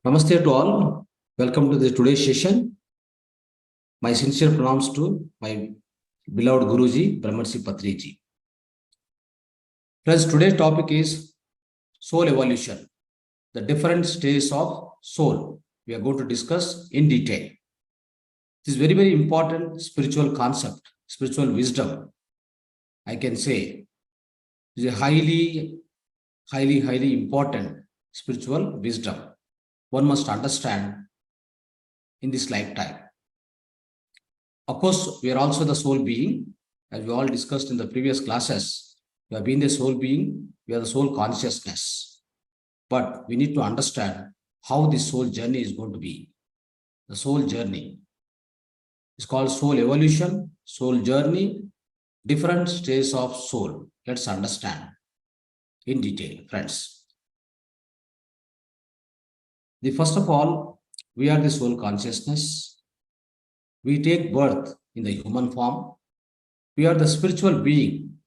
Namaste to all. Welcome to today's session. My sincere pronouns to my beloved Guruji, Brahmarshi Patriji. Friends, today's topic is soul evolution, the different stages of soul. We are going to discuss in detail. This is very, very important spiritual concept, spiritual wisdom. I can say it is a highly important spiritual wisdom. One must understand in this lifetime. Of course, we are also the soul being, as we all discussed in the previous classes. We have been the soul being, we are the soul consciousness. But we need to understand how this soul journey is going to be. The soul journey is called soul evolution, soul journey, different stages of soul. Let's understand in detail, friends. First of all, we are the soul consciousness. We take birth in the human form. We are the spiritual being.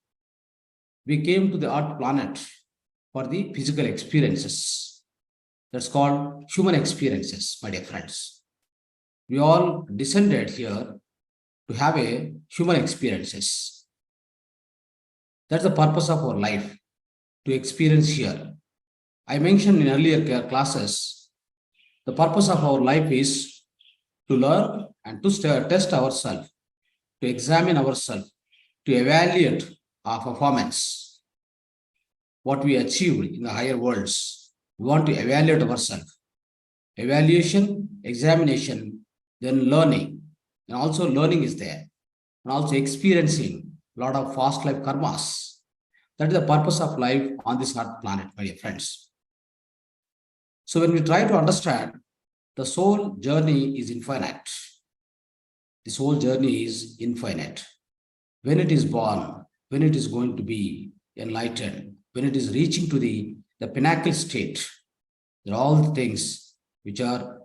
We came to the earth planet for the physical experiences. That's called human experiences, my dear friends. We all descended here to have a human experiences. That's the purpose of our life, to experience here. I mentioned in earlier classes, the purpose of our life is to learn and to test ourselves, to examine ourselves, to evaluate our performance, what we achieved in the higher worlds. We want to evaluate ourselves. Evaluation, examination, then learning. And also learning is there. And also experiencing a lot of past life karmas. That is the purpose of life on this earth planet, my dear friends. So when we try to understand, the soul journey is infinite. The soul journey is infinite. When it is born, when it is going to be enlightened, when it is reaching to the pinnacle state, there are all the things which are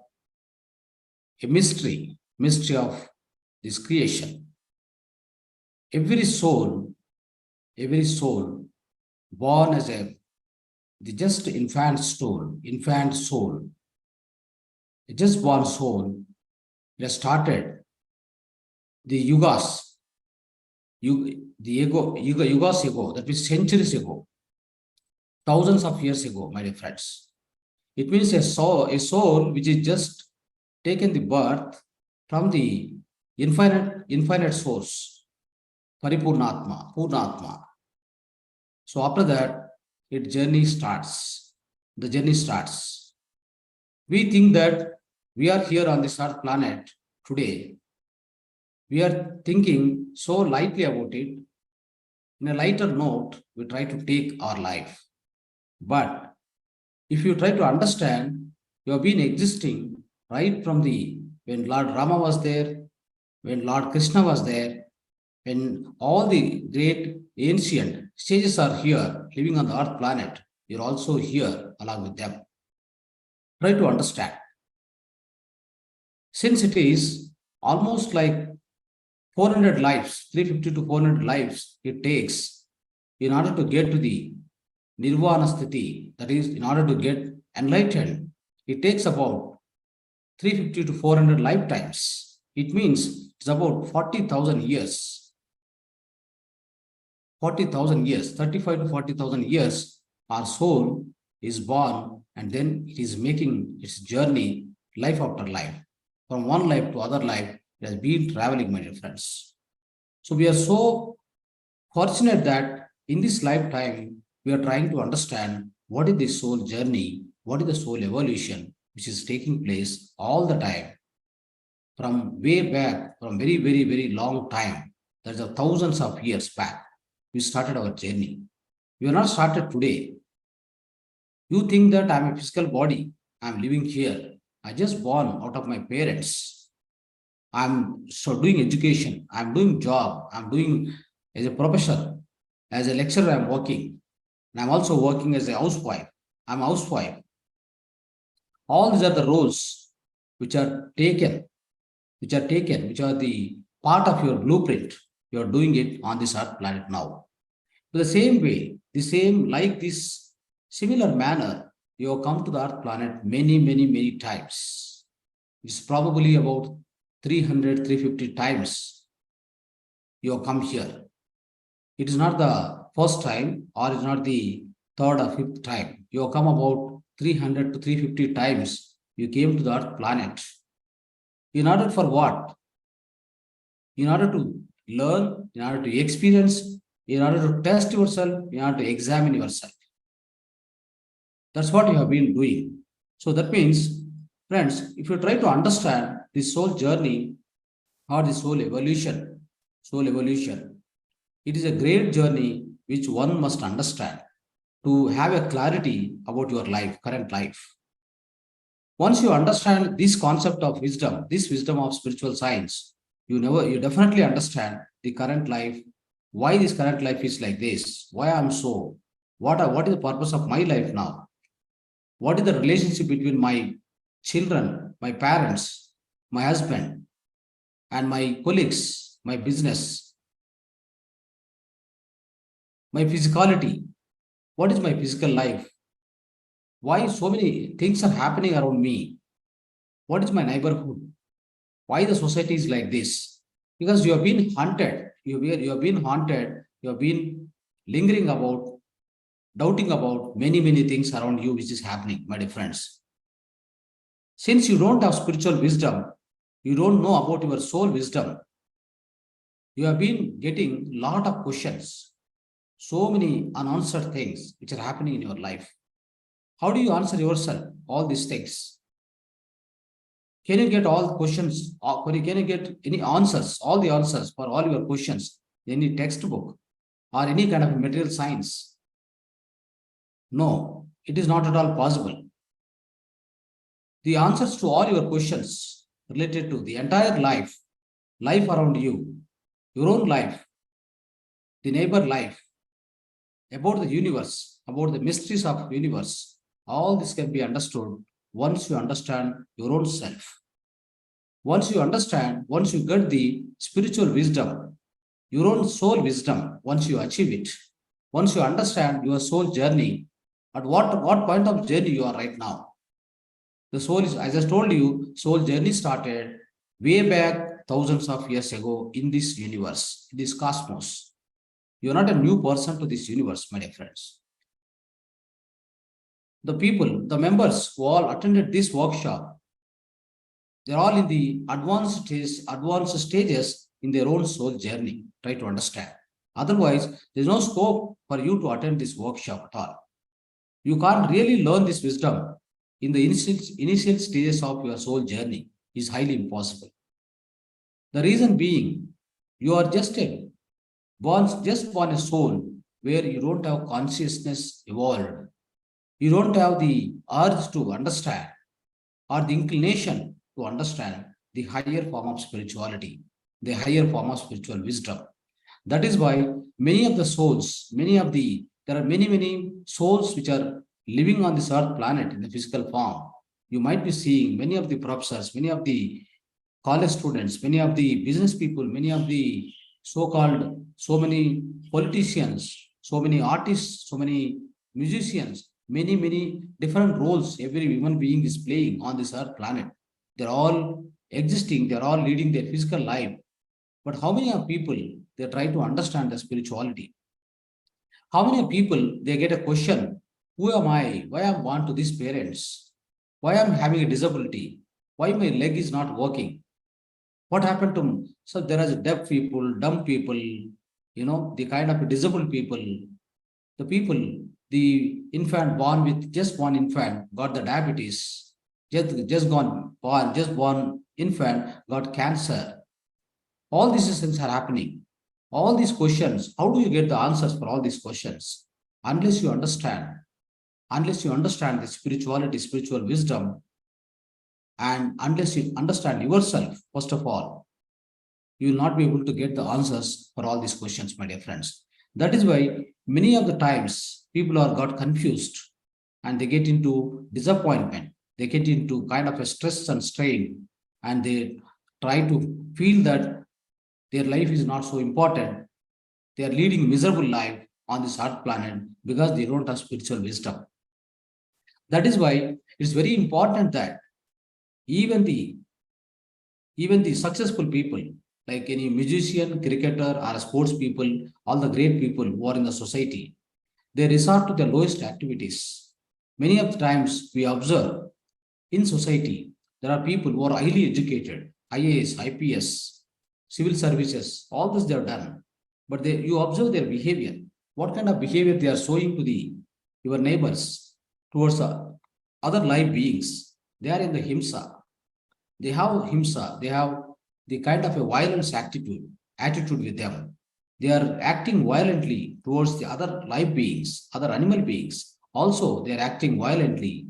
a mystery of this creation. Every soul born as the just infant soul, a just born soul, it has started the yugas, yugas ago, that means centuries ago, thousands of years ago, my dear friends. It means a soul which is just taken the birth from the infinite source, Paripurnatma, Purnatma. So after that, the journey starts. We think that we are here on this earth planet today. We are thinking so lightly about it. In a lighter note, we try to take our life. But if you try to understand, you have been existing right from when Lord Rama was there, when Lord Krishna was there, when all the great ancient sages are here living on the earth planet, you're also here along with them. Try to understand. Since it is almost like 400 lives, 350 to 400 lives it takes in order to get to the nirvana sthiti, that is, in order to get enlightened, it takes about 350 to 400 lifetimes. It means it's about 40,000 years. 40,000 years, 35 to 40,000 years, our soul is born and then it is making its journey life after life. From one life to other life, it has been traveling, my dear friends. So we are so fortunate that in this lifetime, we are trying to understand what is the soul journey, what is the soul evolution, which is taking place all the time. From way back, from very, very, very long time, there's thousands of years back, we started our journey. We are not started today. You think that I'm a physical body, I'm living here. I just born out of my parents. I'm doing education, I'm doing job, I'm doing as a professor, as a lecturer, I'm working. And I'm also working as a housewife. I'm a housewife. All these are the roles which are taken, which are the part of your blueprint. You are doing it on this earth planet now. So the same way, this similar manner, You have come to the Earth planet many, many, many times. It's probably about 300, 350 times you have come here. It is not the first time or it is not the third or fifth time. You have come about 300 to 350 times. You came to the Earth planet. In order for what? In order to learn, in order to experience, in order to test yourself, in order to examine yourself. That's what you have been doing. So that means, friends, if you try to understand this soul journey or the soul evolution, it is a great journey which one must understand to have a clarity about your life, current life. Once you understand this concept of wisdom, this wisdom of spiritual science, you definitely understand the current life, why this current life is like this, why I'm so, what is the purpose of my life now, what is the relationship between my children, my parents, my husband, and my colleagues, my business, my physicality, what is my physical life, why so many things are happening around me, what is my neighborhood, why the society is like this, because you have been haunted, you have been haunted, you have been lingering about, doubting about many, many things around you which is happening, my dear friends. Since you don't have spiritual wisdom, you don't know about your soul wisdom, you have been getting lot of questions, so many unanswered things which are happening in your life. How do you answer yourself all these things? Can you get all the questions, or can you get any answers, all the answers for all your questions, any textbook or any kind of material science? No, it is not at all possible. The answers to all your questions related to the entire life, life around you, your own life, the neighbor life, about the universe, about the mysteries of universe, all this can be understood once you understand your own self. Once you understand, once you get the spiritual wisdom, your own soul wisdom, once you achieve it, once you understand your soul journey, at what point of journey you are right now. The soul is, as I told you, soul journey started way back thousands of years ago in this universe, in this cosmos. You are not a new person to this universe, my dear friends. The people, the members who all attended this workshop, they're all in the advanced stages in their own soul journey. Try to understand. Otherwise, there's no scope for you to attend this workshop at all. You can't really learn this wisdom in the initial stages of your soul journey. Is highly impossible. The reason being, you are just born a soul where you don't have consciousness evolved. You don't have the urge to understand or the inclination to understand the higher form of spirituality, the higher form of spiritual wisdom. That is why many of the souls, there are many, many souls which are living on this earth planet in the physical form. You might be seeing many of the professors, many of the college students, many of the business people, many of the so-called, so many politicians, so many artists, so many musicians, many, many different roles every human being is playing on this earth planet. They're all existing, they're all leading their physical life. But how many of people they try to understand the spirituality? How many people they get a question, who am I? Why I'm born to these parents? Why I'm having a disability? Why my leg is not working? What happened to me? So there are deaf people, dumb people, the kind of disabled people, the people, the infant born with just one infant got the diabetes, just born infant got cancer. All these things are happening. All these questions, how do you get the answers for all these questions? Unless you understand the spirituality, spiritual wisdom, and unless you understand yourself, first of all, you will not be able to get the answers for all these questions, my dear friends. That is why many of the times people are got confused and they get into disappointment. They get into kind of a stress and strain, and they try to feel that their life is not so important. They are leading miserable life on this earth planet because they don't have spiritual wisdom. That is why it's very important that even the even the successful people, like any musician, cricketer, or sports people, all the great people who are in the society, they resort to the lowest activities. Many of the times we observe in society, there are people who are highly educated, IAS, IPS, civil services, all this they have done. But you observe their behavior. What kind of behavior they are showing to the your neighbors towards other live beings? They are in the himsa. They have himsa. They have the kind of a violence attitude with them. They are acting violently towards the other live beings, other animal beings. Also, they are acting violently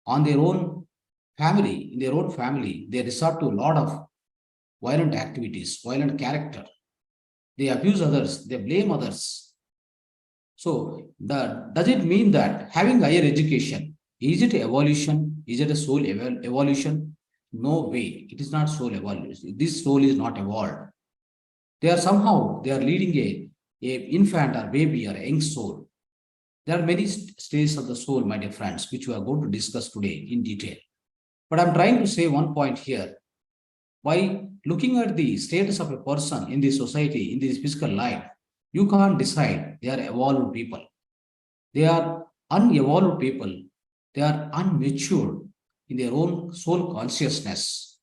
on their own family, in their own family. They resort to a lot of violent activities, violent character. They abuse others, they blame others. So, does it mean that having higher education, is it evolution? Is it a soul evolution? No way. It is not soul evolution. This soul is not evolved. They are leading a infant or baby or a young soul. There are many stages of the soul, my dear friends, which we are going to discuss today in detail. But I'm trying to say one point here. By looking at the status of a person in this society, in this physical life, you can't decide they are evolved people. They are unevolved people. They are unmatured in their own soul consciousness.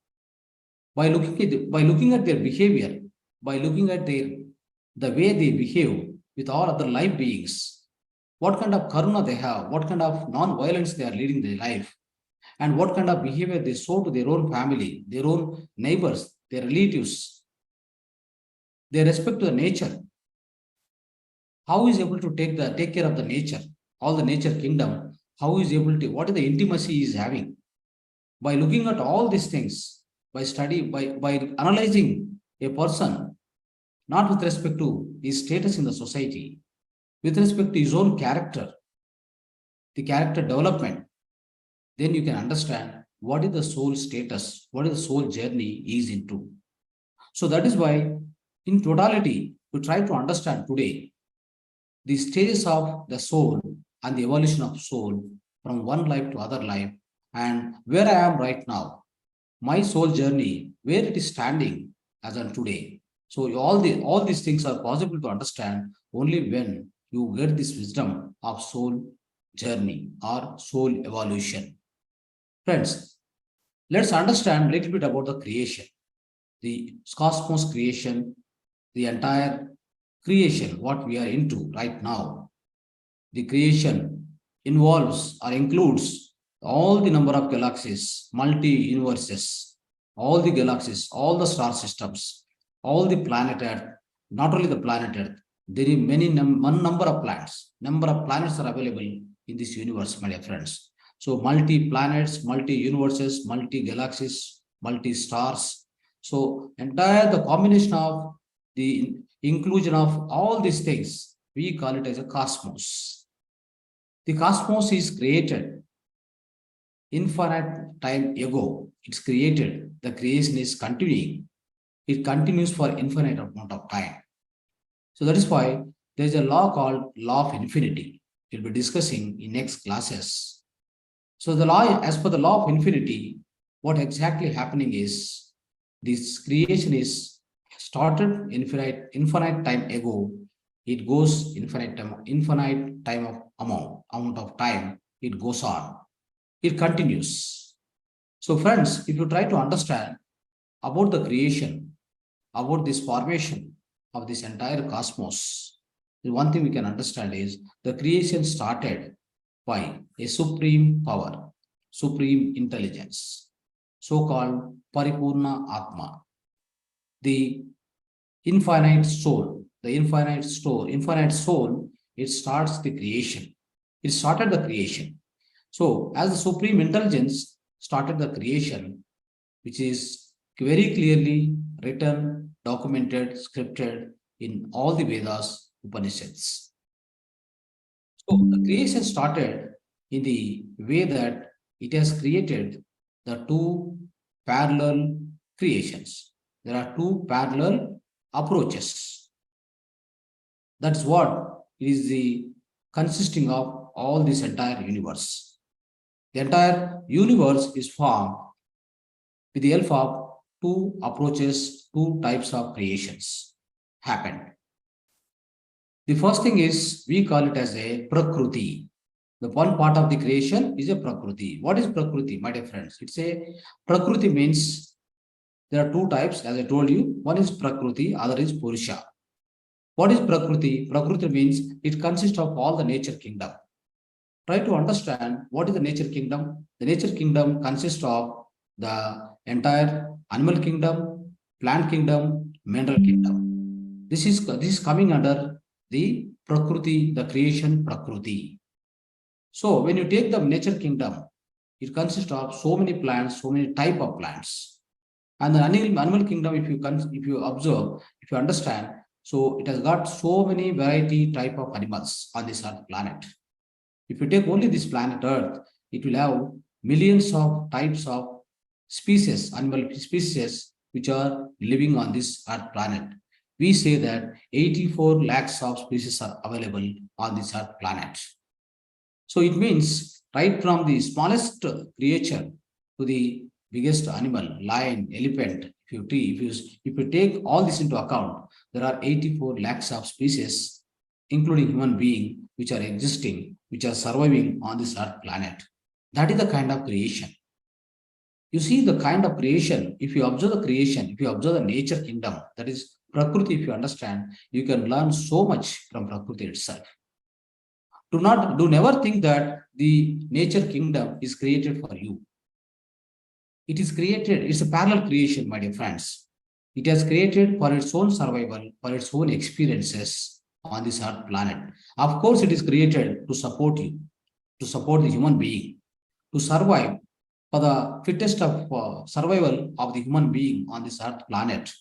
By looking at their behavior, by looking at the way they behave with all other life beings, what kind of karuna they have, what kind of non-violence they are leading their life, and what kind of behavior they show to their own family, their own neighbors, their relatives, their respect to the nature. How is able to take care of the nature, all the nature kingdom? How is able to, what is the intimacy he is having? By looking at all these things, by analyzing a person, not with respect to his status in the society, with respect to his own character, the character development, then you can understand what is the soul status, what is the soul journey he is into. So that is why, in totality, we try to understand today the stages of the soul and the evolution of soul from one life to other life, and where I am right now, my soul journey, where it is standing as on today. So all these things are possible to understand only when you get this wisdom of soul journey or soul evolution. Friends, let's understand a little bit about the creation, the cosmos creation, the entire creation, what we are into right now. The creation involves or includes all the number of galaxies, multi-universes, all the galaxies, all the star systems, all the planet Earth, not only the planet Earth, there is one number of planets. Number of planets are available in this universe, my dear friends. So multi-planets, multi-universes, multi-galaxies, multi-stars. So entire the combination of the inclusion of all these things, we call it as a cosmos. The cosmos is created infinite time ago. It's created. The creation is continuing. It continues for infinite amount of time. So that is why there is a law called law of infinity. We'll be discussing in next classes. So the law, as per the law of infinity, what exactly happening is this creation is started infinite time ago. It goes infinite time of amount of time. It goes on. It continues. So, friends, if you try to understand about the creation, about this formation of this entire cosmos, the one thing we can understand is the creation started by a supreme power, supreme intelligence, so-called Paripurna Atma, the infinite soul, it starts the creation. It started the creation. So, as the supreme intelligence started the creation, which is very clearly written, documented, scripted in all the Vedas, Upanishads. So the creation started in the way that it has created the two parallel creations. There are two parallel approaches. That's what is the consisting of all this entire universe. The entire universe is formed with the help of two approaches, two types of creations happened. The first thing is we call it as a Prakruti. The one part of the creation is a Prakruti. What is Prakruti, my dear friends? It's a Prakruti means there are two types, as I told you. One is Prakruti, other is Purusha. What is Prakruti? Prakruti means it consists of all the nature kingdom. Try to understand what is the nature kingdom. The nature kingdom consists of the entire animal kingdom, plant kingdom, mineral kingdom. This is coming under the Prakruti, the creation Prakruti. So when you take the nature kingdom, it consists of so many plants, so many type of plants. And the animal kingdom, if you observe, if you understand, so it has got so many variety type of animals on this earth planet. If you take only this planet Earth, it will have millions of types of species, animal species, which are living on this Earth planet. We say that 84 lakhs of species are available on this Earth planet. So it means right from the smallest creature to the biggest animal, lion, elephant. If you take all this into account, there are 84 lakhs of species, including human being, which are existing, which are surviving on this Earth planet. That is the kind of creation. You see the kind of creation, if you observe the creation, if you observe the nature kingdom, that is Prakriti, if you understand, you can learn so much from Prakriti itself. Do never think that the nature kingdom is created for you. It is created, it's a parallel creation, my dear friends. It has created for its own survival, for its own experiences on this Earth planet. Of course, it is created to support you, to support the human being, to survive, for the fittest of survival of the human being on this Earth planet,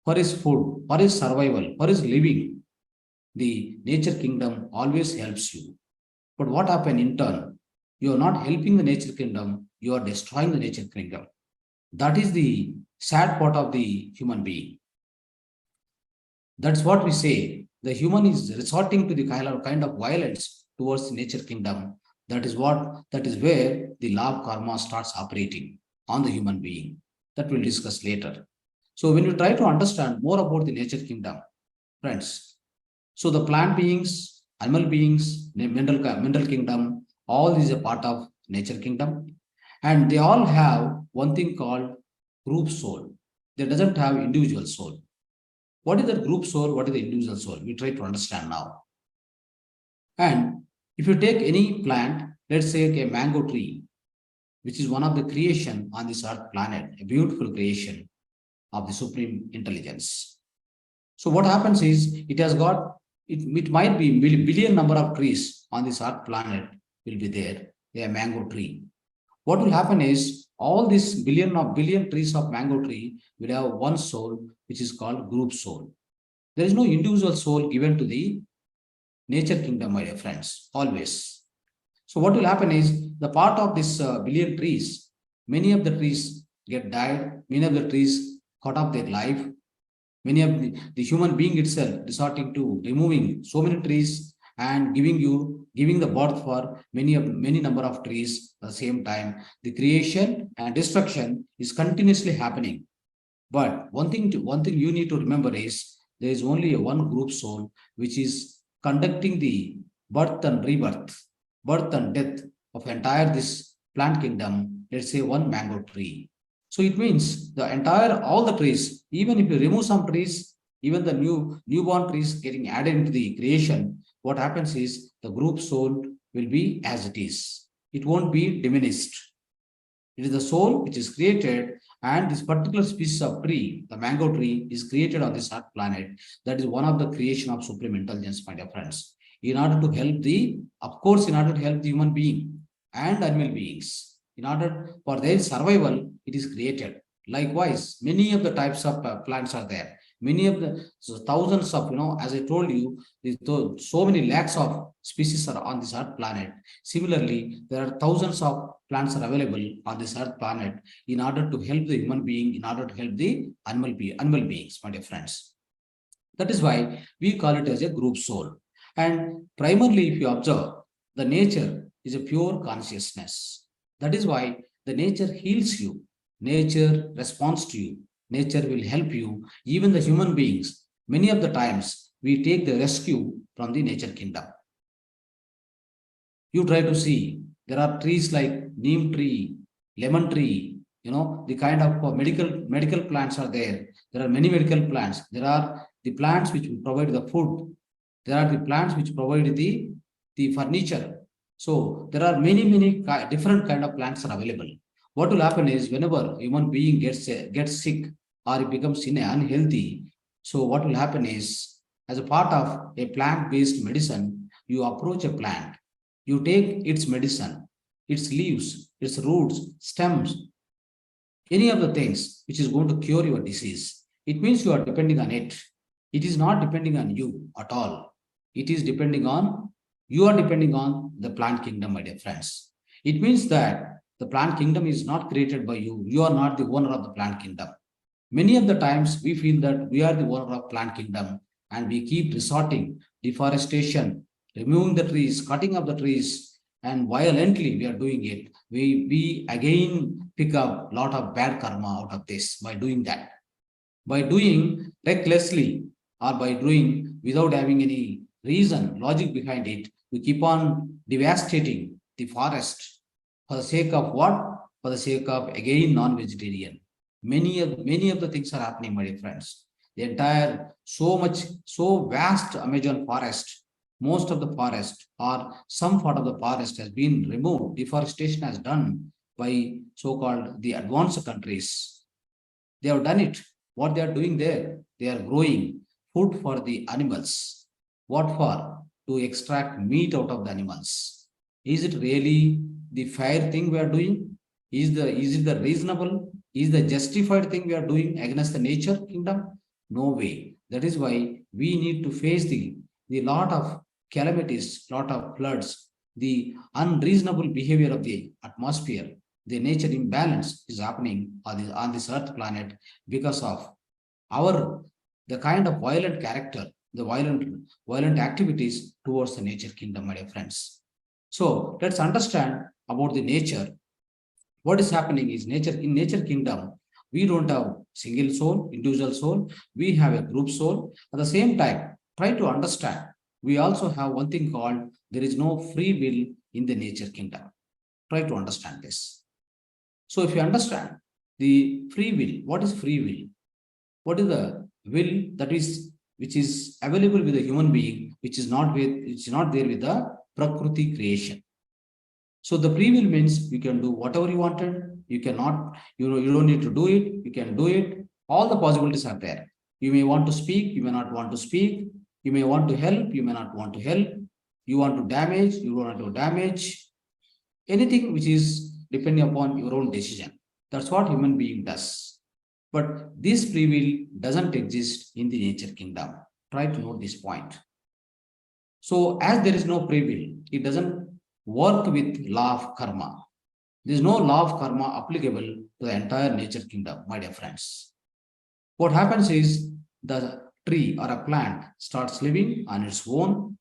for his food, for his survival, for his living. The nature kingdom always helps you. But what happened in turn? You are not helping the nature kingdom, you are destroying the nature kingdom. That is the sad part of the human being. That's what we say. The human is resorting to the kind of violence towards the nature kingdom. That is where the law of karma starts operating on the human being. That we'll discuss later. So when you try to understand more about the nature kingdom, friends, so the plant beings, animal beings, mineral kingdom, all is a part of nature kingdom. And they all have one thing called group soul. They doesn't have individual soul. What is the group soul? What is the individual soul? We try to understand now. And if you take any plant, let's say a mango tree, which is one of the creation on this earth planet, a beautiful creation of the supreme intelligence. So what happens is it might be billion number of trees on this earth planet will be there, a mango tree. What will happen is all these billion trees of mango tree will have one soul, which is called group soul. There is no individual soul given to the nature kingdom, my dear friends, always. So what will happen is the part of this billion trees, many of the trees get died, many of the trees cut off their life, many of the human being itself resorting to removing so many trees and giving the birth for many number of trees at the same time. The creation and destruction is continuously happening. But one thing you need to remember is there is only a one group soul which is conducting the birth and rebirth, birth and death of entire this plant kingdom. Let's say one mango tree. So it means the entire all the trees, even if you remove some trees, even the newborn trees getting added into the creation, what happens is the group soul will be as it is. It won't be diminished. It is the soul which is created, and this particular species of tree, the mango tree, is created on this earth planet. That is one of the creation of supreme intelligence, my dear friends. In order to help in order to help the human being and animal beings, in order for their survival, it is created. Likewise, many of the types of plants are there. Many of the thousands of, as I told you, so many lakhs of species are on this earth planet. Similarly, there are thousands of plants are available on this earth planet in order to help the human being, in order to help the animal beings, my dear friends. That is why we call it as a group soul. And primarily, if you observe, the nature is a pure consciousness. That is why the nature heals you. Nature responds to you. Nature will help you. Even the human beings, many of the times, we take the rescue from the nature kingdom. You try to see, there are trees like neem tree, lemon tree, the kind of medical plants are there. There are many medical plants. There are the plants which will provide the food. There are the plants which provide the furniture. So there are many different kind of plants are available. What will happen is whenever human being gets sick or it becomes unhealthy, so what will happen is, as a part of a plant-based medicine, you approach a plant, you take its medicine, its leaves, its roots, stems, any of the things which is going to cure your disease. It means you are depending on it. It is not depending on you at all. It is depending on, you are depending on the plant kingdom, my dear friends. It means that the plant kingdom is not created by you. You are not the owner of the plant kingdom. Many of the times we feel that we are the owner of plant kingdom and we keep resorting deforestation, removing the trees, cutting up the trees, and violently we are doing it. We again pick up a lot of bad karma out of this by doing that. By doing recklessly or by doing without having any reason, logic behind it, we keep on devastating the forest for the sake of what? For the sake of again non-vegetarian. Many of the things are happening, my dear friends. The entire so vast Amazon forest, most of the forest or some part of the forest has been removed. Deforestation has done by so-called the advanced countries. They have done it. What they are doing there, they are growing food for the animals. What for? To extract meat out of the animals. Is it really the fair thing we are doing? Is it the reasonable? Is the justified thing we are doing against the nature kingdom? No way. That is why we need to face the lot of calamities, lot of floods, the unreasonable behavior of the atmosphere, the nature imbalance is happening on this earth planet because of the kind of violent character, the violent activities towards the nature kingdom, my dear friends. So let's understand about the nature. What is happening is in nature kingdom, we don't have single soul, individual soul, we have a group soul. At the same time, try to understand, we also have one thing called, there is no free will in the nature kingdom. Try to understand this. So if you understand the free will, what is free will? What is the will which is available with the human being, which is not there with the Prakriti creation? So the free will means you can do whatever you wanted. You cannot, you don't need to do it. You can do it. All the possibilities are there. You may want to speak, you may not want to speak. You may want to help, you may not want to help. You want to damage, you don't want to damage. Anything which is depending upon your own decision. That's what human being does. But this free will doesn't exist in the nature kingdom. Try to note this point. So as there is no free will, it doesn't work with law of karma. There is no law of karma applicable to the entire nature kingdom, my dear friends. What happens is the tree or a plant starts living on its own.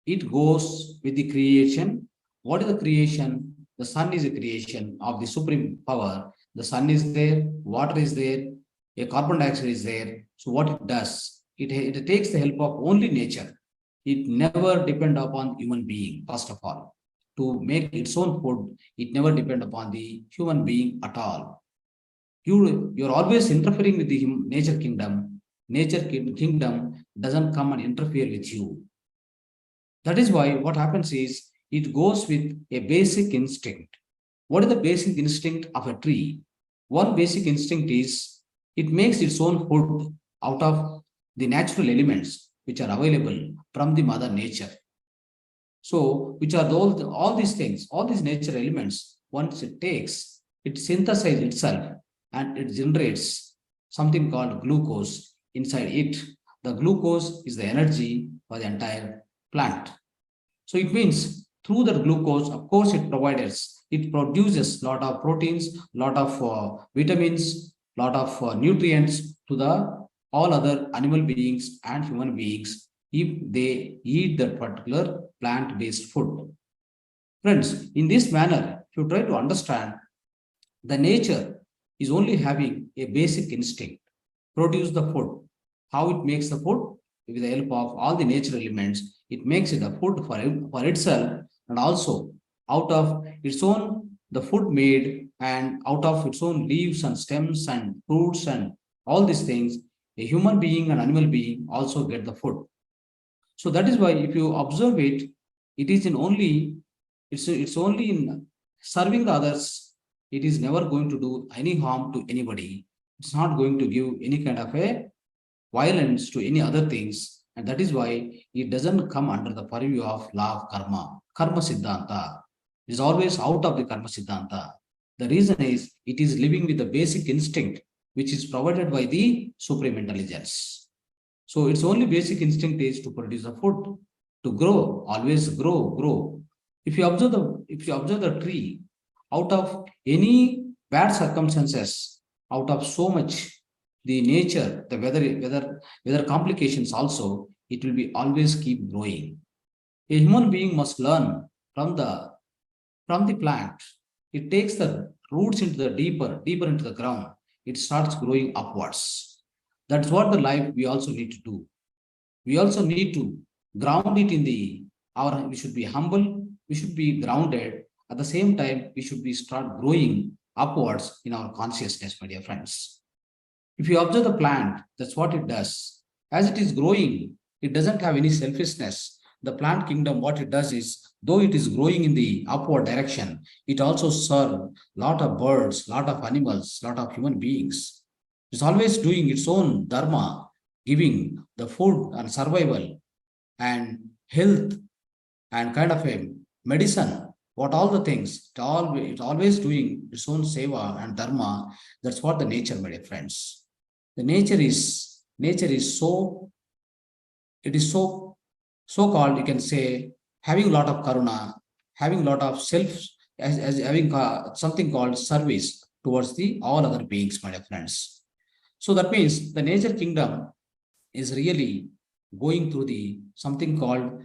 It goes with the creation. What is the creation? The sun is a creation of the supreme power. The sun is there, water is there, a carbon dioxide is there. So what it does, it takes the help of only nature. It never depends upon human being, first of all. To make its own food, it never depends upon the human being at all. You're always interfering with the nature kingdom. Nature kingdom doesn't come and interfere with you. That is why what happens is, it goes with a basic instinct. What is the basic instinct of a tree? One basic instinct is, it makes its own food out of the natural elements which are available from the mother nature. So, which are all these things, all these nature elements, once it takes, it synthesizes itself and it generates something called glucose inside it. The glucose is the energy for the entire plant. So it means through the glucose, of course, it produces a lot of proteins, lot of vitamins, lot of nutrients to the all other animal beings and human beings if they eat that particular plant-based food. Friends, in this manner, if you try to understand, the nature is only having a basic instinct, produce the food. How it makes the food? With the help of all the natural elements, it makes it a food for itself, and also out of its own the food made, and out of its own leaves and stems and fruits and all these things, a human being and animal being also get the food. So that is why if you observe it, it is in only it's only in serving the others. It is never going to do any harm to anybody. It's not going to give any kind of a violence to any other things. And that is why it doesn't come under the purview of law of karma, karma siddhanta. It is always out of the karma siddhanta. The reason is it is living with the basic instinct which is provided by the supreme intelligence. So its only basic instinct is to produce a food, to grow, always grow. If you observe the tree, out of any bad circumstances, out of so much the nature, the weather complications also, it will be always keep growing. A human being must learn from the plant. It takes the roots into the deeper into the ground. It starts growing upwards. That's what the life we also need to do. We also need to ground it in we should be humble, we should be grounded. At the same time, we should be start growing upwards in our consciousness, my dear friends. If you observe the plant, that's what it does. As it is growing, it doesn't have any selfishness. The plant kingdom, what it does is, though it is growing in the upward direction, it also serves lot of birds, lot of animals, lot of human beings. It's always doing its own dharma, giving the food and survival and health and kind of a medicine, what all the things, it's always doing its own seva and dharma. That's what the nature, my dear friends. The nature is so, it is so called, you can say, having a lot of karuna, having a lot of self, as having something called service towards the all other beings, my dear friends. So that means the nature kingdom is really going through the something called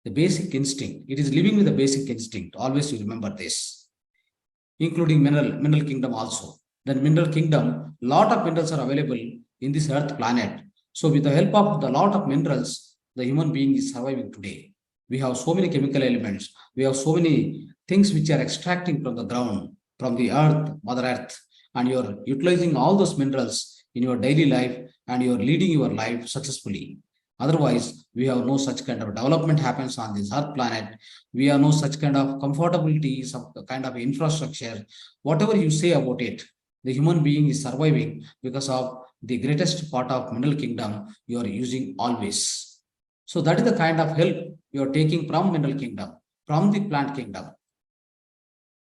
the basic instinct. It is living with the basic instinct. Always you remember this, including mineral kingdom also. Then mineral kingdom, lot of minerals are available in this earth planet. So with the help of the lot of minerals, the human being is surviving today. We have so many chemical elements. We have so many things which are extracting from the ground, from the earth, Mother Earth, and you're utilizing all those minerals in your daily life, and you're leading your life successfully. Otherwise, we have no such kind of development happens on this earth planet. We have no such kind of comfortabilities of the kind of infrastructure. Whatever you say about it, the human being is surviving because of the greatest part of mineral kingdom you are using always. So that is the kind of help you are taking from mineral kingdom, from the plant kingdom.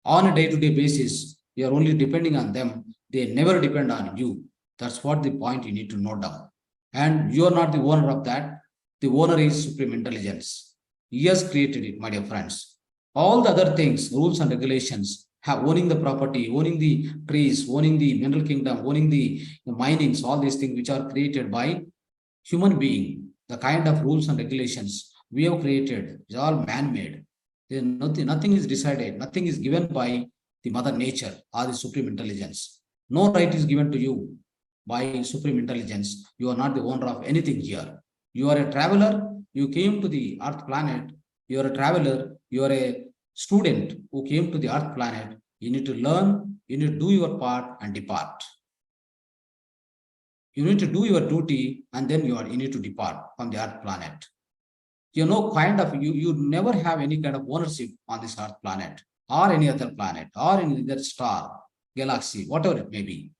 On a day-to-day basis, you are only depending on them. They never depend on you. That's what the point you need to note down. And you are not the owner of that. The owner is supreme intelligence. He has created it, my dear friends. All the other things, rules and regulations, owning the property, owning the trees, owning the mineral kingdom, owning the minings, all these things which are created by human being, the kind of rules and regulations we have created is all man-made. Nothing is decided, nothing is given by the mother nature or the supreme intelligence. No right is given to you by supreme intelligence. You are not the owner of anything here. You are a traveler. You came to the earth planet. You are a traveler. You are a student who came to the earth planet. You need to learn. You need to do your part and depart. You need to do your duty, and then you need to depart from the earth planet. You know, kind of, you never have any kind of ownership on this earth planet or any other planet or any other star, galaxy, whatever it may be.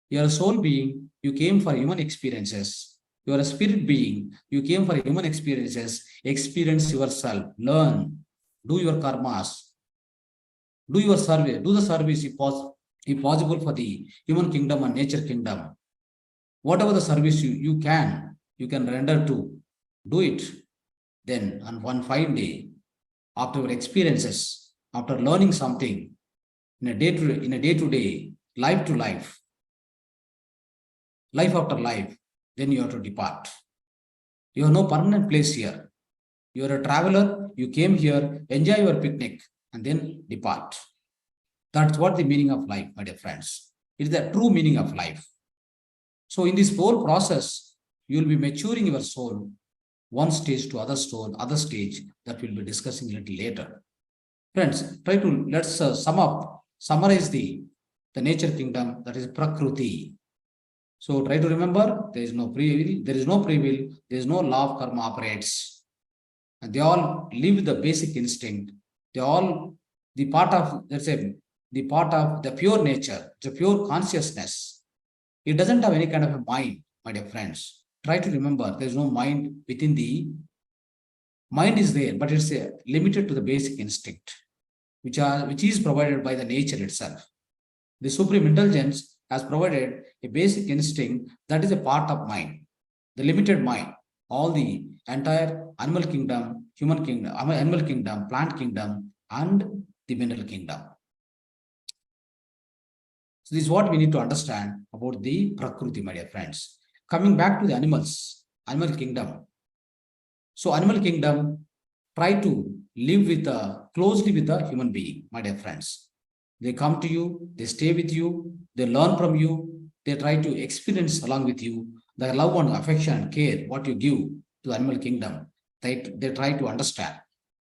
You are a soul being, you came for human experiences. You are a spirit being, you came for human experiences. Experience yourself, learn, do your karmas, do your survey, do the service if possible for the human kingdom and nature kingdom. Whatever the service you can render to, do it. Then on one fine day, after your experiences, after learning something in a day-to-day, life to life, life after life, then you have to depart. You have no permanent place here. You are a traveler, you came here, enjoy your picnic, and then depart. That's what the meaning of life, my dear friends. It is the true meaning of life. So in this whole process, you will be maturing your soul one stage to other soul, other stage that we'll be discussing a little later. Friends, let's summarize the nature kingdom, that is Prakriti. So try to remember, there is no free will, there is no law of karma operates. And they all live with the basic instinct. They all the part of the pure nature, the pure consciousness. It doesn't have any kind of a mind, my dear friends. Try to remember, there is no mind within the mind is there, but it's limited to the basic instinct, which is provided by the nature itself. The supreme intelligence has provided a basic instinct that is a part of mind, the limited mind, all the entire animal kingdom, human kingdom, animal kingdom, plant kingdom, and the mineral kingdom. So this is what we need to understand about the Prakriti, my dear friends. Coming back to the animal kingdom. So animal kingdom try to live closely with a human being, my dear friends. They come to you, they stay with you, they learn from you, they try to experience along with you the love and affection and care what you give to the animal kingdom. They try to understand.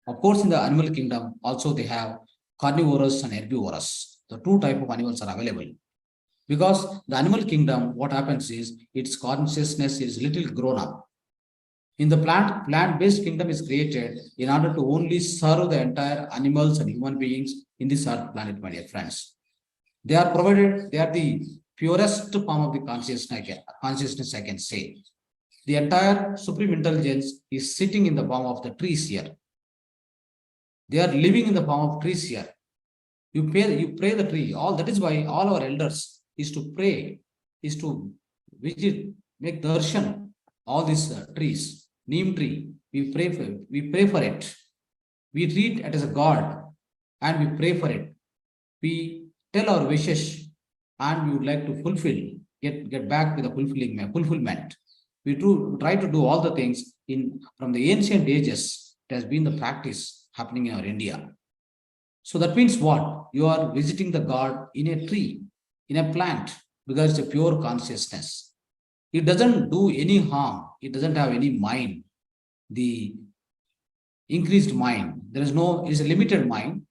Of course, in the animal kingdom, also they have carnivorous and herbivorous. The two type of animals are available. Because the animal kingdom, what happens is its consciousness is little grown up. In the plant-based kingdom is created in order to only serve the entire animals and human beings in this earth planet, my dear friends. They are the purest form of the consciousness, I can say. The entire supreme intelligence is sitting in the form of the trees here. They are living in the form of trees here. You pray the tree. That is why all our elders is to pray, is to visit, make darshan, all these trees. Neem tree, we pray for it. We treat it as a god and we pray for it. We tell our wishes and we would like to get back with the fulfillment. We try to do all the things from the ancient ages. It has been the practice happening in our India. So that means what? You are visiting the god in a tree, in a plant, because it's a pure consciousness. It doesn't do any harm. It doesn't have any mind. The increased mind, it is a limited mind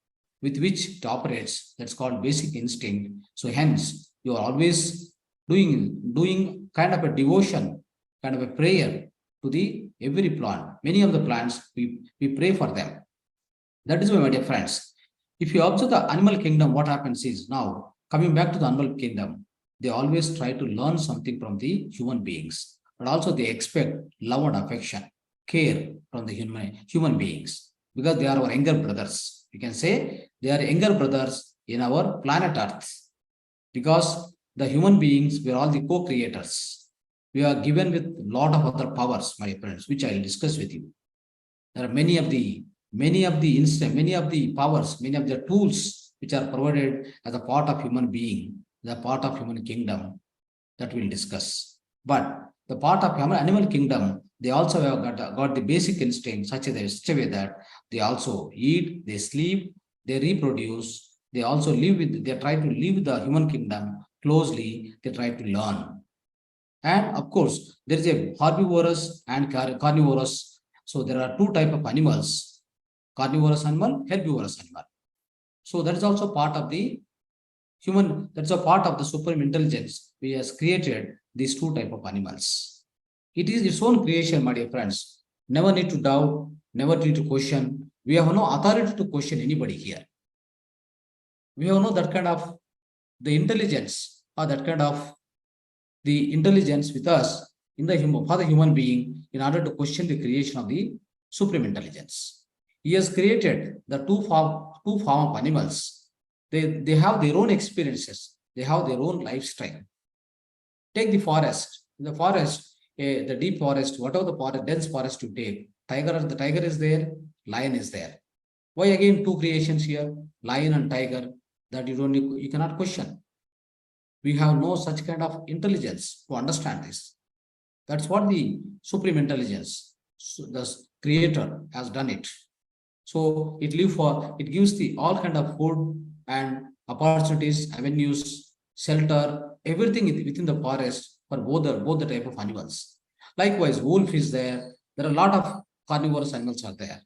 with which it operates. That's called basic instinct. So hence, you are always doing kind of a devotion, kind of a prayer to every plant. Many of the plants, we pray for them. That is why, my dear friends, if you observe the animal kingdom, what happens is now, coming back to the animal kingdom, they always try to learn something from the human beings, but also they expect love and affection, care from the human beings, because they are our younger brothers. You can say they are younger brothers in our planet Earth, because the human beings, we are all the co-creators. We are given with a lot of other powers, my friends, which I will discuss with you. There are many of the powers, many of the tools which are provided as a part of human being, the part of human kingdom that we'll discuss. But the part of animal kingdom, they also have got the basic instinct such a way that they also eat, they sleep, they reproduce, they also they try to live with the human kingdom closely, they try to learn. And of course, there is a herbivorous and carnivorous. So there are two types of animals, carnivorous animal, herbivorous animal. So that is also part of the human, that's a part of the supreme intelligence. We has created these two types of animals. It is its own creation, my dear friends. Never need to doubt, never need to question. We have no authority to question anybody here. We have no that kind of the intelligence or that kind of the intelligence with us for the human being in order to question the creation of the supreme intelligence. He has created the two form of animals. They have their own experiences. They have their own lifestyle. Take the forest. In the forest, the deep forest, whatever the dense forest you take, the tiger is there, lion is there. Why again two creations here, lion and tiger, that you cannot question. We have no such kind of intelligence to understand this. That's what the supreme intelligence, the creator has done it. So it gives all kind of food, and opportunities, avenues, shelter, everything within the forest for both the type of animals. Likewise, wolf is there. There are a lot of carnivorous animals are there.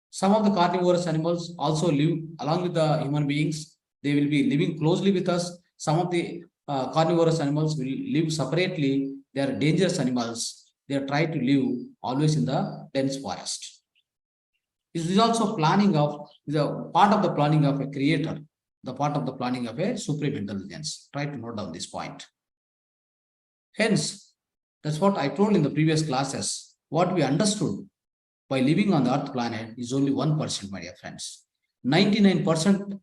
Some of the carnivorous animals also live along with the human beings. They will be living closely with us. Some of the carnivorous animals will live separately. They are dangerous animals. They are trying to live always in the dense forest. This is also planning of the part of the planning of a creator, the part of the planning of a supreme intelligence. Try to note down this point. Hence, that's what I told in the previous classes. What we understood by living on the Earth planet is only 1%, my dear friends. 99%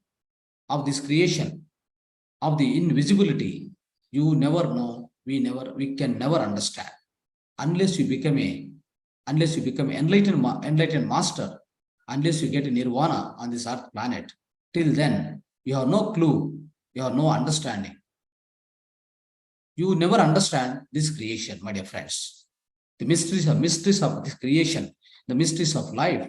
of this creation, of the invisibility, you never know, we can never understand unless you become enlightened master, unless you get a nirvana on this Earth planet. Till then, you have no clue, you have no understanding. You never understand this creation, my dear friends. The mysteries of this creation, the mysteries of life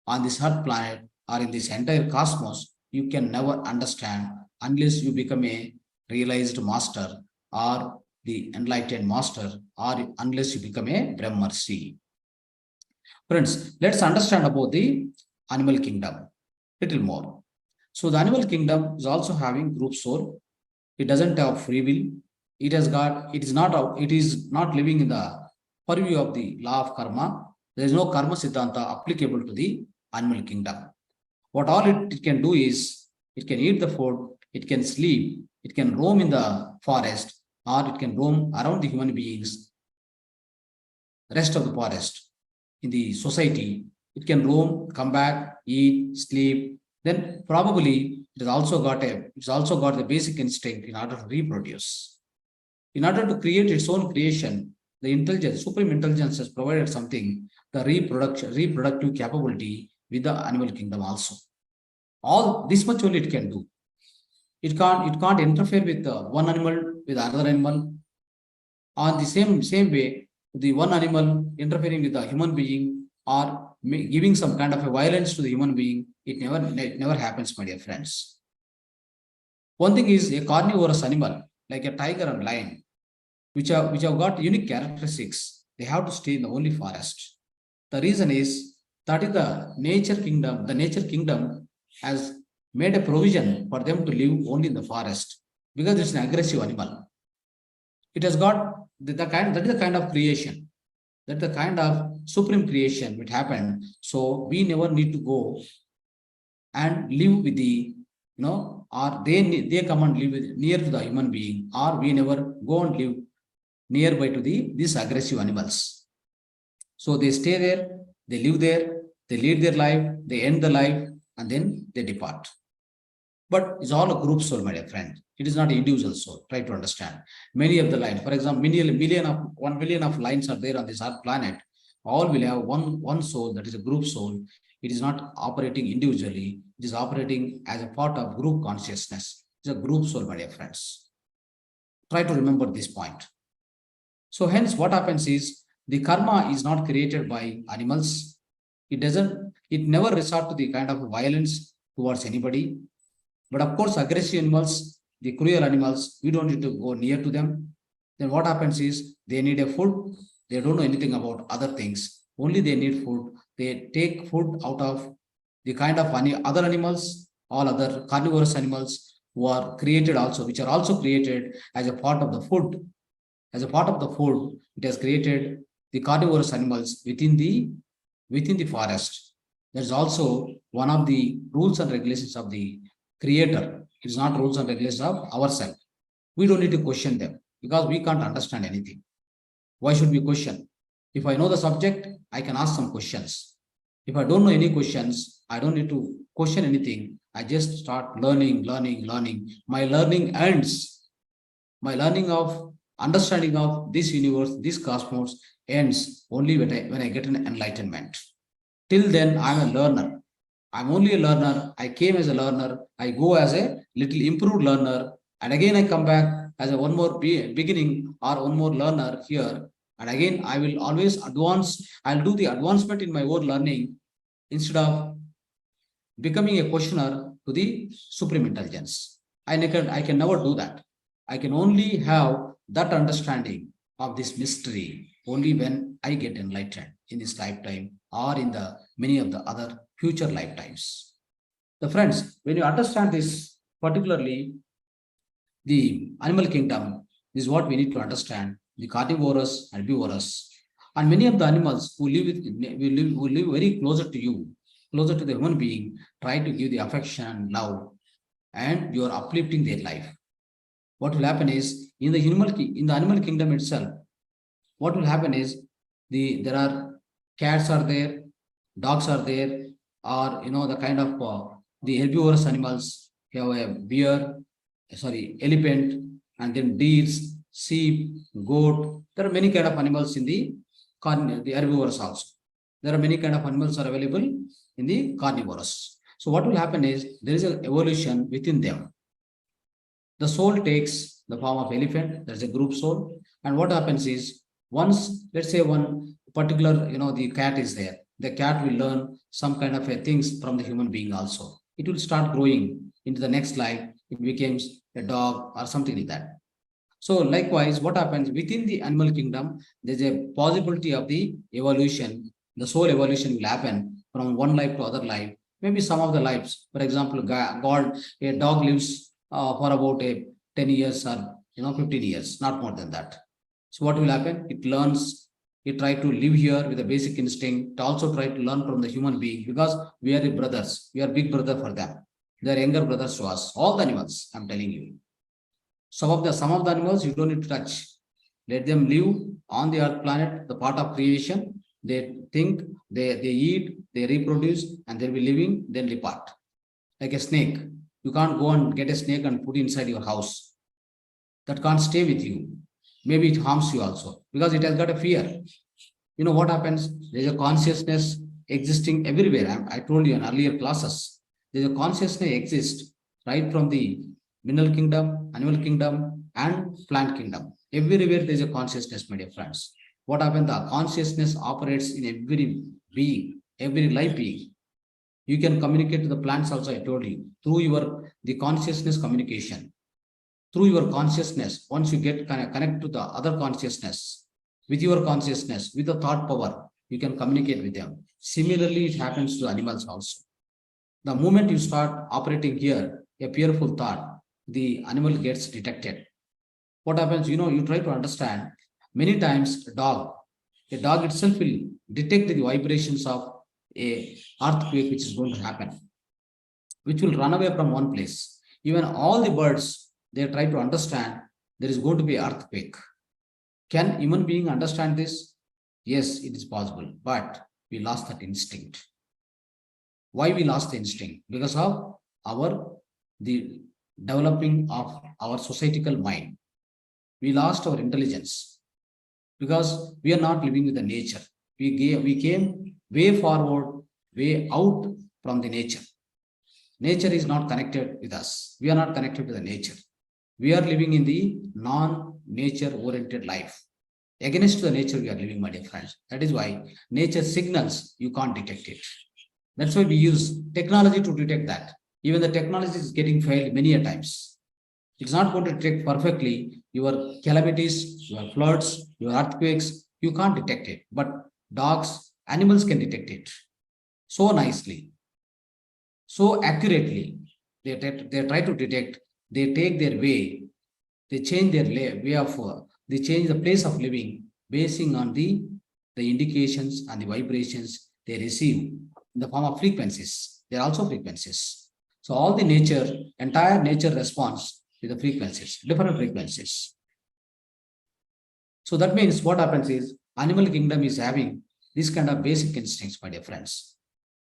on this Earth planet or in this entire cosmos, you can never understand unless you become a realized master or the enlightened master, or unless you become a Brahmarshi. Friends, let's understand about the animal kingdom little more. So the animal kingdom is also having group soul. It doesn't have free will. It is not living in the purview of the law of karma. There is no karma siddhanta applicable to the animal kingdom. What all it can do is it can eat the food, it can sleep, it can roam in the forest, or it can roam around the human beings, rest of the forest in the society. It can roam, come back, eat, sleep. Then probably it's also got the basic instinct in order to reproduce. In order to create its own creation, the supreme intelligence has provided something, the reproductive capability with the animal kingdom also. All this much only it can do. It can't interfere with one animal with another animal. On the same way, the one animal interfering with the human being or giving some kind of a violence to the human being, it never happens, my dear friends. One thing is a carnivorous animal like a tiger and lion, which have got unique characteristics. They have to stay in the only forest. The reason is that is the nature kingdom. The nature kingdom has made a provision for them to live only in the forest because it's an aggressive animal. It has got that is the kind of creation, that the kind of supreme creation which happened. So we never need to go and live with the, or they come and live near to the human being, or we never go and live nearby to these aggressive animals. So they stay there, they live there, they lead their life, they end the life, and then they depart. But it's all a group soul, my dear friend. It is not individual soul. Try to understand. Many of the lines, for example, 1 million of lines are there on this Earth planet. All will have one soul, that is a group soul. It is not operating individually. It is operating as a part of group consciousness. It's a group soul, my dear friends. Try to remember this point. So hence what happens is the karma is not created by animals. It never resort to the kind of violence towards anybody. But of course, aggressive animals, the cruel animals, we don't need to go near to them. Then what happens is they need a food. They don't know anything about other things. Only they need food. They take food out of the kind of other animals, all other carnivorous animals who are created also, which are also created as a part of the food. As a part of the food, it has created the carnivorous animals within the forest. There's also one of the rules and regulations of the creator. It is not rules and regulations of ourselves. We don't need to question them because we can't understand anything. Why should we question? If I know the subject, I can ask some questions. If I don't know any questions, I don't need to question anything. I just start learning. My learning ends. My learning of understanding of this universe, this cosmos ends only when I get an enlightenment. Till then, I'm a learner. I'm only a learner. I came as a learner. I go as a little improved learner. And again, I come back as a one more beginning or one more learner here. And again, I will always advance. I'll do the advancement in my own learning instead of becoming a questioner to the supreme intelligence. I can never do that. I can only have that understanding of this mystery only when I get enlightened in this lifetime or in the many of the other future lifetimes. The friends, when you understand this, particularly the animal kingdom, is what we need to understand, the carnivorous, herbivorous, and many of the animals who live very closer to you, closer to the human being, try to give the affection, love, and you are uplifting their life. What will happen is in the animal kingdom itself, what will happen is there are cats are there, dogs are there, or the kind of the herbivorous animals. You have a elephant, and then deers, sheep, goat. There are many kind of animals in the herbivores also. There are many kind of animals are available in the carnivorous. So what will happen is there is an evolution within them. The soul takes the form of elephant. There's a group soul, and what happens is once, let's say, one particular the cat is there, the cat will learn some kind of a things from the human being also. It will start growing into the next life. It becomes a dog or something like that. So likewise, what happens within the animal kingdom, there's a possibility of the evolution. The soul evolution will happen from one life to other life. Maybe some of the lives, for example, a dog lives for about 10 years or 15 years, not more than that. So what will happen? It learns, it try to live here with a basic instinct, it also try to learn from the human being, because we are the brothers, we are big brother for them. They are younger brothers to us, all the animals, I'm telling you. Some of the animals you don't need to touch. Let them live on the earth planet, the part of creation. They think, they eat, they reproduce, and they'll be living, then depart. Like a snake. You can't go and get a snake and put inside your house. That can't stay with you. Maybe it harms you also, because it has got a fear. You know what happens? There's a consciousness existing everywhere. I told you in earlier classes. There's a consciousness exists right from the mineral kingdom, animal kingdom, and plant kingdom. Everywhere there is a consciousness, my dear friends. What happens? The consciousness operates in every being, every life being. You can communicate to the plants also, I told you, through the consciousness communication. Through your consciousness, once you get connect to the other consciousness, with your consciousness, with the thought power, you can communicate with them. Similarly, it happens to animals also. The moment you start operating here, a fearful thought, the animal gets detected. What happens? You try to understand. Many times, a dog itself will detect the vibrations of a earthquake which is going to happen, which will run away from one place. Even all the birds, they try to understand there is going to be an earthquake. Can human being understand this? Yes, it is possible, but we lost that instinct. Why we lost the instinct? Because of the developing of our societal mind. We lost our intelligence because we are not living with the nature. We came way forward, way out from the nature. Nature is not connected with us. We are not connected to the nature. We are living in the non-nature oriented life. Against the nature we are living, my dear friends. That is why nature signals, you can't detect it. That's why we use technology to detect that. Even the technology is getting failed many a times. It's not going to detect perfectly your calamities, your floods, your earthquakes. You can't detect it. But dogs, animals can detect it so nicely, so accurately. They try to detect. They take their way. They change their way of. They change the place of living basing on the indications and the vibrations they receive in the form of frequencies. They are also frequencies. So all the entire nature responds with the frequencies, different frequencies. So that means what happens is animal kingdom is having this kind of basic instincts, my dear friends.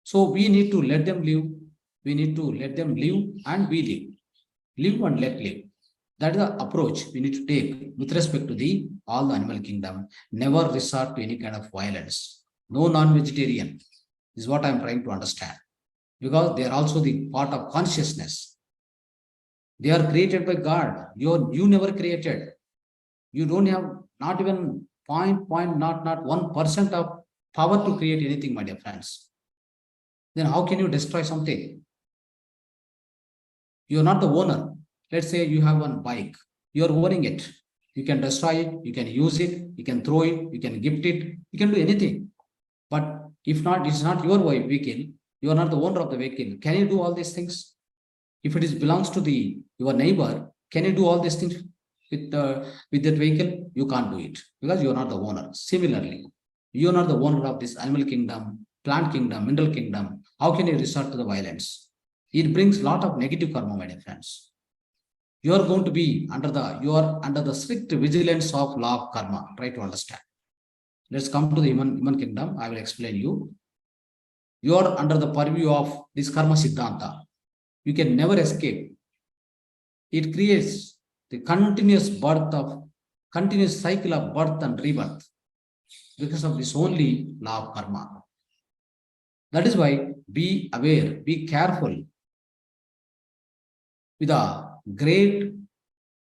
So we need to let them live. We need to let them live and we live. Live and let live. That is the approach we need to take with respect to all the animal kingdom. Never resort to any kind of violence. No non-vegetarian is what I'm trying to understand. Because they are also the part of consciousness. They are created by God. You never created. You don't have not even not 1% of power to create anything, my dear friends. Then how can you destroy something? You're not the owner. Let's say you have one bike. You're owning it. You can destroy it. You can use it. You can throw it. You can gift it. You can do anything. But if not, it's not your vehicle. You are not the owner of the vehicle. Can you do all these things? If it is belongs to your neighbor, can you do all these things with that vehicle? You can't do it because you are not the owner. Similarly, you are not the owner of this animal kingdom, plant kingdom, mineral kingdom. How can you resort to the violence? It brings a lot of negative karma, my dear friends. You are going to be under the strict vigilance of law of karma. Try to understand. Let's come to the human kingdom. I will explain you. You are under the purview of this karma siddhanta. You can never escape. It creates the continuous cycle of birth and rebirth because of this only law of karma. That is why be aware, be careful with a great,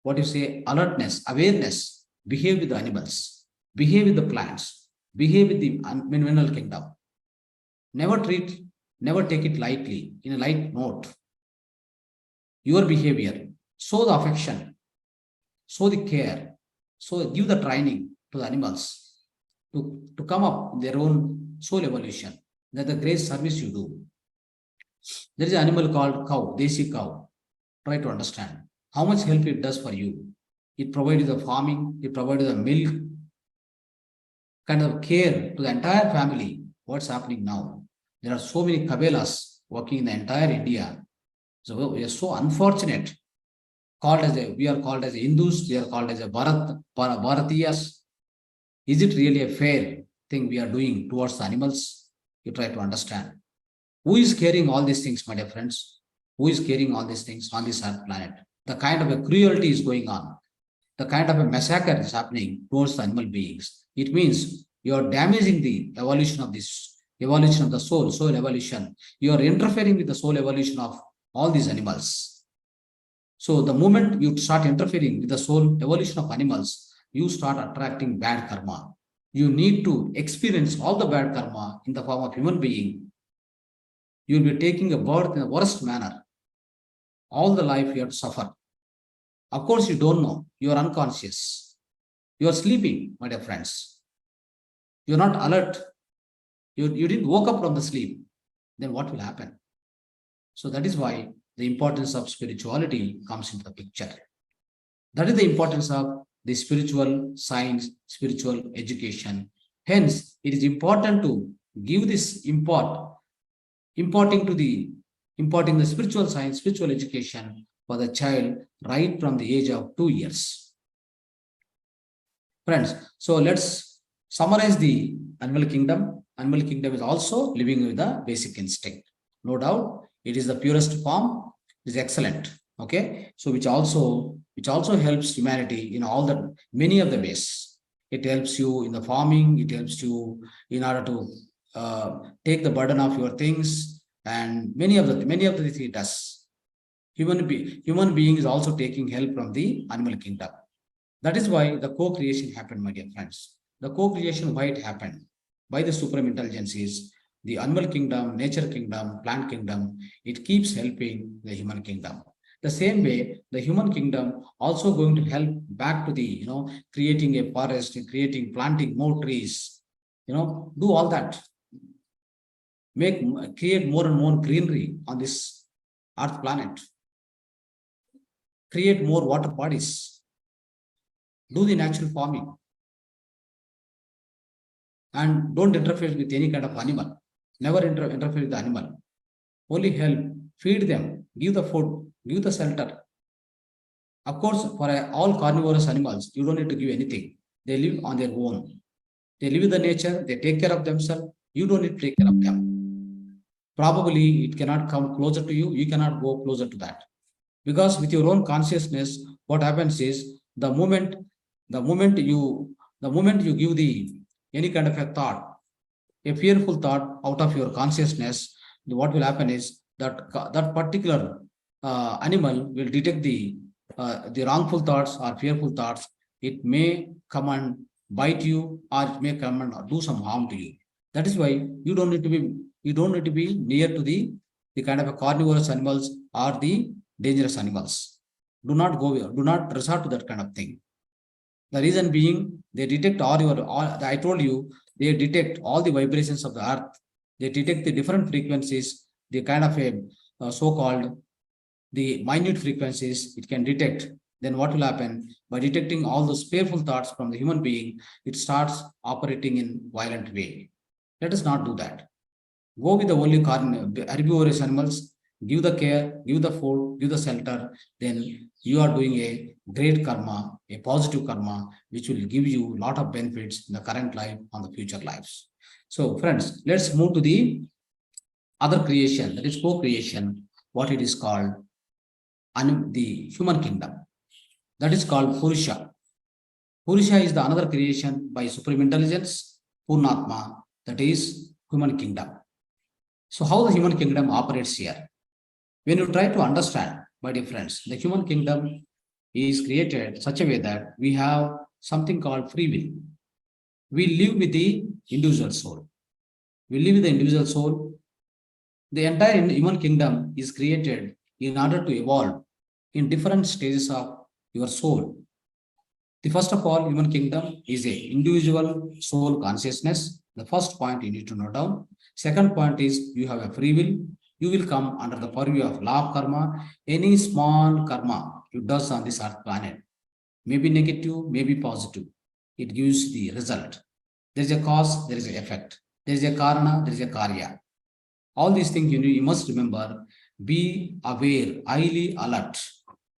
alertness, awareness, behave with the animals, behave with the plants, behave with the mineral kingdom. Never take it lightly, in a light note. Your behavior, show the affection, show the care, give the training to the animals to come up with their own soul evolution. That's the great service you do. There is an animal called cow, desi cow. Try to understand how much help it does for you. It provides the farming, it provides the milk, kind of care to the entire family. What's happening now? There are so many kabelas working in the entire India. So we are so unfortunate. We are called as Hindus, we are called as a Bharatiyas. Is it really a fair thing we are doing towards the animals? You try to understand. Who is carrying all these things, my dear friends? Who is carrying all these things on this earth planet? The kind of a cruelty is going on. The kind of a massacre is happening towards the animal beings. It means you are damaging the evolution of the soul evolution. You are interfering with the soul evolution of all these animals. So the moment you start interfering with the soul evolution of animals, you start attracting bad karma. You need to experience all the bad karma in the form of human being. You will be taking a birth in the worst manner. All the life you have to suffer. Of course, you don't know. You are unconscious. You are sleeping, my dear friends. You are not alert. You didn't woke up from the sleep. Then what will happen? So that is why the importance of spirituality comes into the picture. That is the importance of the spiritual science, spiritual education. Hence, it is important to give this imparting the spiritual science, spiritual education for the child right from the age of 2 years. Friends, so let's summarize the animal kingdom. Animal kingdom is also living with the basic instinct. No doubt, it is the purest form. It is excellent. Okay, so which also helps humanity in many of the ways. It helps you in the farming. It helps you in order to take the burden of your things, and many of the things it does. Human being is also taking help from the animal kingdom. That is why the co-creation happened, my dear friends. The co-creation, why it happened? By the supreme intelligences, the animal kingdom, nature kingdom, plant kingdom, it keeps helping the human kingdom. The same way, the human kingdom also going to help back to the, creating a forest, planting more trees, do all that. Create more and more greenery on this earth planet. Create more water bodies. Do the natural farming. And don't interfere with any kind of animal. Never interfere with the animal. Only help, feed them, give the food, give the shelter. Of course, for all carnivorous animals, you don't need to give anything. They live on their own. They live with the nature, they take care of themselves. You don't need to take care of them. Probably it cannot come closer to you. You cannot go closer to that. Because with your own consciousness, what happens is the moment you give any kind of a thought, a fearful thought out of your consciousness, what will happen is that particular animal will detect the wrongful thoughts or fearful thoughts. It may come and bite you, or it may come and do some harm to you. That is why you don't need to be near to the kind of a carnivorous animals or the dangerous animals. Do not go, do not resort to that kind of thing. The reason being, they detect I told you, they detect all the vibrations of the earth. They detect the different frequencies, the kind of a so-called the minute frequencies it can detect. Then what will happen? By detecting all those fearful thoughts from the human being, it starts operating in violent way. Let us not do that. Go with the only herbivorous animals, give the care, give the food, give the shelter, then you are doing a great karma, a positive karma, which will give you a lot of benefits in the current life and the future lives. So, friends, let's move to the other creation, that is co-creation, what it is called, and the human kingdom. That is called Purusha. Purusha is the another creation by supreme intelligence, Purnatma, that is human kingdom. So, how the human kingdom operates here? When you try to understand, my dear friends, the human kingdom is created such a way that we have something called free will. We live with the individual soul. We live with the individual soul. The entire human kingdom is created in order to evolve in different stages of your soul. The first of all, human kingdom is a individual soul consciousness. The first point you need to note down. Second point is you have a free will. You will come under the purview of law of karma. Any small karma you does on this earth planet, maybe negative, maybe positive, it gives the result. There is a cause, there is an effect. There is a karana, there is a karya. All these things you must remember. Be aware, highly alert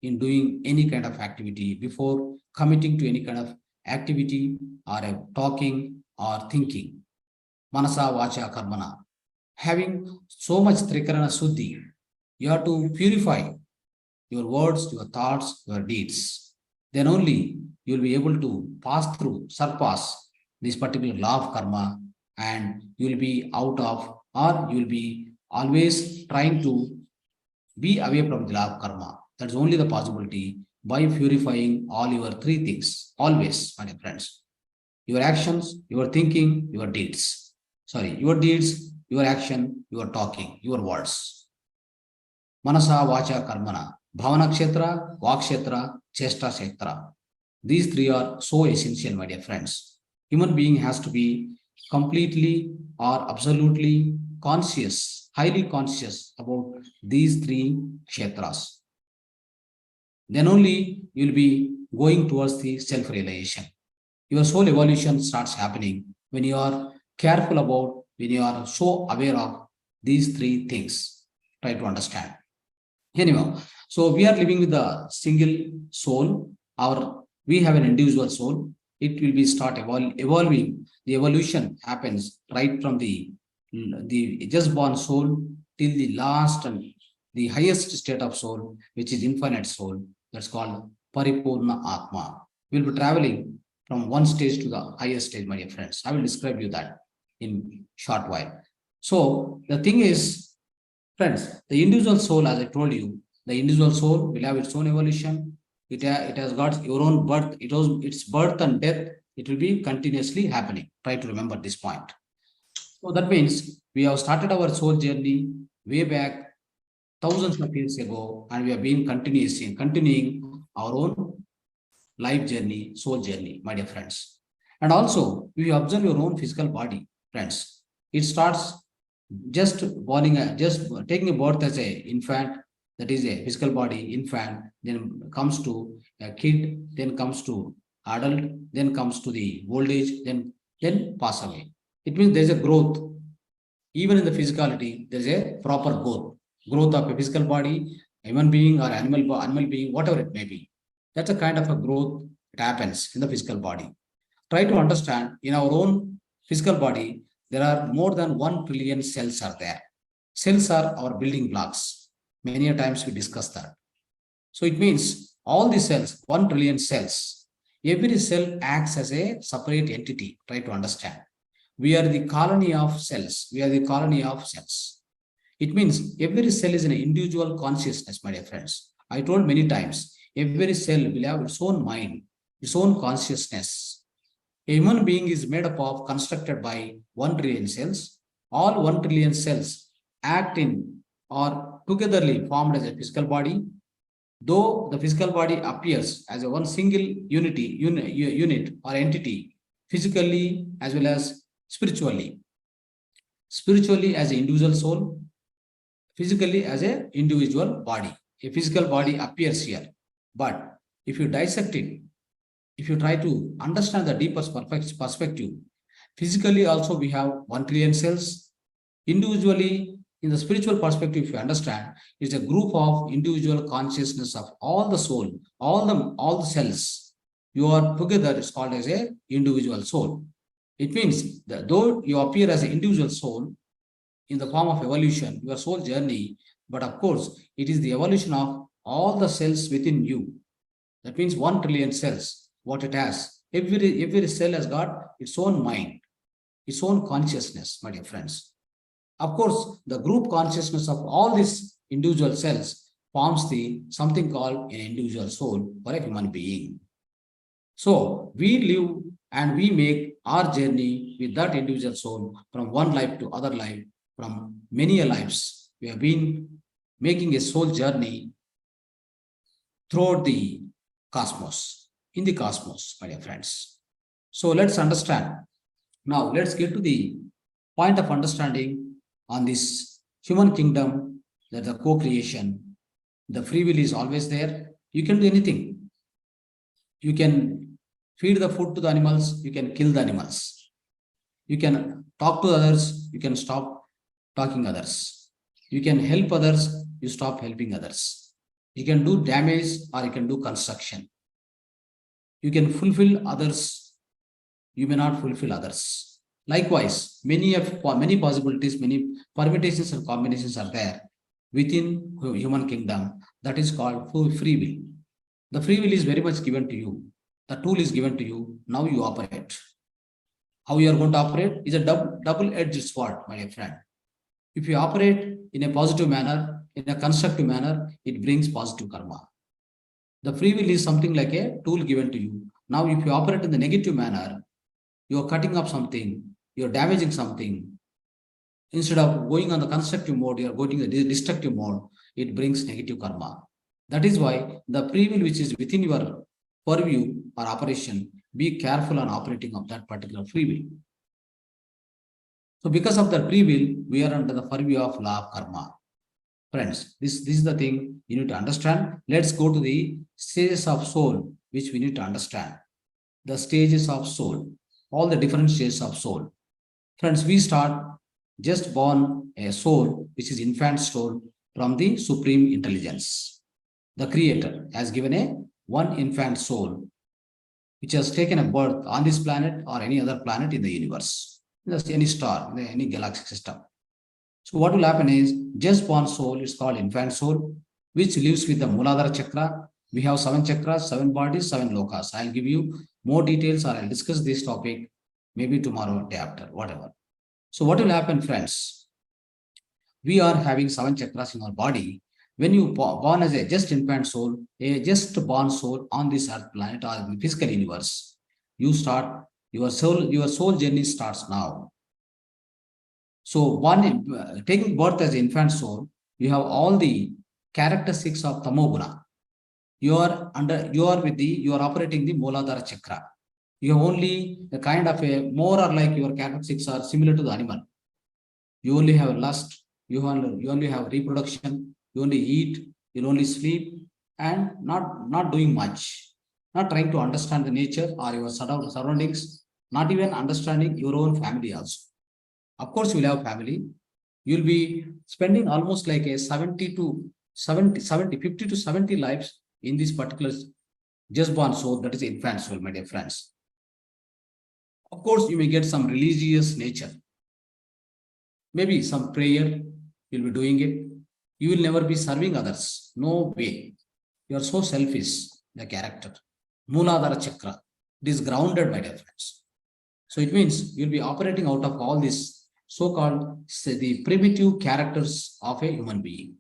in doing any kind of activity before committing to any kind of activity or a talking or thinking. Manasa, vacha, karmana. Having so much trikarana suddhi, you have to purify your words, your thoughts, your deeds. Then only you will be able to pass through, surpass this particular law of karma, and you will be out of, or you will be always trying to be away from the law of karma. That's only the possibility by purifying all your three things, always, my friends. Your actions, your thinking, your deeds. Sorry, your deeds, your action, your talking, your words. Manasa, vacha, karmana. Bhavana kshetra, vak kshetra, chesta kshetra. These three are so essential, my dear friends. Human being has to be completely or absolutely conscious, highly conscious about these three kshetras. Then only you will be going towards the self-realization. Your soul evolution starts happening when you are careful about, when you are so aware of these three things. Try to understand. Anyhow, so we are living with a single soul. We have an individual soul. It will be start evolving. The evolution happens right from the just born soul till the last and the highest state of soul, which is infinite soul. That's called Paripurna Atma. We'll be traveling from one stage to the highest stage, my dear friends. I will describe you that in short while. So the thing is, friends, the individual soul, as I told you, the individual soul will have its own evolution. It has got your own birth. Its birth and death. It will be continuously happening. Try to remember this point. So that means we have started our soul journey way back thousands of years ago, and we have been continuing our own life journey, soul journey, my dear friends. And also, if you observe your own physical body, friends, it starts just just taking a birth as a infant, that is a physical body, infant, then comes to a kid, then comes to adult, then comes to the old age, then pass away. It means there is a growth. Even in the physicality, there is a proper growth of a physical body, human being or animal being, whatever it may be. That's a kind of a growth that happens in the physical body. Try to understand, in our own physical body, there are more than 1 trillion cells are there. Cells are our building blocks. Many times we discuss that. So it means all the cells, 1 trillion cells, every cell acts as a separate entity. Try to understand. We are the colony of cells. We are the colony of cells. It means every cell is an individual consciousness, my dear friends. I told many times, every cell will have its own mind, its own consciousness. A human being is made up of, constructed by 1 trillion cells. All 1 trillion cells act in or togetherly formed as a physical body. Though the physical body appears as a one single unit or entity, physically as well as spiritually. Spiritually as an individual soul, physically as an individual body. A physical body appears here. But if you dissect it, if you try to understand the deeper perspective, physically also we have 1 trillion cells. Individually, in the spiritual perspective, if you understand, it's a group of individual consciousness of all the soul, all the cells. You are together is called as a individual soul. It means that though you appear as an individual soul in the form of evolution, your soul journey, but of course, it is the evolution of all the cells within you. That means 1 trillion cells, what it has. Every cell has got its own mind, its own consciousness, my dear friends. Of course, the group consciousness of all these individual cells forms the something called an individual soul for a human being. So we live and we make our journey with that individual soul from one life to other life, from many lives. We have been making a soul journey throughout the cosmos, in the cosmos, my dear friends. So let's understand. Now let's get to the point of understanding on this human kingdom, that the co-creation, the free will is always there. You can do anything. You can feed the food to the animals, you can kill the animals. You can talk to others, you can stop talking others. You can help others, you stop helping others. You can do damage or you can do construction. You can fulfill others, you may not fulfill others. Likewise, many possibilities, many permutations and combinations are there within human kingdom. That is called free will. The free will is very much given to you. The tool is given to you. Now you operate. How you are going to operate is a double-edged sword, my dear friend. If you operate in a positive manner, in a constructive manner, it brings positive karma. The free will is something like a tool given to you. Now, if you operate in the negative manner, you are cutting up something, you are damaging something. Instead of going on the constructive mode, you are going to the destructive mode. It brings negative karma. That is why the free will which is within your purview or operation, be careful on operating of that particular free will. So because of that free will, we are under the purview of law of karma. Friends, this is the thing you need to understand. Let's go to the stages of soul, which we need to understand. The stages of soul, all the different stages of soul. Friends, we start just born a soul, which is infant soul from the supreme intelligence. The creator has given a one infant soul, which has taken a birth on this planet or any other planet in the universe, just any star, any galaxy system. So what will happen is, just born soul is called infant soul, which lives with the Muladhara chakra. We have 7 chakras, 7 bodies, 7 lokas. I'll give you more details, or I'll discuss this topic maybe tomorrow, day after, whatever. So what will happen, friends? We are having 7 chakras in our body. When you born as a just infant soul, a just born soul on this earth planet or the physical universe, you start your soul journey starts now. So taking birth as infant soul, you have all the characteristics of tamoguna. You are operating the Muladhara chakra. You have only a kind of a more or like your characteristics are similar to the animal. You only have lust, you only have reproduction, you only eat, you only sleep, and not doing much, not trying to understand the nature or your surroundings, not even understanding your own family also. Of course, you will have family. You'll be spending almost like a 50 to 70 lives in this particular just born soul, that is infant soul, my dear friends. Of course, you may get some religious nature. Maybe some prayer, you'll be doing it. You will never be serving others. No way. You are so selfish, the character. Muladhara chakra. It is grounded, my dear friends. So it means you'll be operating out of all this so-called the primitive characters of a human being,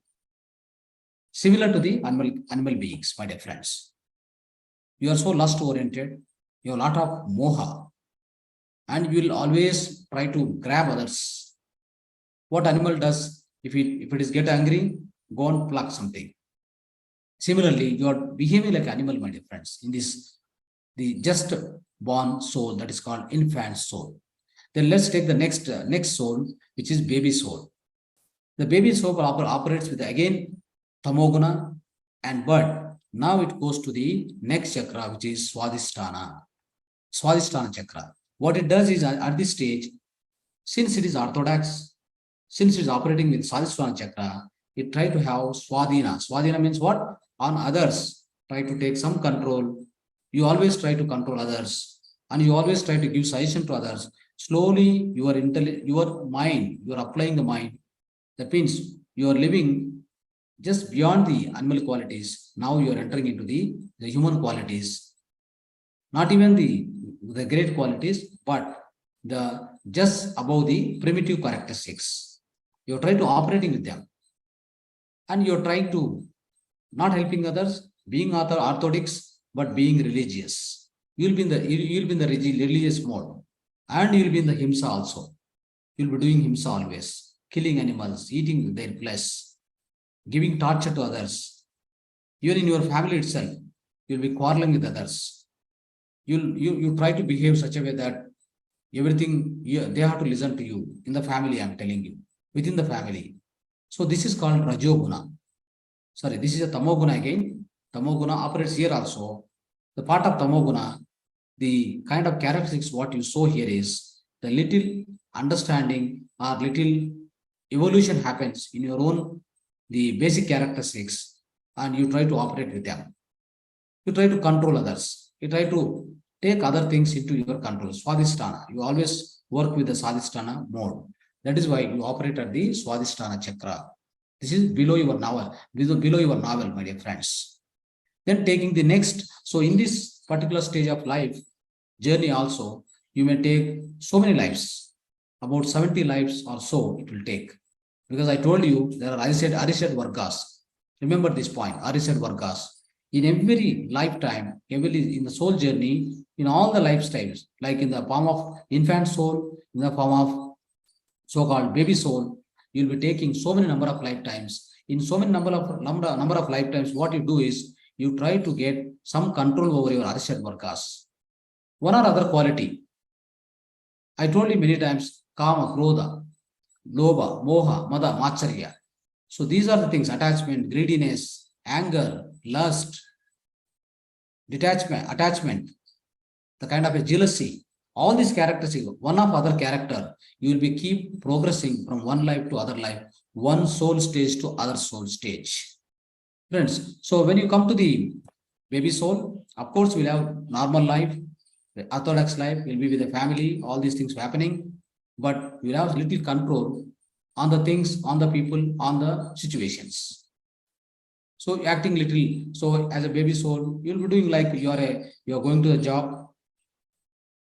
similar to the animal beings, my dear friends. You are so lust-oriented, you have a lot of moha, and you will always try to grab others. What animal does, if it is get angry, go and pluck something. Similarly, you are behaving like animal, my dear friends, in this the just born soul, that is called infant soul. Then let's take the next soul, which is baby soul. The baby soul operates with again tamoguna, and but now it goes to the next chakra, which is Swadhisthana chakra. What it does is at this stage, since it is orthodox, since it is operating with Swadhisthana chakra, it try to have Swadhina. Swadhina means what? On others, try to take some control. You always try to control others, and you always try to give suggestion to others. Slowly, your mind, you are applying the mind. That means you are living just beyond the animal qualities. Now you are entering into the human qualities, not even the great qualities, but the just above the primitive characteristics. You're trying to operating with them, and you're trying to not helping others, being orthodox, but being religious. You'll be in the religious mode, and you'll be in the himsa also. You'll be doing himsa always, killing animals, eating their flesh, giving torture to others. Even in your family itself, you'll be quarreling with others. You try to behave such a way that everything they have to listen to you in the family. I'm telling you, within the family. So this is called Rajoguna. Sorry, this is a Tamoguna again. Tamoguna operates here also. The part of Tamoguna, the kind of characteristics what you saw here is the little understanding or little evolution happens in your own, the basic characteristics, and you try to operate with them. You try to control others. You try to take other things into your control. Swadhisthana. You always work with the Swadhisthana mode. That is why you operate at the Swadhisthana chakra. This is below your navel, below your navel, my dear friends. Then taking the next, so in this particular stage of life, journey also, you may take so many lives, about 70 lives or so it will take. Because I told you, there are Arised Vargas. Remember this point, Arised Vargas. In every lifetime, every in the soul journey, in all the lifestyles, like in the form of infant soul, in the form of so-called baby soul, you'll be taking so many number of lifetimes. In so many number of lifetimes, what you do is you try to get some control over your Arishad Vargas. One or other quality. I told you many times, Kama, Krodha, Lobha, Moha, Mada, Macharya. So these are the things: attachment, greediness, anger, lust, detachment, attachment, the kind of a jealousy. All these characteristics, one of other character, you will be keep progressing from one life to other life, one soul stage to other soul stage. Friends, so when you come to the baby soul, of course, we'll have normal life, the orthodox life, will be with the family, all these things happening, but we'll have little control on the things, on the people, on the situations. So acting little, so as a baby soul, you'll be doing like you're going to the job,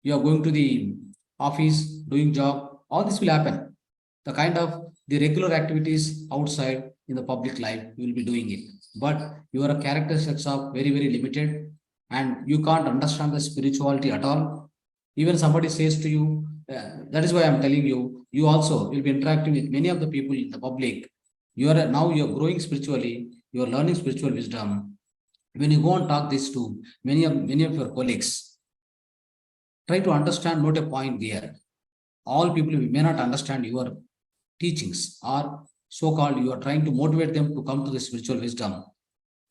you are going to the office, doing job, all this will happen. The kind of the regular activities outside in the public life, you will be doing it. But your characteristics are very, very limited, and you can't understand the spirituality at all. Even somebody says to you, that is why I'm telling you, you also will be interacting with many of the people in the public. You're growing spiritually, you're learning spiritual wisdom. When you go and talk this to many of your colleagues, try to understand, note a point there. All people may not understand your teachings, or so-called you are trying to motivate them to come to the spiritual wisdom.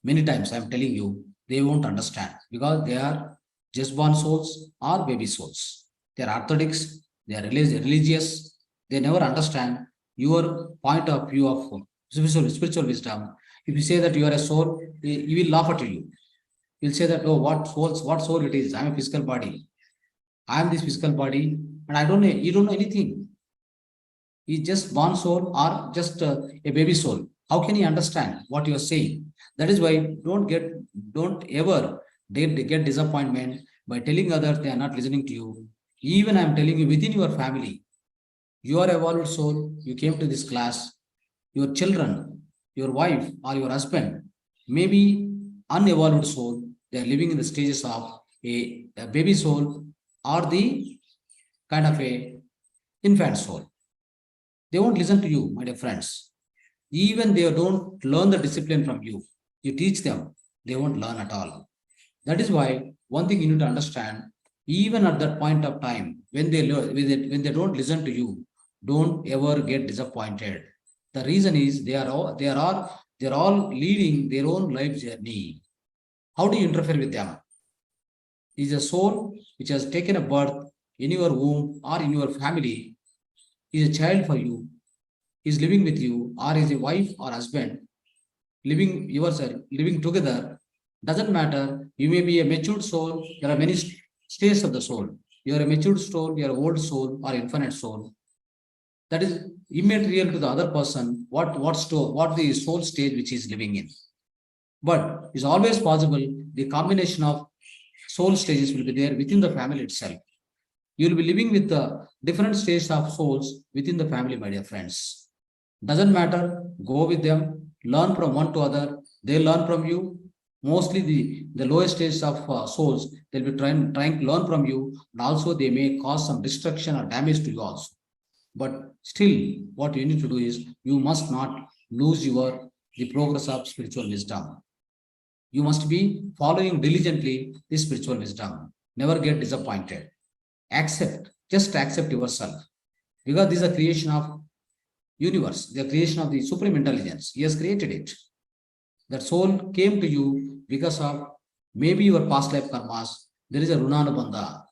Many times I'm telling you, they won't understand because they are just born souls or baby souls. They are orthodox, they are religious, they never understand your point of view of spiritual wisdom. If you say that you are a soul, he will laugh at you. He'll say that, oh, what soul it is? I'm a physical body. I am this physical body, and I don't know, you don't know anything. He's just born soul or just a baby soul. How can he understand what you are saying? That is why don't ever get disappointment by telling others they are not listening to you. Even I am telling you, within your family, you are evolved soul, you came to this class, your children, your wife or your husband, maybe unevolved soul, they are living in the stages of a baby soul or the kind of a infant soul. They won't listen to you, my dear friends. Even they don't learn the discipline from you. You teach them, they won't learn at all. That is why one thing you need to understand, even at that point of time, when they don't listen to you, don't ever get disappointed. The reason is they're all leading their own life journey. How do you interfere with them? Is a soul which has taken a birth in your womb or in your family, is a child for you, is living with you, or is a wife or husband, living together. Doesn't matter. You may be a matured soul. There are many stages of the soul. You are a matured soul, you are an old soul, or infinite soul. That is immaterial to the other person, what the soul stage which he is living in. But it's always possible the combination of soul stages will be there within the family itself. You will be living with the different stages of souls within the family, my dear friends. Doesn't matter, go with them, learn from one to other, they learn from you. Mostly the lowest stages of souls, they'll be trying to learn from you, and also they may cause some destruction or damage to you also. But still, what you need to do is you must not lose the progress of spiritual wisdom. You must be following diligently this spiritual wisdom. Never get disappointed. Just accept yourself. Because this is a creation of universe, the creation of the supreme intelligence. He has created it. That soul came to you because of maybe your past life karmas. There is a runanubandha,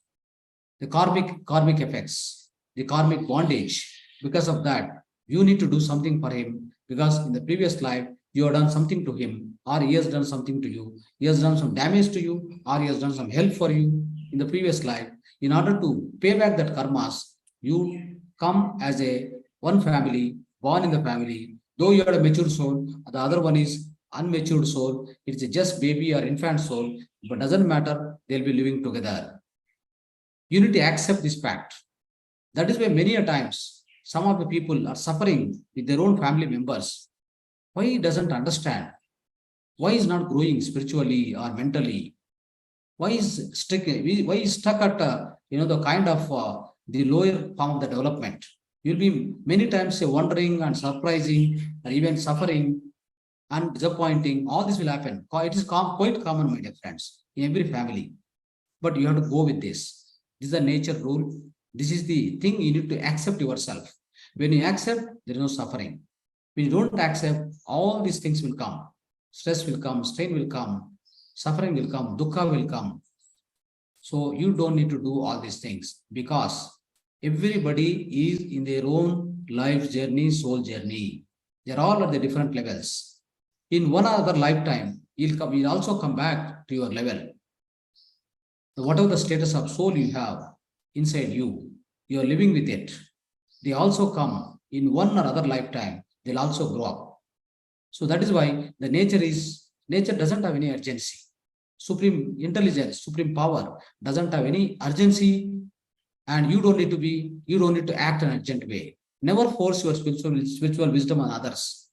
the karmic effects, the karmic bondage. Because of that, you need to do something for him, because in the previous life you have done something to him, or he has done something to you. He has done some damage to you, or he has done some help for you in the previous life. In order to pay back that karmas, you come as a one family, born in the family. Though you are a mature soul, the other one is unmatured soul. It's just baby or infant soul, but doesn't matter. They'll be living together. You need to accept this fact. That is why many a times some of the people are suffering with their own family members. Why he doesn't understand? Why is not growing spiritually or mentally? Why is stuck at the kind of the lower form of the development? You'll be many times wondering and surprising, or even suffering and disappointing. All this will happen. It is quite common, my dear friends, in every family. But you have to go with this. This is the nature rule. This is the thing you need to accept yourself. When you accept, there is no suffering. When you don't accept, all these things will come. Stress will come, strain will come, suffering will come, dukkha will come. So you don't need to do all these things, because everybody is in their own life journey, soul journey. They're all at the different levels. In one other lifetime, you'll also come back to your level. Whatever the status of soul you have inside you, you're living with it. They also come in one or other lifetime, they'll also grow up. So that is why the nature doesn't have any urgency. Supreme intelligence, supreme power doesn't have any urgency, and you don't need to act in an urgent way. Never force your spiritual wisdom on others.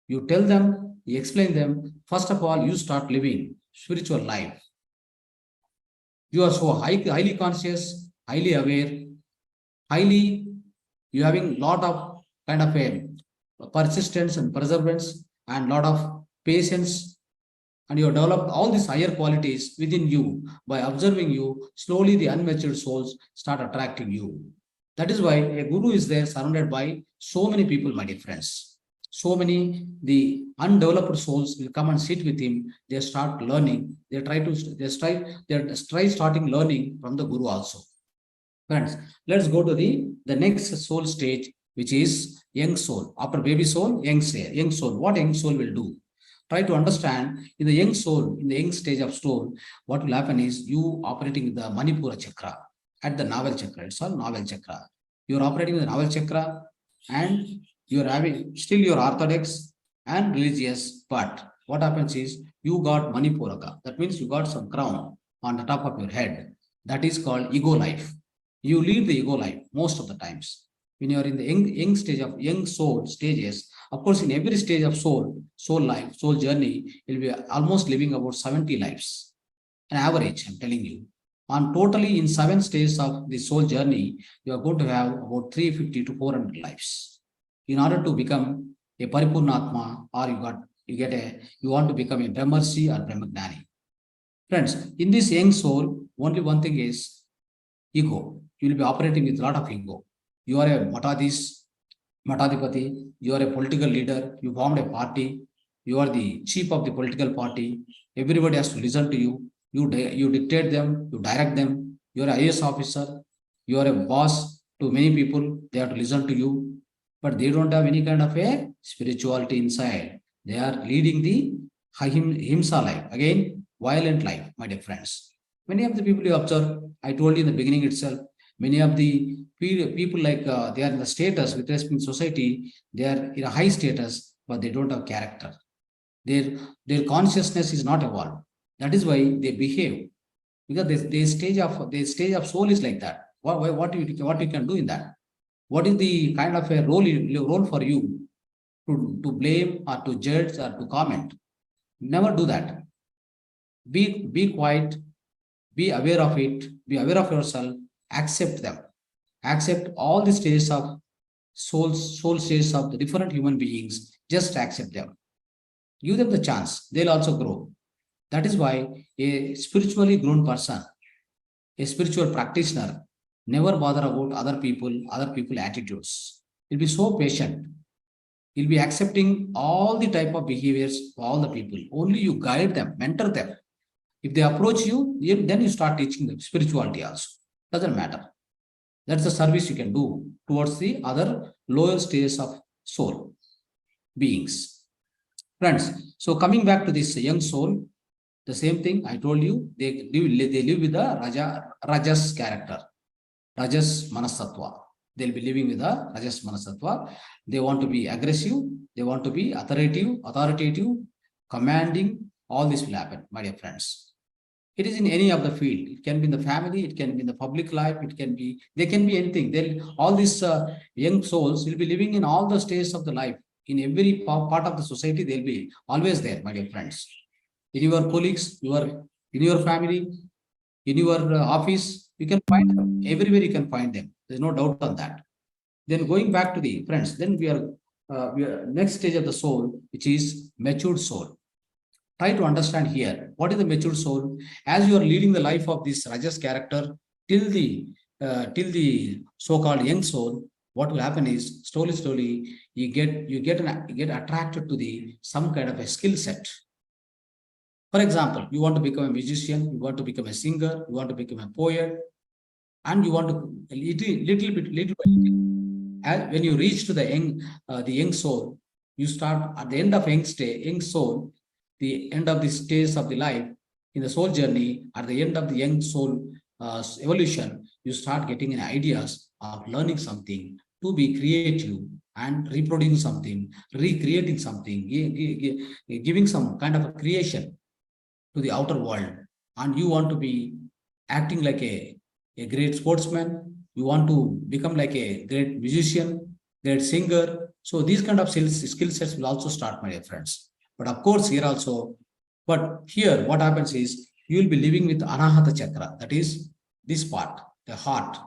You tell them, you explain them. First of all, you start living spiritual life. You are so highly conscious, highly aware, you having lot of kind of a persistence and perseverance and lot of patience, and you have developed all these higher qualities within you. By observing you, slowly the unmatured souls start attracting you. That is why a guru is there surrounded by so many people, my dear friends. So many, the undeveloped souls will come and sit with him. They start learning. They try starting learning from the guru also. Friends, let's go to the next soul stage, which is young soul. After baby soul, young soul. What young soul will do? Try to understand in the young soul, in the young stage of soul, what will happen is you operating with the Manipura chakra at the navel chakra. It's all navel chakra. You're operating with the navel chakra, and you're orthodox and religious, but what happens is you got Manipuraka. That means you got some crown on the top of your head. That is called ego life. You lead the ego life most of the times. When you are in the young stage of young soul stages, of course, in every stage of soul life, soul journey, you'll be almost living about 70 lives. An average, I'm telling you. On totally in 7 stages of the soul journey, you are going to have about 350 to 400 lives. In order to become a Paripurnatma, or you got You want to become a Brahmarshi or Brahmagnani. Friends, in this young soul, only one thing is ego. You will be operating with a lot of ego. You are a Matadipati, you are a political leader, you formed a party, you are the chief of the political party, everybody has to listen to you, you dictate them, you direct them, you are an IAS officer, you are a boss to many people, they have to listen to you, but they don't have any kind of a spirituality inside. They are leading the himsa life, again, violent life, my dear friends. Many of the people you observe, I told you in the beginning itself, many of the people like they are in the status with respect to society, they are in a high status, but they don't have character. Their consciousness is not evolved. That is why they behave, because their stage of soul is like that. What you can do in that? What is the kind of a role for you to blame or to judge or to comment? Never do that. Be quiet, be aware of it, be aware of yourself, accept them, accept all the stages of soul stages of the different human beings, just accept them, give them the chance, they'll also grow. That is why a spiritually grown person, a spiritual practitioner, never bother about other people attitudes. He'll be so patient. He'll be accepting all the type of behaviors for all the people. Only you guide them, mentor them. If they approach you, then you start teaching them spirituality also. Doesn't matter. That's the service you can do towards the other lower stages of soul beings. Friends, so coming back to this young soul, the same thing I told you, they live with the Rajas character, Rajas Manasattva. They'll be living with the Rajas Manasattva. They want to be aggressive, they want to be authoritative, commanding. All this will happen, my dear friends. It is in any of the field. It can be in the family, it can be in the public life, they can be anything. All these young souls will be living in all the stages of the life. In every part of the society, they'll be always there, my dear friends. In your colleagues, in your family, in your office, you can find them. Everywhere you can find them. There's no doubt on that. Then going back to the friends, then we are next stage of the soul, which is matured soul. Try to understand here, what is the matured soul? As you are leading the life of this Rajas character till the so-called young soul, what will happen is slowly you get attracted to the some kind of a skill set. For example, you want to become a musician, you want to become a singer, you want to become a poet, and you want to little by little. As when you reach to the young soul, you start at the end of young soul, the end of the stage of the life in the soul journey, at the end of the young soul evolution, you start getting ideas of learning something, to be creative and reproducing something, recreating something, giving some kind of a creation to the outer world. And you want to be acting like a great sportsman, you want to become like a great musician, great singer. So these kind of skill sets will also start, my dear friends. But of course, here also, but here what happens is you will be living with Anahata Chakra, that is this part, the heart,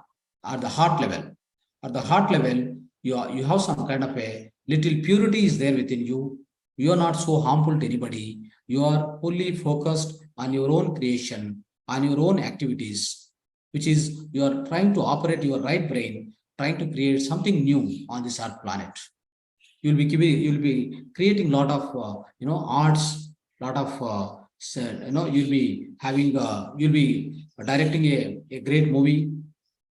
at the heart level. At the heart level, you have some kind of a little purity is there within you. You are not so harmful to anybody. You are fully focused on your own creation, on your own activities, which is you are trying to operate your right brain, trying to create something new on this earth planet. You'll be creating a lot of arts, lot of you'll be directing a great movie,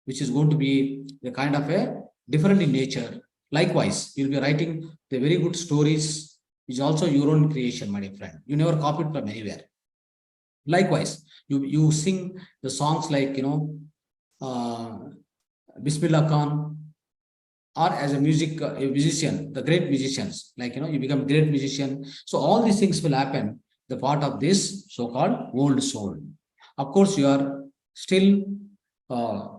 which is going to be the kind of a different in nature. Likewise, you'll be writing the very good stories, which is also your own creation, my dear friend. You never copied from anywhere. Likewise, you sing the songs like Bismillah Khan, or as a musician, the great musicians, like you become a great musician. So all these things will happen, the part of this so-called old soul. Of course, you are still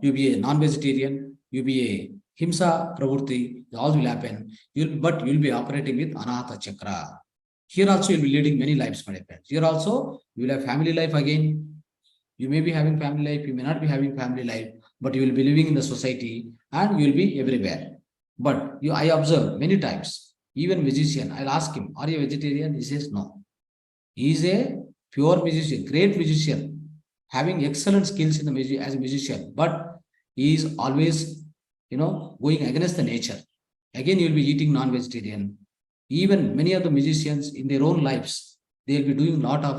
you be a non-vegetarian, you be a himsa pravurti, all will happen. But you'll be operating with Anahata Chakra. Here also you'll be leading many lives, my friends. Here also you will have family life again. You may be having family life, you may not be having family life, but you will be living in the society and you will be everywhere. But I observe many times, Even musician, I'll ask him, are you a vegetarian? He says no. He is a pure musician, great musician, having excellent skills in the music as a musician, but he is always, going against the nature. Again, you'll be eating non-vegetarian. Even many of the musicians in their own lives, they'll be doing a lot of,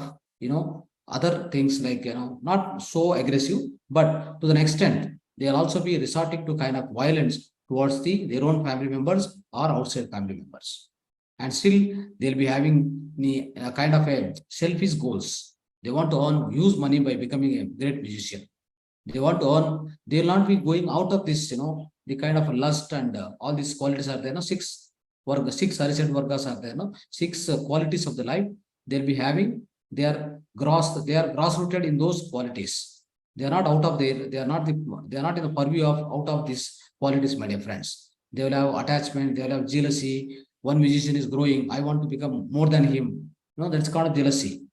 other things like, not so aggressive, but to an extent, they'll also be resorting to kind of violence towards their own family members or outside family members. And still, they'll be having a kind of a selfish goals. They want to earn huge money by becoming a great musician. They want to earn, they'll not be going out of this, the kind of lust and all these qualities are there, six Arishat Vargas are there, six qualities of the life they'll be having. They are gross rooted in those qualities. They are not out of there, they are not in the purview of out of these qualities, my dear friends. They will have attachment, they will have jealousy. One musician is growing, I want to become more than him. That's called jealousy.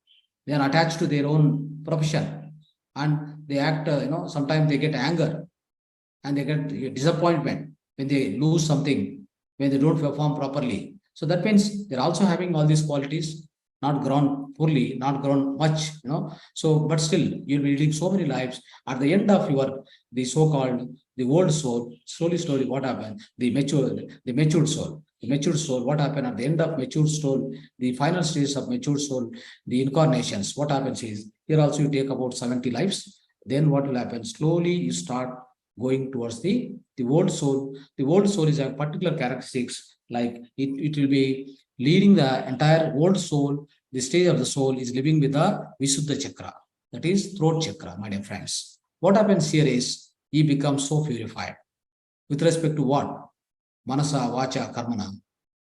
They are attached to their own profession and they act, sometimes they get anger and they get disappointment when they lose something, when they don't perform properly. So that means they're also having all these qualities, not grown poorly, not grown much, So, but still, you'll be leading so many lives. At the end of the so-called, the old soul, slowly, what happened? The matured soul. The matured soul, what happened at the end of matured soul, the final stage of matured soul, the incarnations, what happens is, here also you take about 70 lives. Then what will happen? Slowly you start going towards the old soul. The old soul is a particular characteristics, like it will be leading the entire old soul. The stage of the soul is living with the Visuddha chakra, that is throat chakra, my dear friends. What happens here is, he becomes so purified. With respect to what? Manasa, Vacha, Karmana.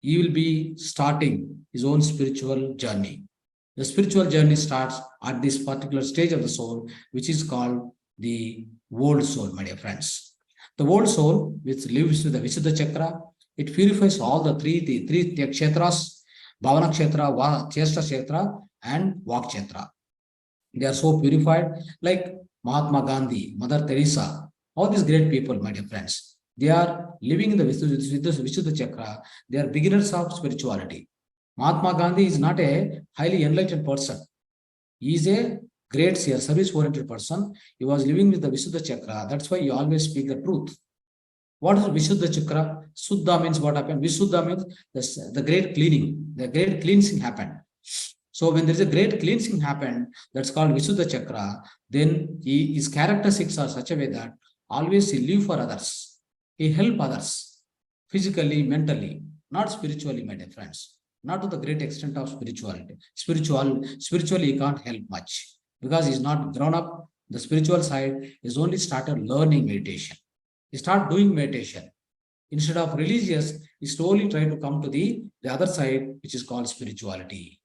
He will be starting his own spiritual journey. The spiritual journey starts at this particular stage of the soul, which is called the old soul, my dear friends. The old soul, which lives with the Visuddha chakra, it purifies all the three kshetras, Bhavana kshetra, Chesta kshetra, and Vak kshetra. They are so purified, like Mahatma Gandhi, Mother Teresa, all these great people, my dear friends. They are living in the Visuddha chakra. They are beginners of spirituality. Mahatma Gandhi is not a highly enlightened person. He is a great service-oriented person. He was living with the Visuddha chakra. That's why he always speak the truth. What is Visuddha chakra? Suddha means what happened? Visuddha means the great cleaning. The great cleansing happened. So when there is a great cleansing happened, that's called Visuddha chakra. Then his characteristics are such a way that always he live for others. He help others physically, mentally, not spiritually, my dear friends. Not to the great extent of spirituality. Spiritually, he can't help much because he's not grown up. The spiritual side is only started learning meditation. He start doing meditation. Instead of religious, he slowly try to come to the other side, which is called spirituality.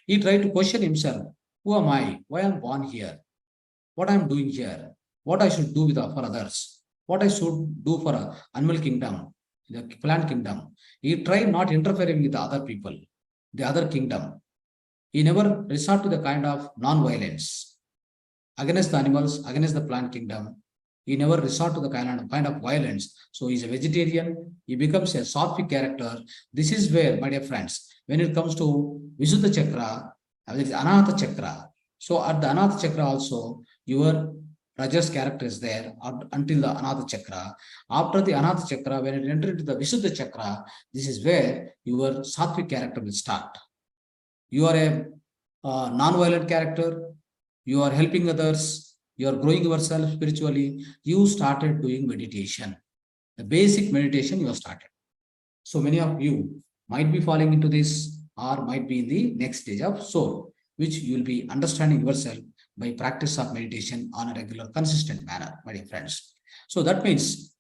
He tried to question himself. Who am I? Why I'm born here? What I'm doing here? What I should do for others? What I should do for animal kingdom, the plant kingdom. He tried not interfering with the other people, the other kingdom. He never resort to the kind of non-violence against the animals, against the plant kingdom. He never resort to the kind of violence. So he's a vegetarian. He becomes a sattvic character. This is where, my dear friends, when it comes to Visuddha chakra, there is Anahata chakra. So at the Anahata chakra also, your Rajas character is there until the Anahata chakra. After the Anahata chakra, when it enters into the Visuddha chakra, this is where your sattvic character will start. You are a non-violent character. You are helping others. You are growing yourself spiritually. You started doing meditation. The basic meditation you have started. So many of you might be falling into this or might be in the next stage of soul, which you will be understanding yourself by practice of meditation on a regular, consistent manner, my dear friends. So that means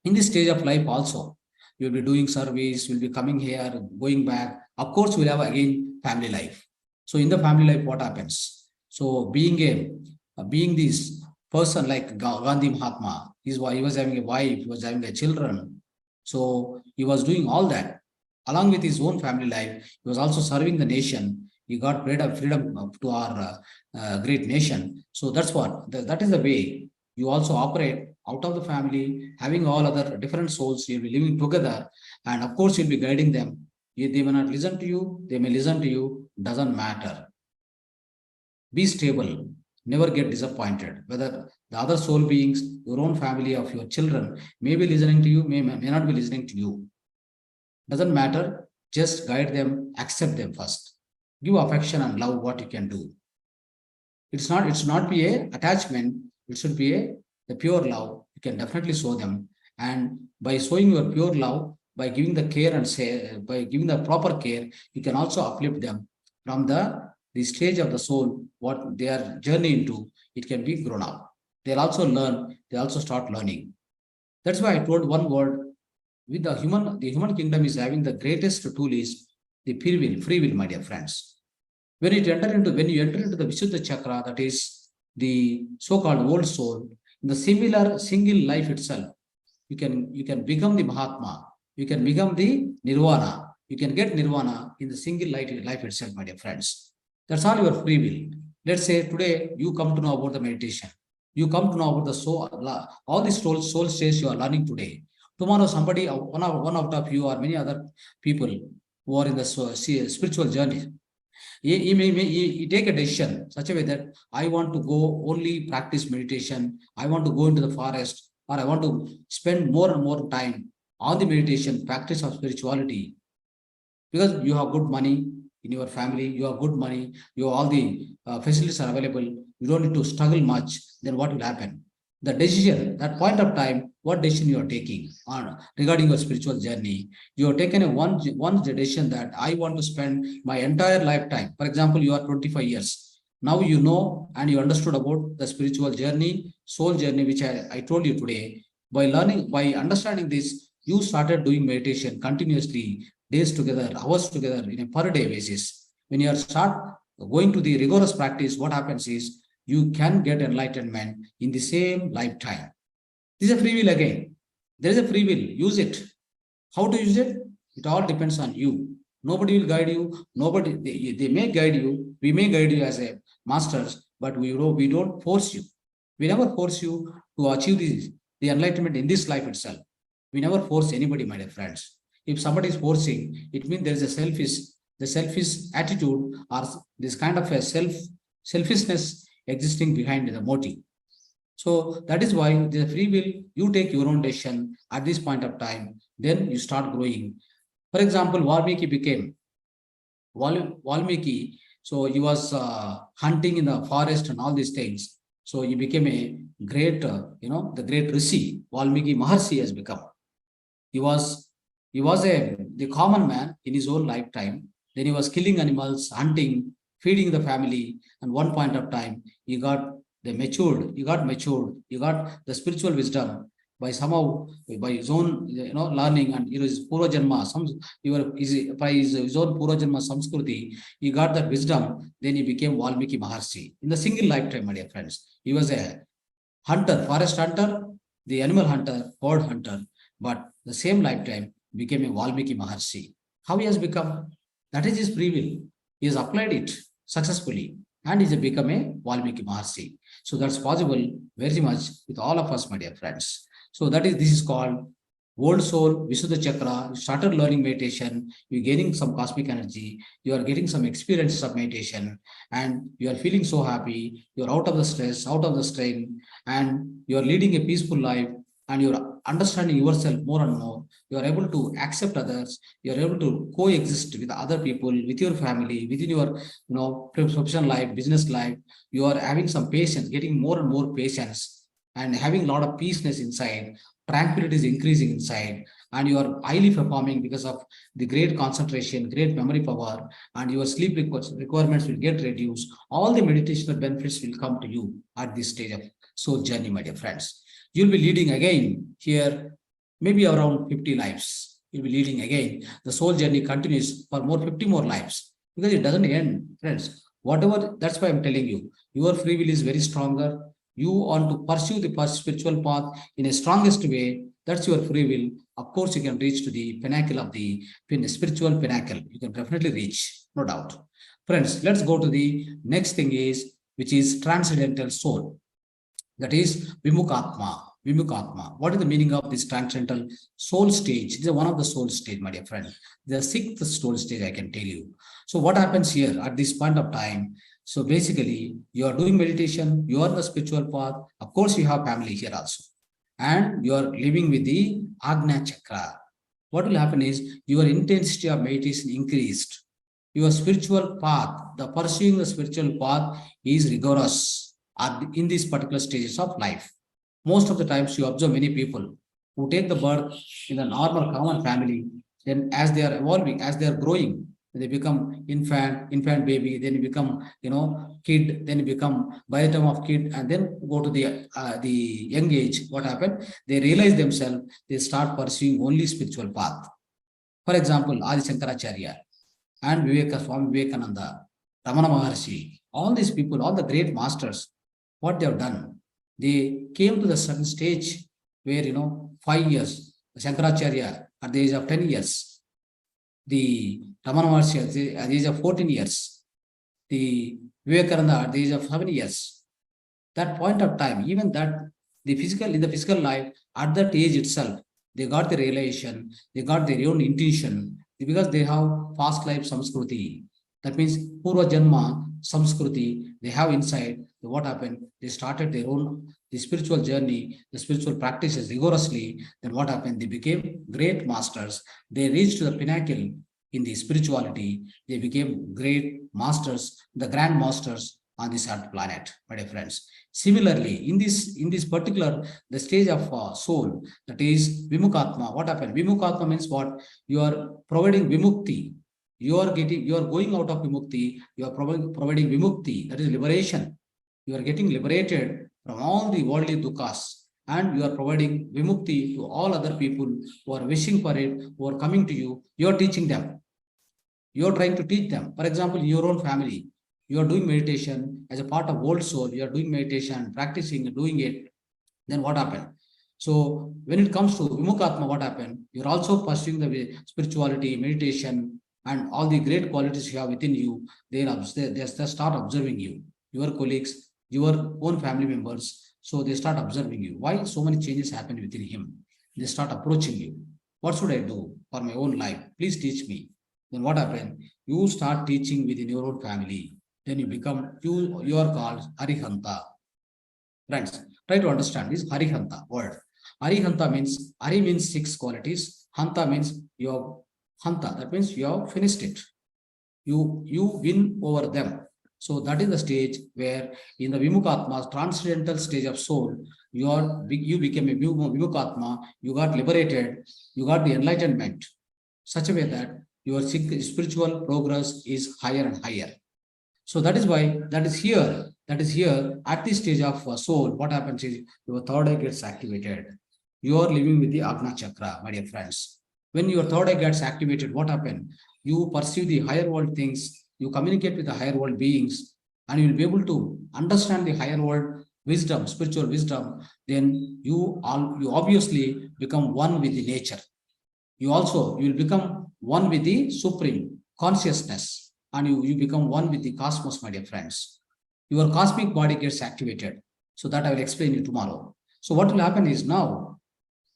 in this stage of life also, you will be doing service, you will be coming here, going back. Of course, you will have again family life. So in the family life, what happens? So being this person like Gandhi Mahatma, he was having a wife, he was having a children. So he was doing all that. Along with his own family life, he was also serving the nation. He got freedom to our great nation. So that's that is the way you also operate out of the family, having all other different souls. You'll be living together. And of course, you'll be guiding them. They may not listen to you, they may listen to you, doesn't matter. Be stable, never get disappointed. Whether the other soul beings, your own family, of your children, may be listening to you, may not be listening to you. Doesn't matter, just guide them, accept them first. Give affection and love what you can do. It's not be a attachment, it should be the pure love. You can definitely show them. And by showing your pure love, by giving the care and say, by giving the proper care, you can also uplift them from the stage of the soul, what they are journey into, it can be grown up. They'll also learn, they also start learning. That's why I told one word, with the human kingdom is having the greatest tool is the free will, my dear friends. When you enter into the Vishuddha chakra, that is the so-called old soul, in the similar single life itself, you can become the Mahatma, you can become the Nirvana, you can get Nirvana in the single life itself, my dear friends. That's all your free will. Let's say today you come to know about the meditation, you come to know about the soul, all the soul states you are learning today. Tomorrow, somebody, one out of you or many other people who are in the spiritual journey, he take a decision such a way that I want to go only practice meditation, I want to go into the forest, or I want to spend more and more time on the meditation, practice of spirituality. Because you have good money in your family, you have good money, you have all the facilities are available, you don't need to struggle much, then what will happen? The decision, that point of time, what decision you are taking on regarding your spiritual journey, you have taken a one decision that I want to spend my entire lifetime. For example, you are 25 years. Now you know and you understood about the spiritual journey, soul journey, which I told you today. By learning, by understanding this, you started doing meditation continuously, days together, hours together, in a per day basis. When you start going to the rigorous practice, what happens is you can get enlightenment in the same lifetime. This is a free will again. There is a free will. Use it. How to use it? It all depends on you. Nobody will guide you. Nobody, they may guide you. We may guide you as a masters, but we don't force you. We never force you to achieve the enlightenment in this life itself. We never force anybody, my dear friends. If somebody is forcing, it means there is the selfish attitude or this kind of a selfishness existing behind the motive. So that is why the free will, you take your own decision at this point of time, then you start growing. For example, Valmiki, so he was hunting in the forest and all these things. So he became a great, the great Rishi, Valmiki Maharshi has become. He was the common man in his own lifetime. Then he was killing animals, hunting, feeding the family. And one point of time, he got matured, he got the spiritual wisdom by his own learning and his Purva Janma, by his own Purva Janma Samskriti, he got that wisdom, then he became Valmiki Maharshi. In the single lifetime, my dear friends. He was a hunter, forest hunter, the animal hunter, bird hunter, but the same lifetime became a Valmiki Maharshi. How he has become? That is his free will. He has applied it successfully and he has become a Valmiki Maharshi. So that's possible very much with all of us, my dear friends. So this is called old soul, Vishuddha chakra. You started learning meditation, you're gaining some cosmic energy, you are getting some experiences of meditation, and you are feeling so happy, you're out of the stress, out of the strain, and you are leading a peaceful life, and you're understanding yourself more and more. You are able to accept others, you are able to coexist with other people, with your family, within your professional life, business life. You are having some patience, getting more and more patience, and having a lot of peaceness inside. Tranquility is increasing inside, and you are highly performing because of the great concentration, great memory power, and your sleep requirements will get reduced. All the meditational benefits will come to you at this stage of soul journey, my dear friends. You'll be leading again here, maybe around 50 lives. You'll be leading again. The soul journey continues for 50 more lives, because it doesn't end, friends. Whatever, that's why I'm telling you, your free will is very stronger. You want to pursue the spiritual path in a strongest way. That's your free will. Of course, you can reach to the pinnacle of the spiritual pinnacle. You can definitely reach, no doubt. Friends, let's go to the next thing which is transcendental soul. That is Vimukhatma. Vimukatma. What is the meaning of this transcendental soul stage? This is one of the soul stage, my dear friend. The sixth soul stage, I can tell you. So what happens here at this point of time? So basically, you are doing meditation, you are the spiritual path. Of course, you have family here also. And you are living with the Agnya Chakra. What will happen is your intensity of meditation increased. Your spiritual path, the pursuing the spiritual path is rigorous in these particular stages of life. Most of the times you observe many people who take the birth in a normal common family, then as they are evolving, as they are growing, they become infant baby, then you become, kid, then you become by the time of kid, and then go to the young age. What happened? They realize themselves, they start pursuing only spiritual path. For example, Adi Shankaracharya and Swami Vivekananda, Ramana Maharshi, all these people, all the great masters, what they have done, they came to the certain stage where, 5 years, Shankaracharya at the age of 10 years, the Ramana Maharshi at the age of 14 years, the Vivekananda at the age of 7 years. That point of time, even that in the physical life, at that age itself, they got the realization, they got their own intuition, because they have past life samskruti. That means Purva Janma samskruti, they have inside. What happened? They started their own the spiritual journey, the spiritual practices rigorously. Then what happened? They became great masters. They reached to the pinnacle in the spirituality. They became great masters, the grand masters on this earth planet, my dear friends. Similarly, in this particular the stage of soul, that is Vimukatma. What happened? Vimukatma means what? You are providing vimukti. You are going out of vimukti. You are providing vimukti. That is liberation. You are getting liberated from all the worldly dukkhas, and you are providing vimukti to all other people who are wishing for it, who are coming to you. You are teaching them. You are trying to teach them. For example, in your own family, you are doing meditation as a part of old soul. You are doing meditation, practicing, doing it. Then what happened? So when it comes to Vimukatma, what happened? You're also pursuing the spirituality, meditation, and all the great qualities you have within you. They start observing you, your colleagues, your own family members. So they start observing you. Why so many changes happen within him? They start approaching you. What should I do for my own life? Please teach me. Then what happened? You start teaching within your own family. Then you are called Arihanta. Friends, try to understand this Arihanta word. Arihanta means, Ari means 6 qualities. Hanta means you have Hanta. That means you have finished it. You win over them. So that is the stage where in the Vimukatma, transcendental stage of soul, you became a Vimukatma, you got liberated, you got the enlightenment, such a way that your spiritual progress is higher and higher. So that is why that is here at this stage of soul. What happens is your third eye gets activated. You are living with the Agna Chakra, my dear friends. When your third eye gets activated, what happens? You pursue the higher world things, you communicate with the higher world beings, and you will be able to understand the higher world wisdom, spiritual wisdom. Then you obviously become one with the nature. You will become one with the supreme consciousness, and you become one with the cosmos, my dear friends. Your cosmic body gets activated. So that I will explain you tomorrow. So what will happen is now,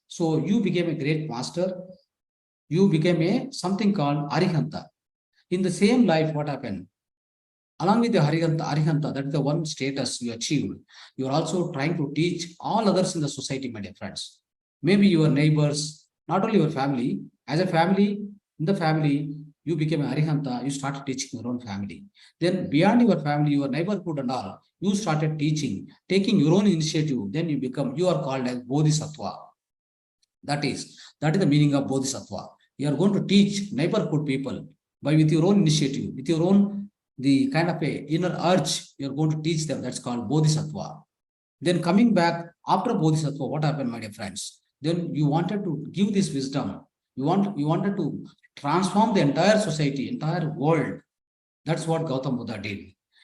so you became a great master. You became something called Arihanta. In the same life, what happened? Along with the Arihanta, that is the one status you achieved. You are also trying to teach all others in the society, my dear friends. Maybe your neighbors, not only your family. As a family, in the family, you became an Arihanta, you started teaching your own family. Then beyond your family, your neighborhood and all, you started teaching, taking your own initiative. Then you are called as Bodhisattva. That is the meaning of Bodhisattva. You are going to teach neighborhood people with your own initiative, with your own the kind of a inner urge. You are going to teach them. That's called Bodhisattva. Then coming back after Bodhisattva, what happened, my dear friends? Then you wanted to give this wisdom. You wanted to transform the entire society, entire world. That's what Gautam Buddha did.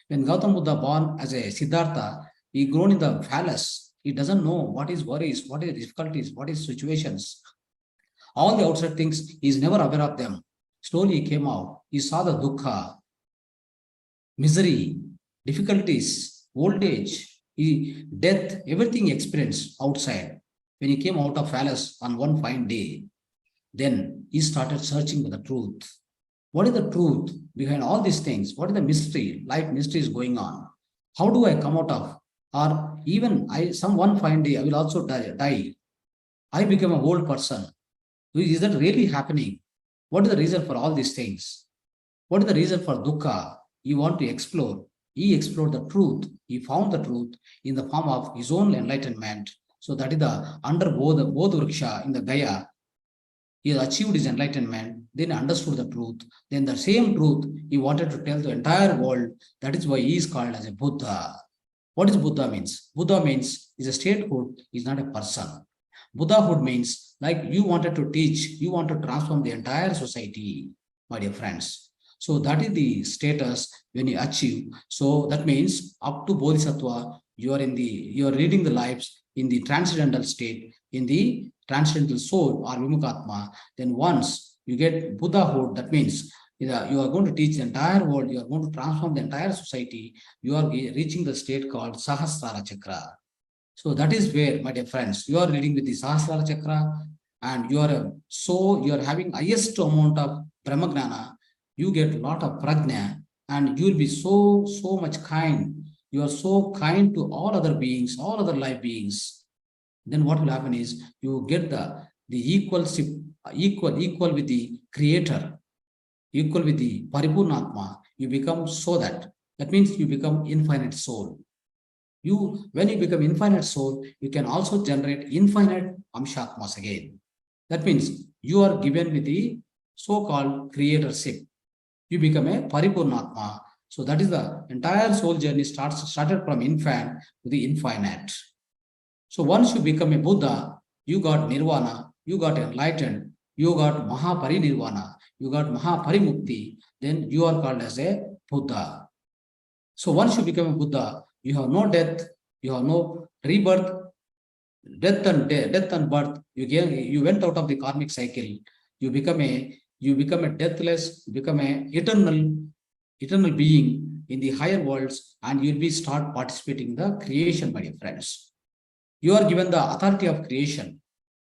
When Gautam Buddha born as a Siddhartha, he grown in the palace. He doesn't know what is worries, what is difficulties, what is situations. All the outside things, he is never aware of them. Slowly he came out. He saw the dukkha, misery, difficulties, old age, death, everything experienced outside. when he came out of palace on one fine day, then he started searching for the truth. What is the truth behind all these things? What is the mystery? Life mystery is going on. How do I come out of? Or even some one fine day, I will also die. I become an old person. Is that really happening? What is the reason for all these things? What is the reason for dukkha? You want to explore. He explored the truth. He found the truth in the form of his own enlightenment. So that is the under Bodh Vriksha in the Gaya. He achieved his enlightenment, then understood the truth. Then the same truth he wanted to tell the entire world. That is why he is called as a Buddha. What is Buddha means? Buddha means is a statehood, is not a person. Buddhahood means like you wanted to teach, you want to transform the entire society, my dear friends. So that is the status when you achieve. So that means up to Bodhisattva, you are reading the lives in the transcendental state, in the transcendental soul or Vimukhatma. Then once you get Buddhahood, that means you are going to teach the entire world, you are going to transform the entire society, you are reaching the state called Sahasrara Chakra. So that is where, my dear friends, you are reading with the Sahasrara Chakra and you are having highest amount of Brahmagnana, you get a lot of prajna and you will be so much kind. You are so kind to all other beings, all other life beings. Then what will happen is you get the equal with the creator, equal with the Paripurnatma. You become so that means you become infinite soul. When you become infinite soul, you can also generate infinite Amshatmas again. That means you are given with the so-called creatorship. You become a Paripurnatma. So that is the entire soul journey started from infinite to the infinite. So once you become a Buddha, you got nirvana, you got enlightened, you got Mahaparinirvana, you got Mahaparimukti, then you are called as a Buddha. So once you become a Buddha, you have no death, you have no rebirth, death and birth. You went out of the karmic cycle. You become a deathless, you become a eternal being in the higher worlds, and you'll be start participating in the creation, my dear friends. You are given the authority of creation.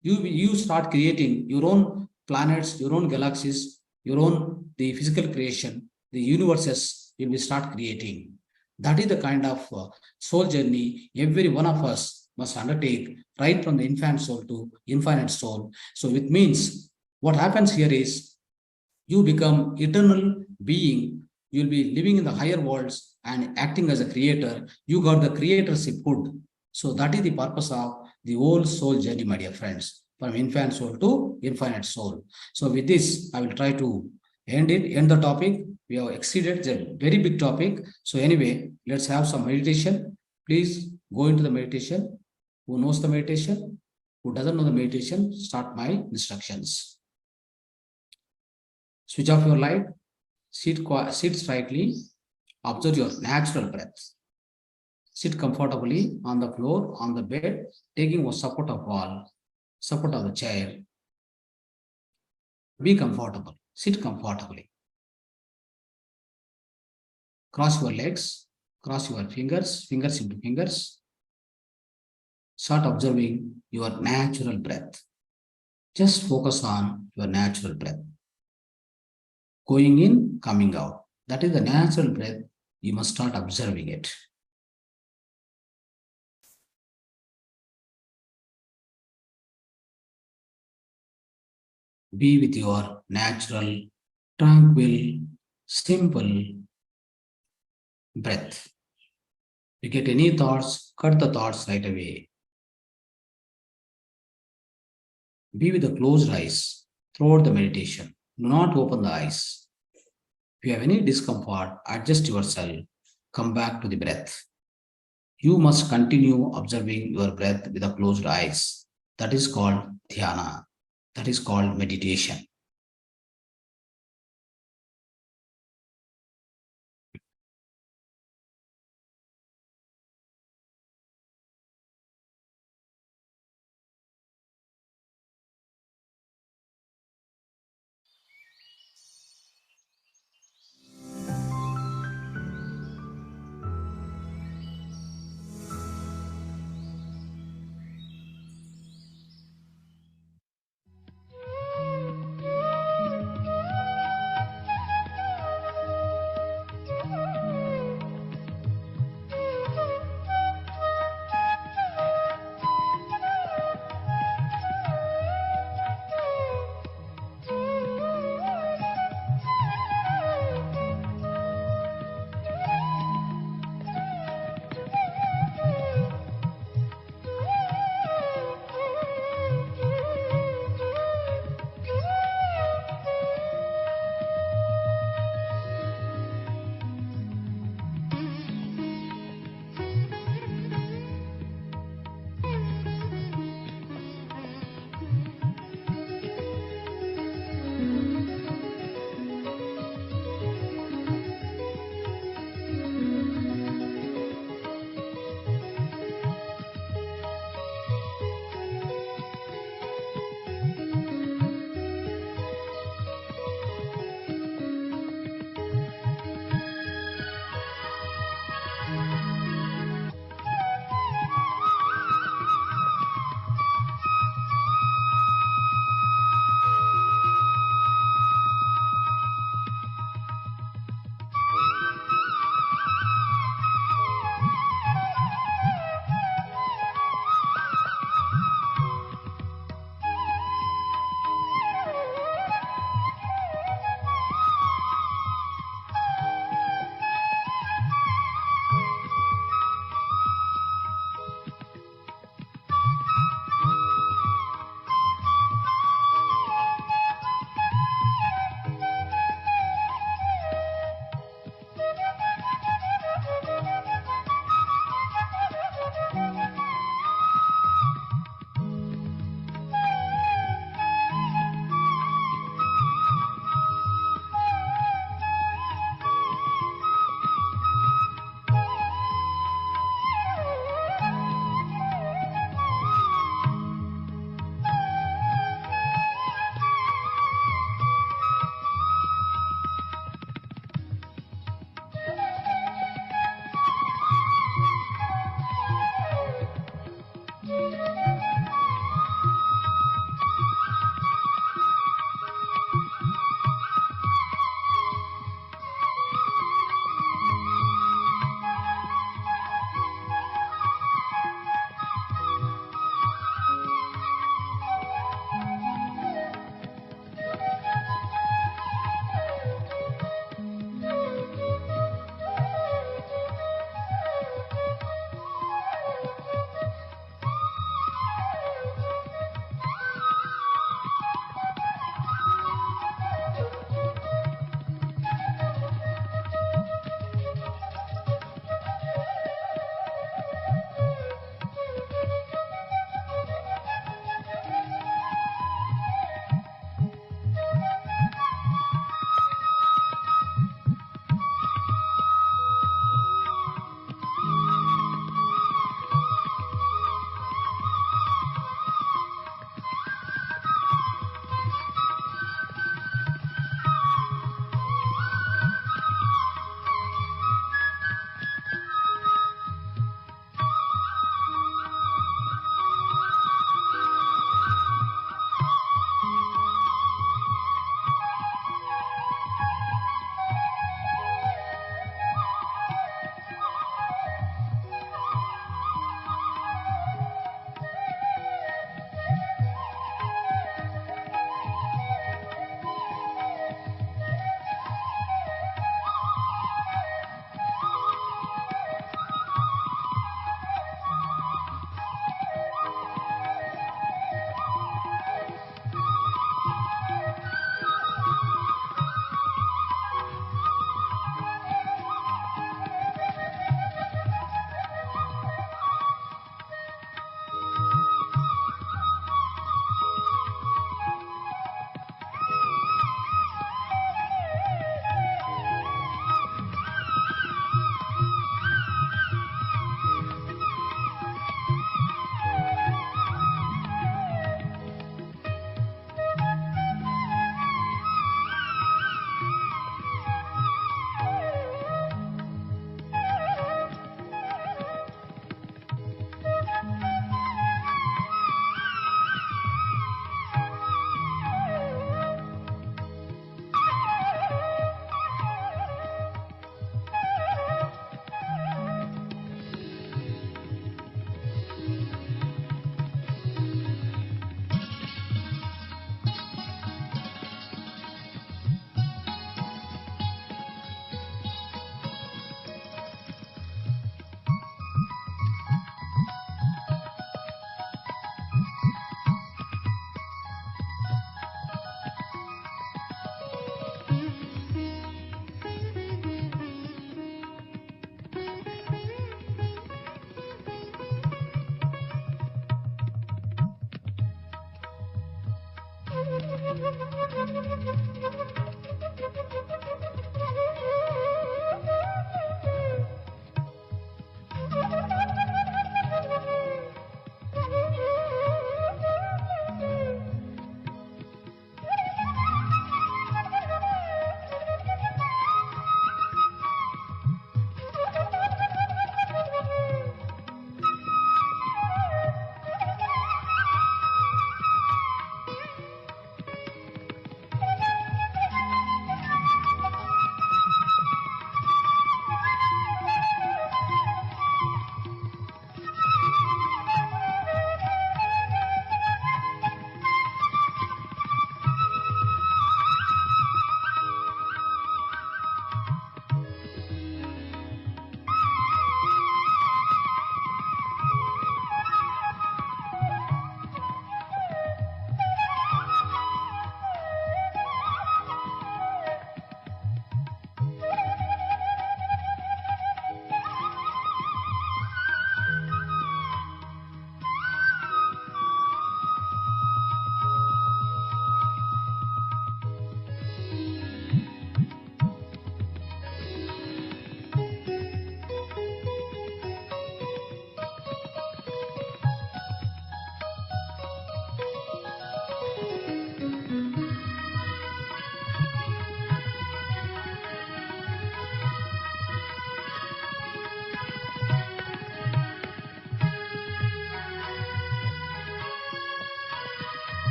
You start creating your own planets, your own galaxies, your own the physical creation, the universes. You will start creating. That is the kind of soul journey every one of us must undertake, right from the infant soul to infinite soul. So it means what happens here is you become eternal being. You'll be living in the higher worlds and acting as a creator. You got the creatorship hood. So that is the purpose of the whole soul journey, my dear friends, from infant soul to infinite soul. So with this, I will try to end the topic. We have exceeded. It's a very big topic. So anyway, let's have some meditation. Please go into the meditation. Who knows the meditation? Who doesn't know the meditation? Start my instructions. Switch off your light. Sit straightly. Observe your natural breath. Sit comfortably on the floor, on the bed, taking a support of wall, support of the chair. Be comfortable. Sit comfortably. Cross your legs, cross your fingers into fingers. Start observing your natural breath. Just focus on your natural breath. Going in, coming out. That is the natural breath. You must start observing it. Be with your natural, tranquil, simple breath. You get any thoughts, cut the thoughts right away. Be with the closed eyes throughout the meditation. Do not open the eyes. If you have any discomfort, adjust yourself. Come back to the breath. You must continue observing your breath with the closed eyes. That is called Dhyana. That is called meditation.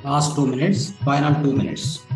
Last 2 minutes, final 2 minutes.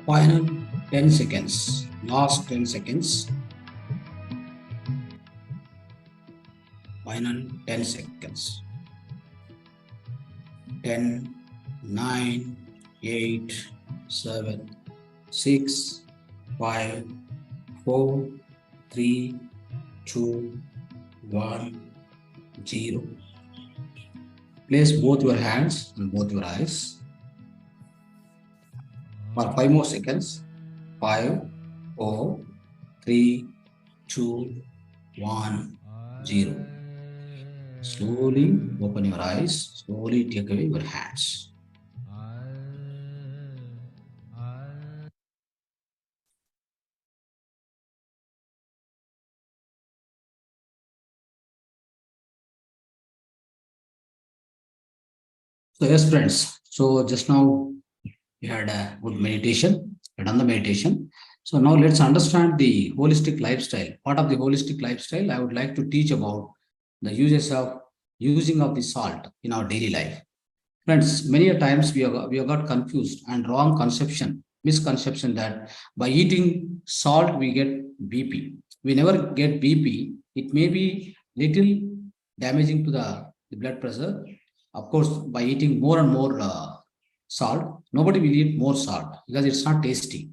Final 10 seconds. Last 10 seconds. Final 10 seconds. 10, 9, 8, 7, 6, 5, 4, 3, 2, 1, 0. Place both your hands on both your eyes for 5 more seconds. 5, 4, 3, 2, 1, 0. Slowly open your eyes. Slowly take away your hands. So yes, friends. So just now we had a good meditation, done the meditation. So now let's understand the holistic lifestyle. Part of the holistic lifestyle, I would like to teach about the uses of using of the salt in our daily life. Friends, many a times we have got confused and wrong conception, misconception that by eating salt we get BP. We never get BP. It may be little damaging to the blood pressure. Of course, by eating more and more salt, nobody will eat more salt because it's not tasty.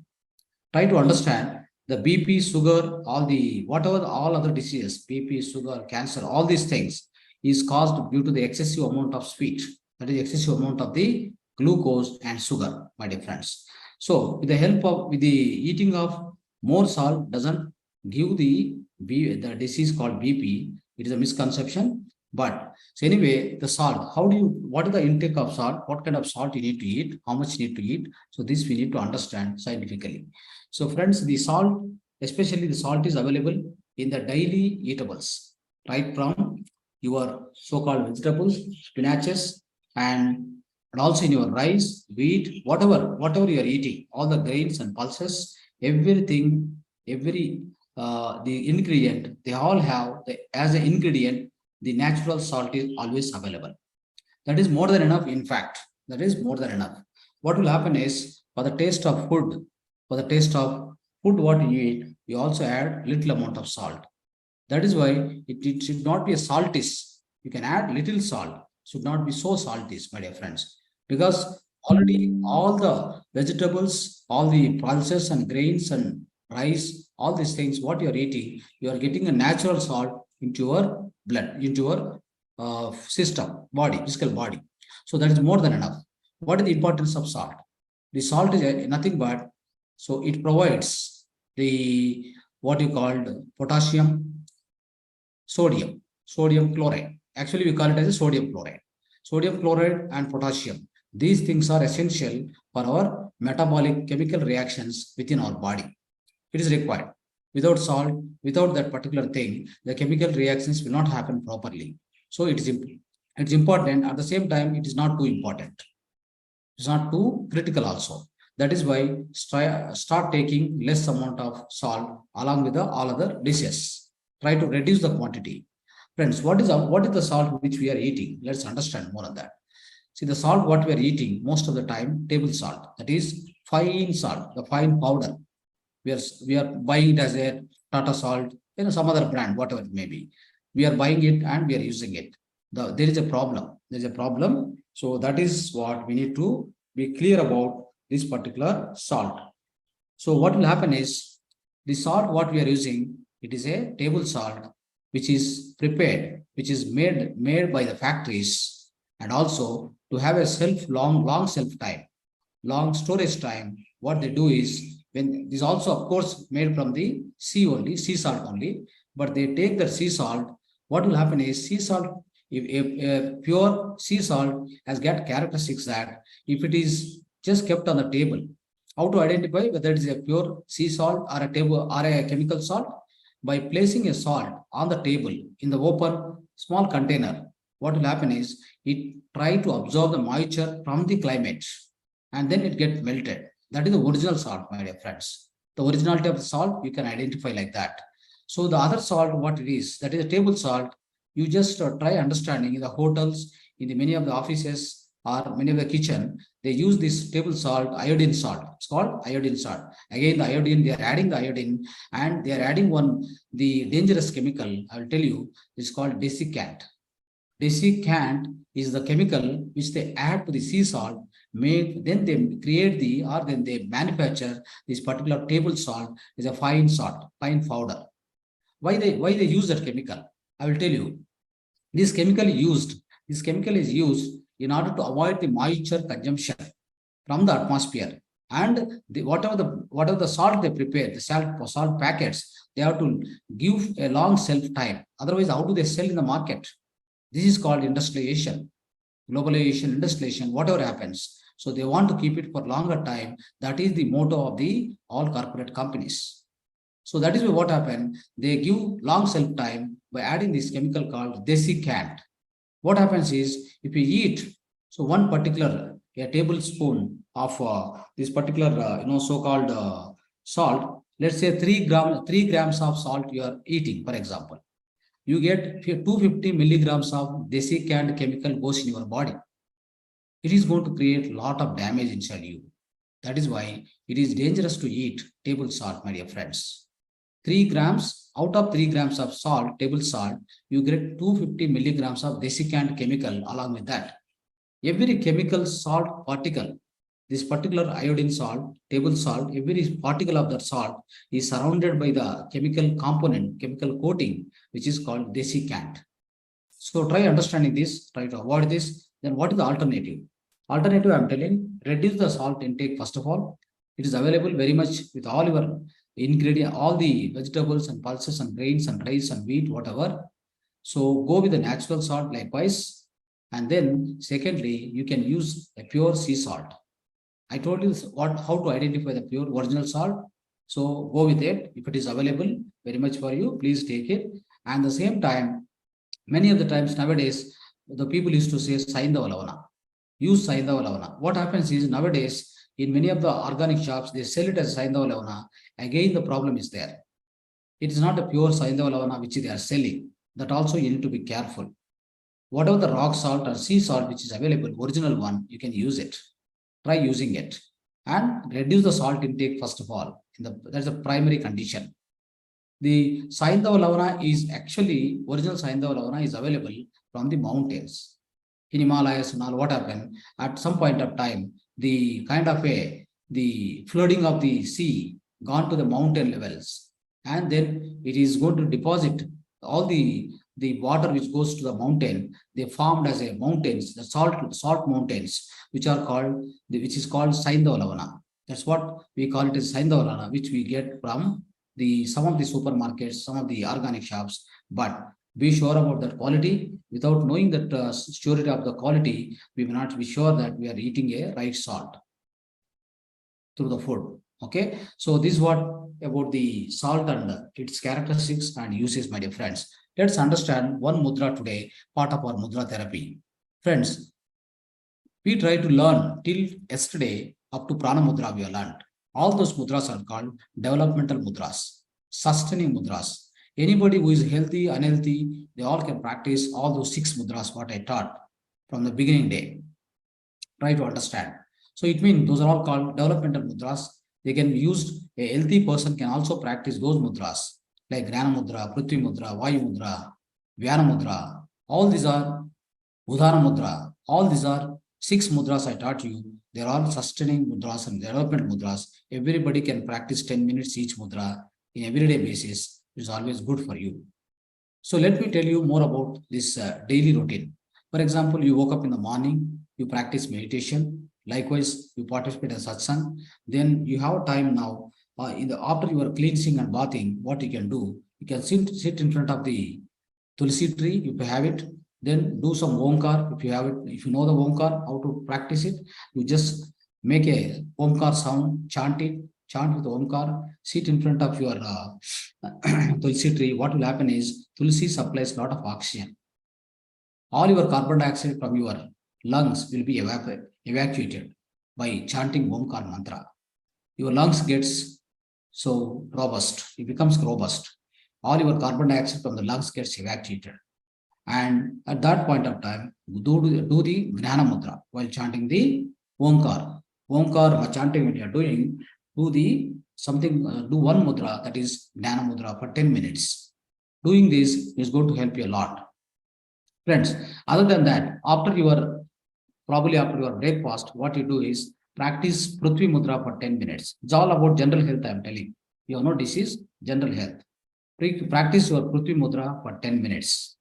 Try to understand the BP, sugar, all the whatever all other diseases, BP, sugar, cancer, all these things is caused due to the excessive amount of sweet, that is excessive amount of the glucose and sugar, my dear friends. So with the help of with the eating of more salt doesn't give the disease called BP. It is a misconception. But so anyway, the salt, what is the intake of salt? What kind of salt you need to eat? How much you need to eat? So this we need to understand scientifically. So friends, the salt, especially the salt is available in the daily eatables, right from your so-called vegetables, spinaches, and, and also in your rice, wheat, whatever you are eating, all the grains and pulses, everything, the ingredient, they all have, as an ingredient, the natural salt is always available. That is more than enough, in fact. That is more than enough. What will happen is, for the taste of food, what you eat, you also add little amount of salt. That is why it should not be a saltish. You can add little salt. Should not be so saltish, my dear friends. Because already all the vegetables, all the pulses and grains and rice, all these things, what you are eating, you are getting a natural salt into your blood, into your system, body, physical body. So that is more than enough. What is the importance of salt? The salt is nothing but, so it provides the what you called potassium, sodium chloride. Actually, we call it as a sodium chloride. Sodium chloride and potassium. These things are essential for our metabolic chemical reactions within our body. It is required. Without salt, without that particular thing, the chemical reactions will not happen properly. So it's important. At the same time, it is not too important. It's not too critical also. That is why start taking less amount of salt along with the all other dishes. Try to reduce the quantity. Friends, what is the salt which we are eating? Let's understand more on that. See, the salt what we are eating most of the time, table salt. That is fine salt, the fine powder. We are buying it as a Tata salt, some other brand, whatever it may be. We are buying it and we are using it. There is a problem. There is a problem. So that is what we need to be clear about this particular salt. So what will happen is the salt what we are using, it is a table salt which is prepared, which is made by the factories, and also to have a long shelf time, long storage time. What they do is, when this also of course made from the sea salt only, but they take the sea salt. What will happen is sea salt, if pure sea salt has got characteristics that if it is just kept on the table, how to identify whether it is a pure sea salt or a chemical salt? By placing a salt on the table in the open small container, what will happen is it try to absorb the moisture from the climate and then it gets melted. That is the original salt, my dear friends. The originality of the salt you can identify like that. So the other salt, what it is, that is a table salt. You just try understanding in the hotels, in the many of the offices, or many of the kitchen, they use this table salt, iodine salt. It's called iodine salt. Again, the iodine, they are adding the iodine, and they are adding the dangerous chemical. I will tell you, it's called desiccant. Desiccant is the chemical which they add to the sea salt, then they create then they manufacture this particular table salt is a fine salt, fine powder. Why they use that chemical? I will tell you. This chemical is used in order to avoid the moisture consumption from the atmosphere. And whatever the salt they prepare, the salt packets, they have to give a long shelf time. Otherwise, how do they sell in the market? This is called industrialization, globalization, industrialization, whatever happens. So they want to keep it for longer time. That is the motto of all corporate companies. So that is what happened. They give long shelf time by adding this chemical called desiccant. What happens is, if you eat, so one particular a tablespoon of this particular so-called salt, let's say 3 grams of salt you are eating, for example, you get 250 milligrams of desiccant chemical goes in your body. It is going to create a lot of damage inside you. That is why it is dangerous to eat table salt, my dear friends. 3 grams, out of 3 grams of salt, table salt, you get 250 milligrams of desiccant chemical along with that. Every chemical salt particle, this particular iodine salt, table salt, every particle of that salt is surrounded by the chemical component, chemical coating, which is called desiccant. So try understanding this, try to avoid this. Then what is the alternative? Alternative, I'm telling, reduce the salt intake first of all. It is available very much with all your ingredient, all the vegetables and pulses and grains and rice and wheat, whatever. So go with the natural salt likewise. And then secondly, you can use a pure sea salt. I told you how to identify the pure original salt. So go with it. If it is available very much for you, please take it. And at the same time, many of the times nowadays, the people used to say Saindava Lavana. Use Saindava Lavana. What happens is nowadays, in many of the organic shops, they sell it as Saindava Lavana. Again, the problem is there. It is not a pure Saindava Lavana which they are selling. That also you need to be careful. Whatever the rock salt or sea salt which is available, original one, you can use it. Try using it. And reduce the salt intake first of all. That's the primary condition. The Saindava Lavana is actually, original Saindava Lavana is available from the mountains. In Himalayas and all, what happened? At some point of time, the flooding of the sea gone to the mountain levels, and then it is going to deposit all the water which goes to the mountain. They formed as a mountains, the salt mountains, which is called Saindava Lavana. That's what we call it as Saindava Lavana, which we get from some of the supermarkets, some of the organic shops. But be sure about that quality. Without knowing that surety of the quality, we will not be sure that we are eating a right salt through the food. Okay, so this is what about the salt and its characteristics and uses, my dear friends. Let's understand one mudra today, part of our mudra therapy. Friends, we try to learn till yesterday up to prana mudra we have learned. All those mudras are called developmental mudras, sustaining mudras. Anybody who is healthy, unhealthy, they all can practice all those 6 mudras what I taught from the beginning day. Try to understand. So it means those are all called developmental mudras. They can be used, a healthy person can also practice those mudras like Gnana Mudra, Prithvi Mudra, Vayu Mudra, Dhyana Mudra. All these are Udhana Mudra. All these are 6 mudras I taught you. They are all sustaining mudras and development mudras. Everybody can practice 10 minutes each mudra in everyday basis. It is always good for you. So let me tell you more about this daily routine. For example, you woke up in the morning, you practice meditation. Likewise, you participate in satsang. Then you have time now. After you are cleansing and bathing, what you can do? You can sit in front of the tulsi tree if you have it. Then do some omkar if you have it. If you know the omkar, how to practice it, you just make a omkar sound, chant it, chant with omkar, sit in front of your tulsi tree. What will happen is tulsi supplies a lot of oxygen. All your carbon dioxide from your lungs will be evacuated by chanting omkar mantra. Your lungs gets so robust, it becomes robust. All your carbon dioxide from the lungs gets evacuated. And at that point of time, do the Jnana Mudra while chanting the Omkar. Omkar chanting when you are doing, do the something, do one mudra, that is Jnana Mudra, for 10 minutes. Doing this is going to help you a lot. Friends, other than that, probably after your breakfast, what you do is practice Prithvi Mudra for 10 minutes. It's all about general health, I am telling. You have no disease, general health. Practice your Prithvi Mudra for 10 minutes.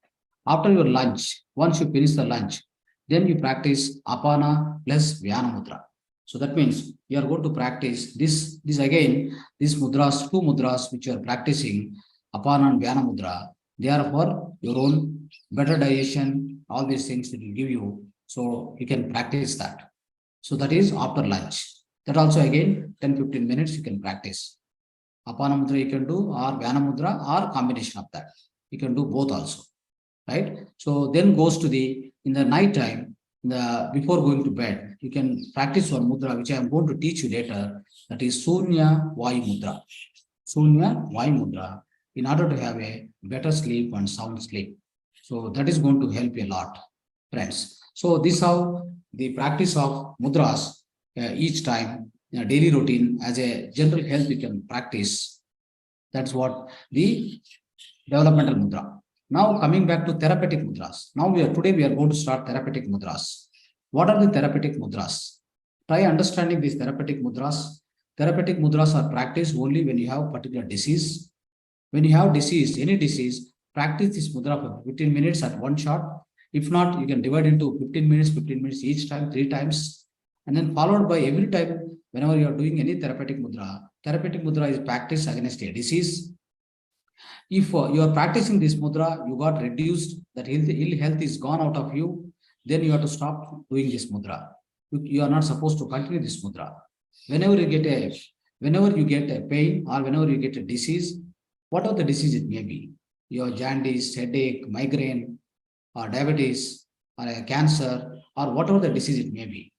After your lunch, once you finish the lunch, then you practice Apana plus Vyana Mudra. So that means you are going to practice this again, these mudras, two mudras which you are practicing, Apana and Vyana Mudra, they are for your own better digestion, all these things it will give you. So you can practice that. So that is after lunch. That also again 10-15 minutes you can practice. Apana Mudra you can do, or Vyana Mudra, or combination of that. You can do both also. Right? So then goes to in the night time, before going to bed, you can practice one mudra, which I am going to teach you later. That is Sunya Vayu Mudra. Sunya Vayu Mudra, in order to have a better sleep and sound sleep. So that is going to help you a lot, friends. So this is how the practice of mudras each time in a daily routine as a general health you can practice. That's what the developmental mudra. Now coming back to therapeutic mudras. Today we are going to start therapeutic mudras. What are the therapeutic mudras? Try understanding these therapeutic mudras. Therapeutic mudras are practiced only when you have particular disease. When you have disease, any disease, practice this mudra for 15 minutes at one shot. If not, you can divide into 15 minutes each time, 3 times. And then followed by every time, whenever you are doing any therapeutic mudra is practiced against a disease. If you are practicing this mudra, you got reduced, that ill health is gone out of you, then you have to stop doing this mudra. You are not supposed to continue this mudra. Whenever you get a pain or whenever you get a disease, whatever the disease it may be, your jaundice, headache, migraine, or diabetes, or a cancer, or whatever the disease it may be,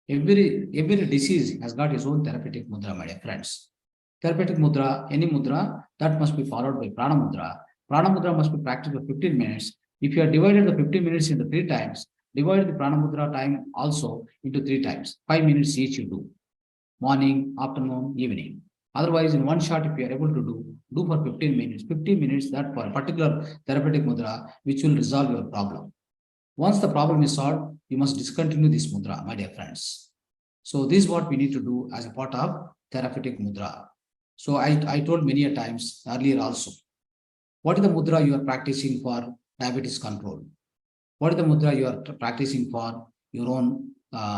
every disease has got its own therapeutic mudra, my dear friends. Therapeutic mudra, any mudra, that must be followed by prana mudra. Prana mudra must be practiced for 15 minutes. If you have divided the 15 minutes into 3 times, divide the prana mudra time also into 3 times. 5 minutes each you do. Morning, afternoon, evening. Otherwise, in one shot, if you are able to do for 15 minutes. 15 minutes, that for a particular therapeutic mudra, which will resolve your problem. Once the problem is solved, you must discontinue this mudra, my dear friends. So this is what we need to do as a part of therapeutic mudra. So I told many a times earlier also, what is the mudra you are practicing for diabetes control? What is the mudra you are practicing for your own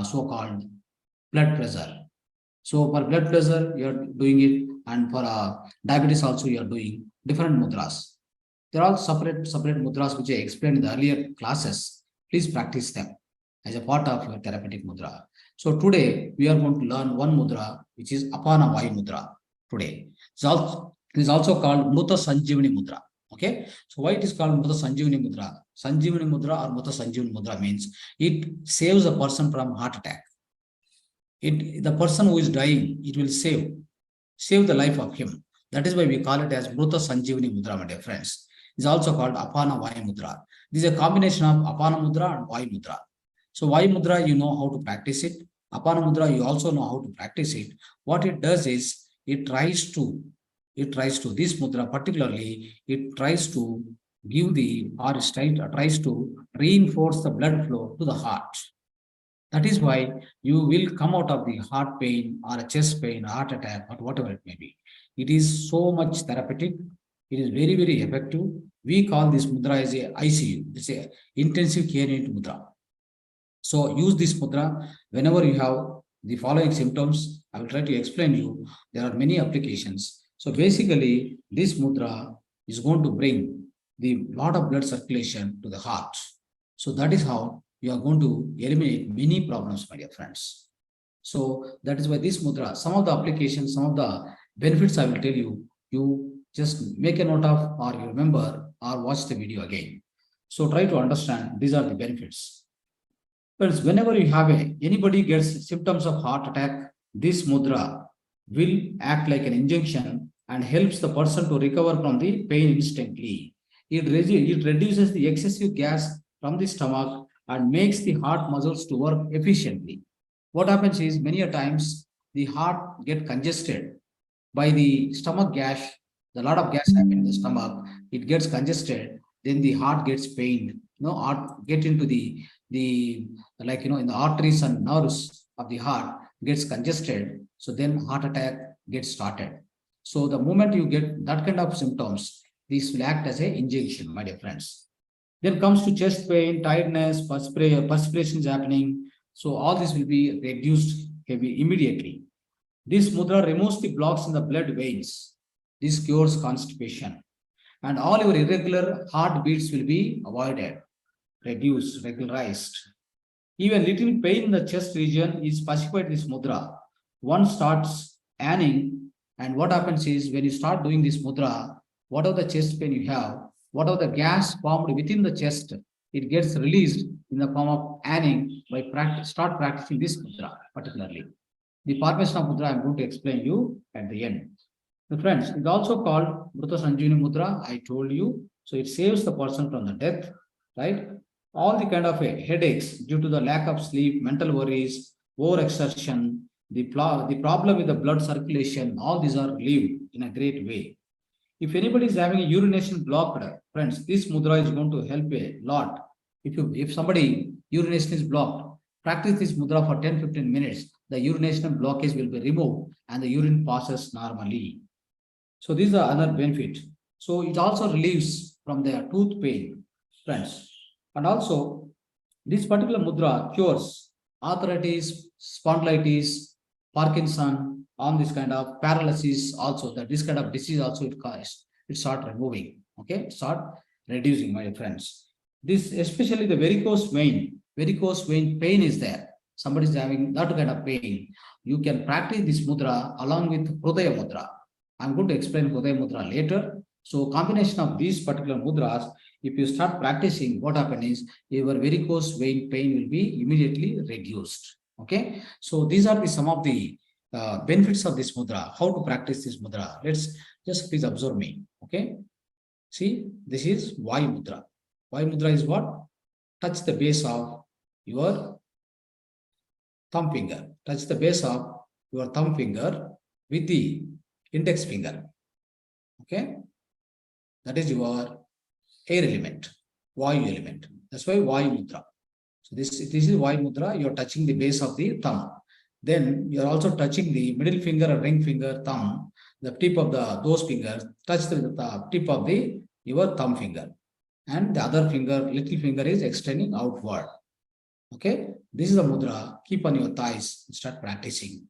so-called blood pressure? So for blood pressure, you are doing it, and for diabetes also you are doing different mudras. There are all separate mudras which I explained in the earlier classes. Please practice them as a part of your therapeutic mudra. So today we are going to learn one mudra which is Apana Vayu Mudra. Today it is also called Mrita Sanjeevani Mudra. Okay, so why it is called Mrita Sanjeevani Mudra? Sanjeevani Mudra or Mrita Sanjeevani Mudra means it saves a person from heart attack. The person who is dying, it will save the life of him. That is why we call it as Mrita Sanjeevani Mudra, my dear friends. It is also called Apana Vayu Mudra. This is a combination of Apana Mudra and Vayu Mudra. So Vayu Mudra, you know how to practice it. Apana Mudra, you also know how to practice it. What it does is, it tries to this mudra particularly, it tries to give tries to reinforce the blood flow to the heart. That is why you will come out of the heart pain or a chest pain, heart attack, or whatever it may be. It is so much therapeutic. It is very, very effective. We call this mudra as a ICU. It's a intensive care unit mudra. So use this mudra whenever you have the following symptoms. I will try to explain you. There are many applications. So basically, this mudra is going to bring the lot of blood circulation to the heart. So that is how you are going to eliminate many problems, my dear friends. So that is why this mudra, some of the applications, some of the benefits I will tell you, you just make a note of, or you remember, or watch the video again. So try to understand these are the benefits. But whenever you have anybody gets symptoms of heart attack, this mudra will act like an injection and helps the person to recover from the pain instantly. it reduces the excessive gas from the stomach and makes the heart muscles to work efficiently. What happens is many a times the heart get congested by the stomach gas. A lot of gas happen in the stomach. It gets congested. Then the heart gets pained. Heart get into the in the arteries and nerves of the heart gets congested. So then heart attack gets started. So the moment you get that kind of symptoms, this will act as a injection, my dear friends. Then comes to chest pain, tiredness, perspiration is happening. So all this will be reduced immediately. This mudra removes the blocks in the blood veins. This cures constipation. And all your irregular heartbeats will be avoided, reduced, regularized. Even little pain in the chest region is pacified this mudra. One starts anning, and what happens is when you start doing this mudra, whatever the chest pain you have, whatever the gas formed within the chest, it gets released in the form of anning by start practicing this mudra particularly. The formation of mudra I am going to explain you at the end. The friends, it's also called Mrita Sanjeevani Mudra, I told you. So it saves the person from the death, right? All the kind of headaches due to the lack of sleep, mental worries, overexertion, the problem with the blood circulation, all these are relieved in a great way. If anybody is having a urination blocked, friends, this mudra is going to help a lot. If somebody urination is blocked, practice this mudra for 10-15 minutes, the urination blockage will be removed and the urine passes normally. So these are other benefit. So it also relieves from their tooth pain, friends. And also, this particular mudra cures arthritis, spondylitis, Parkinson, on this kind of paralysis also, that this kind of disease also it start removing, okay, start reducing, my friends. This, especially the varicose vein pain is there. Somebody is having that kind of pain. You can practice this mudra along with Hridaya Mudra. I'm going to explain Hridaya Mudra later. So combination of these particular mudras, if you start practicing, what happens is your varicose vein pain will be immediately reduced. Okay. So these are some of the benefits of this mudra. How to practice this mudra? Let's just please observe me. Okay. See, this is Vayu Mudra. Vayu Mudra is what? Touch the base of your thumb finger. Touch the base of your thumb finger with the index finger. Okay. That is your air element, Vayu element. That's why Vayu Mudra. So this is Vayu Mudra. You're touching the base of the thumb. Then you're also touching the middle finger, ring finger, thumb, the tip of those fingers. Touch the tip of your thumb finger, and the other finger, little finger, is extending outward. Okay, this is the mudra. Keep on your thighs and start practicing.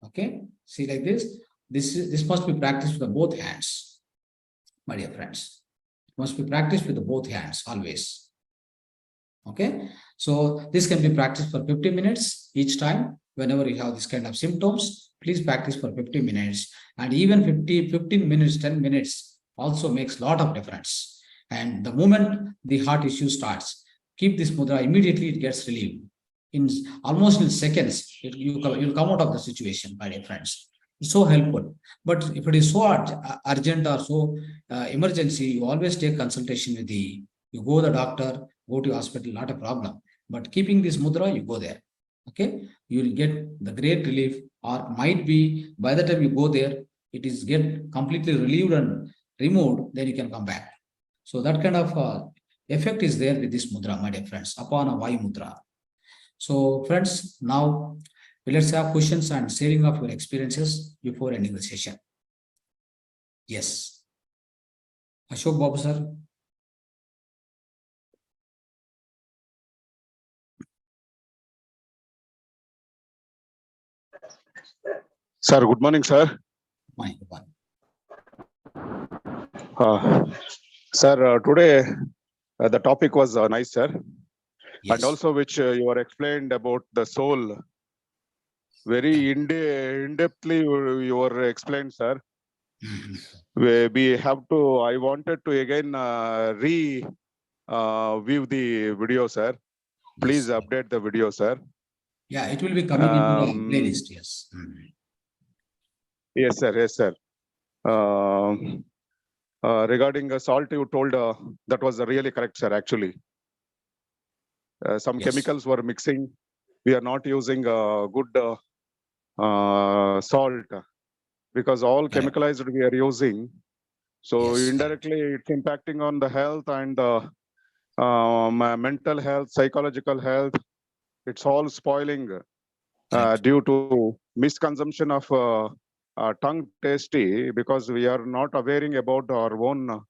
Okay, see like this. This must be practiced with both hands, my dear friends. It must be practiced with both hands always. Okay, so this can be practiced for 50 minutes each time. Whenever you have this kind of symptoms, please practice for 50 minutes. And even 15 minutes, 10 minutes also makes a lot of difference. And the moment the heart issue starts, keep this mudra, immediately it gets relieved. In almost in seconds, you'll come out of the situation, my dear friends. It's so helpful. But if it is so urgent or so emergency, you always take consultation with you go to the doctor, go to hospital, not a problem. But keeping this mudra, you go there. Okay, you will get the great relief, or might be by the time you go there, it is get completely relieved and removed, then you can come back. So that kind of effect is there with this mudra, my dear friends, upon a Vayu Mudra. So friends, now let's have questions and sharing of your experiences before ending the session. Yes. Ashok Babu sir. Sir, good morning, sir. Morning. Sir, today the topic was nice, sir. Yes. And also which you were explained about the soul. Very in-depthly you were explained, sir. We have to, I wanted to again view the video, sir. Please update the video, sir. Yeah, it will be coming into the playlist, yes. Yes, sir. Yes, sir. regarding salt, you told that was really correct, sir. Actually, some Yes. chemicals were mixing. We are not using good salt because all Correct. chemicalized we are using. So Yes, indirectly, it's impacting on the health and mental health, psychological health. It's all spoiling correct. due to misconsumption of tongue tasty because we are not awareing about our own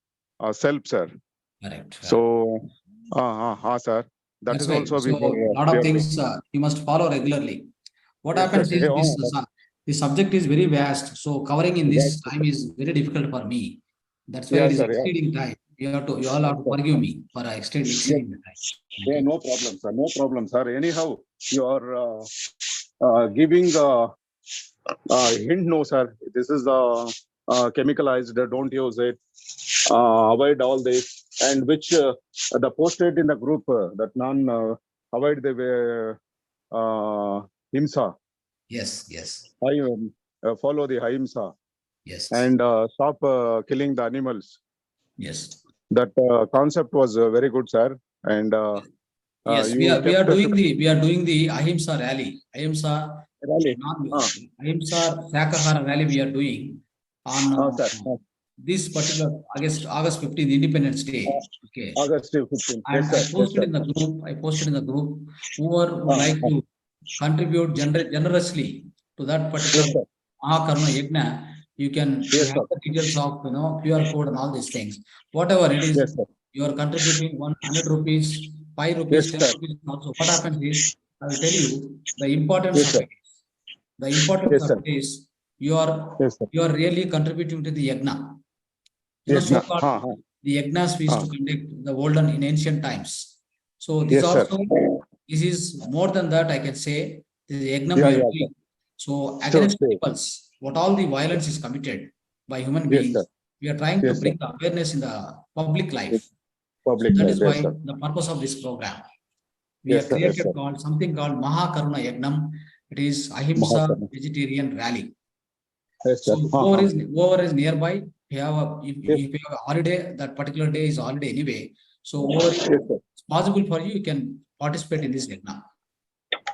self, sir. Correct. So, sir, that That's is why. also So a lot we of are things you must follow regularly. What yes, sir. happens is this subject is very vast. So covering in this Yes, time is very difficult for me. That's why it yes, is sir. Yeah. exceeding time. You all have to forgive me for extending the time. Yeah, Okay. no problem, sir. No problem, sir. Anyhow, you are giving hint, no, sir. This is chemicalized. Don't use it. Avoid all this. And which the posted in the group that none avoid the himsa. Yes, yes, I follow the ahimsa yes, and stop killing the animals. yes. That concept was very good, sir. And Yes, you we are kept doing the Ahimsa rally. Ahimsa rally. Ahimsa Shakahara rally we are doing on Sir. this particular August 15th, Independence Day. Okay. August 15th. And Yes, sir. I posted in the group whoever would like to contribute generously to that particular Yes, sir. Mahakaruna Yajna, you Yes, have sir. the details of QR code and all these things. Whatever it is, Yes, sir. you are contributing 100 rupees, 5 rupees, Yes, 10 sir. rupees. Also, what happens is, I will tell you the importance Yes, of sir. it. The importance Yes, of sir. it is Yes, sir. you are really contributing to the yajna. Yes, So sir. called the yajnas we used to conduct the olden in ancient times. So this Yes, sir. also, this is more than that, I can say, this is yagnam Yeah, we are yeah, sir. doing. So Sure, against sure. animals, what all the violence is committed by human Yes, sir. beings, we are trying to Yes, sir. bring the awareness in the public life. So Public that life. is Yes, why sir. the purpose of this program. We Yes, have sir. Yes, sir. created something called Mahakaruna Yagnam. It is Ahimsa Mahatma. vegetarian rally. Yes, sir. So whoever is nearby, if Yes, you have a holiday, that particular day is holiday anyway. So yes, sir. it's possible for you, you can participate in this yajna.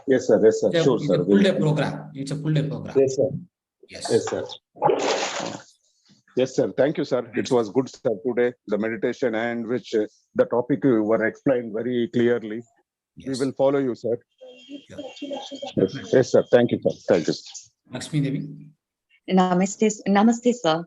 Yes, sir. Yes, sir. Sure, It's a sir. full day program. It's a full day program. Yes, sir. Yes. Yes, sir. Yes, sir. Thank you, sir. It was good, sir, today, the meditation and which the topic you were explained very clearly. We Yes. will follow you, sir. Sure. Yes, yes, sir. Thank you, sir. Thank you. Lakshmi Devi. Namaste, sir.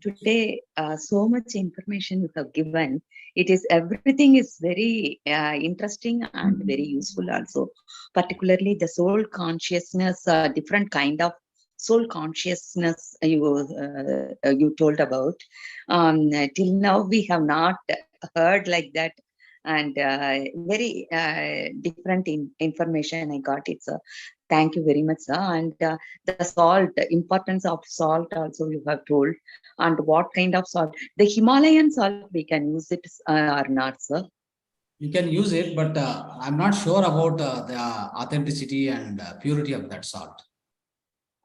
Today, so much information you have given. It is everything is very interesting and very useful also. Particularly the soul consciousness, different kind of soul consciousness you told about. Till now, we have not heard like that, and very different information I got it, sir. Thank you very much, sir. And the salt, the importance of salt also you have told, and what kind of salt. The Himalayan salt, we can use it or not, sir? You can use it, but I'm not sure about the authenticity and purity of that salt.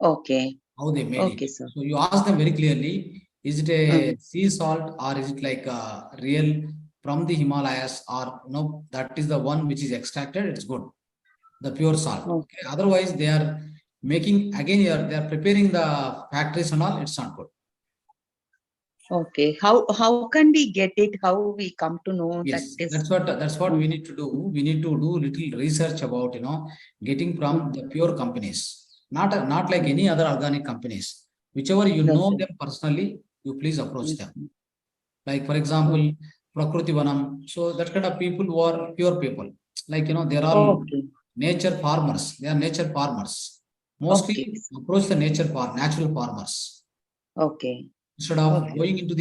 Okay. How they made Okay, it. sir. So you ask them very clearly, is it a sea salt or is it like a real from the Himalayas, or no, that is the one which is extracted, it's good. The pure salt. Okay. Otherwise, they are making again they are preparing the factories and all, it's not good. Okay. How can we get it? How we come to know Yes, that is that's what we need to do. We need to do little research about getting from the pure companies, not like any other organic companies. Whichever you know them personally, you please approach them. Like for example, Prakriti Vanam. So that kind of people who are pure people. Like they're all nature farmers. They are nature farmers. Mostly approach the natural farmers. Okay. Instead of going into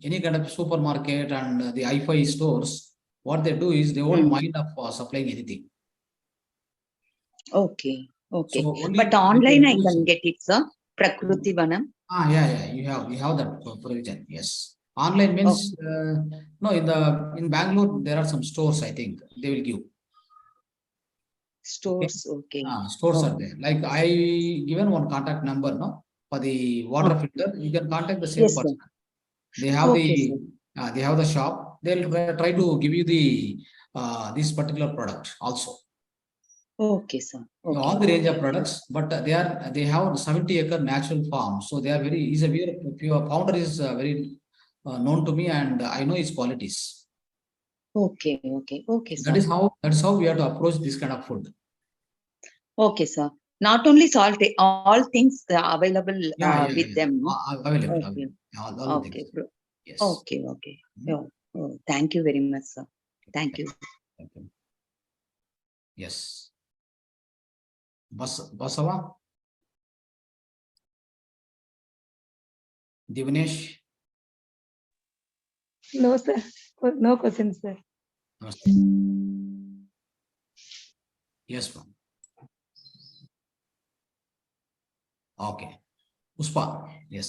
any kind of supermarket and the hi-fi stores, what they do is they won't mind of supplying anything. Okay. Okay. So But online I can get it, sir. Prakriti Vanam. Yeah. You have that provision. Yes. Online means no. In Bangalore there are some stores. I think they will give. Stores. Okay. Stores are there. Like I given one contact number, no, for the water filter. You can contact the same person. They have Okay, they have the shop. They'll try to give you the this particular product also. Okay, sir. Okay. All the range of products, but they have 70-acre natural farm, so they are very. He's a very pure founder is very known to me, and I know his qualities. Okay, sir. That is how we have to approach this kind of food. Okay, sir. Not only salt, all things are available with them. No? Available. Okay. Available. All the Okay, things. bro. Yes. Okay. Oh, thank you very much, sir. Thank you. Thank you. Yes. Basava. Divinesh. No, sir. No questions, sir. Namaste. Yes, ma'am. Okay. Puspa. Yes.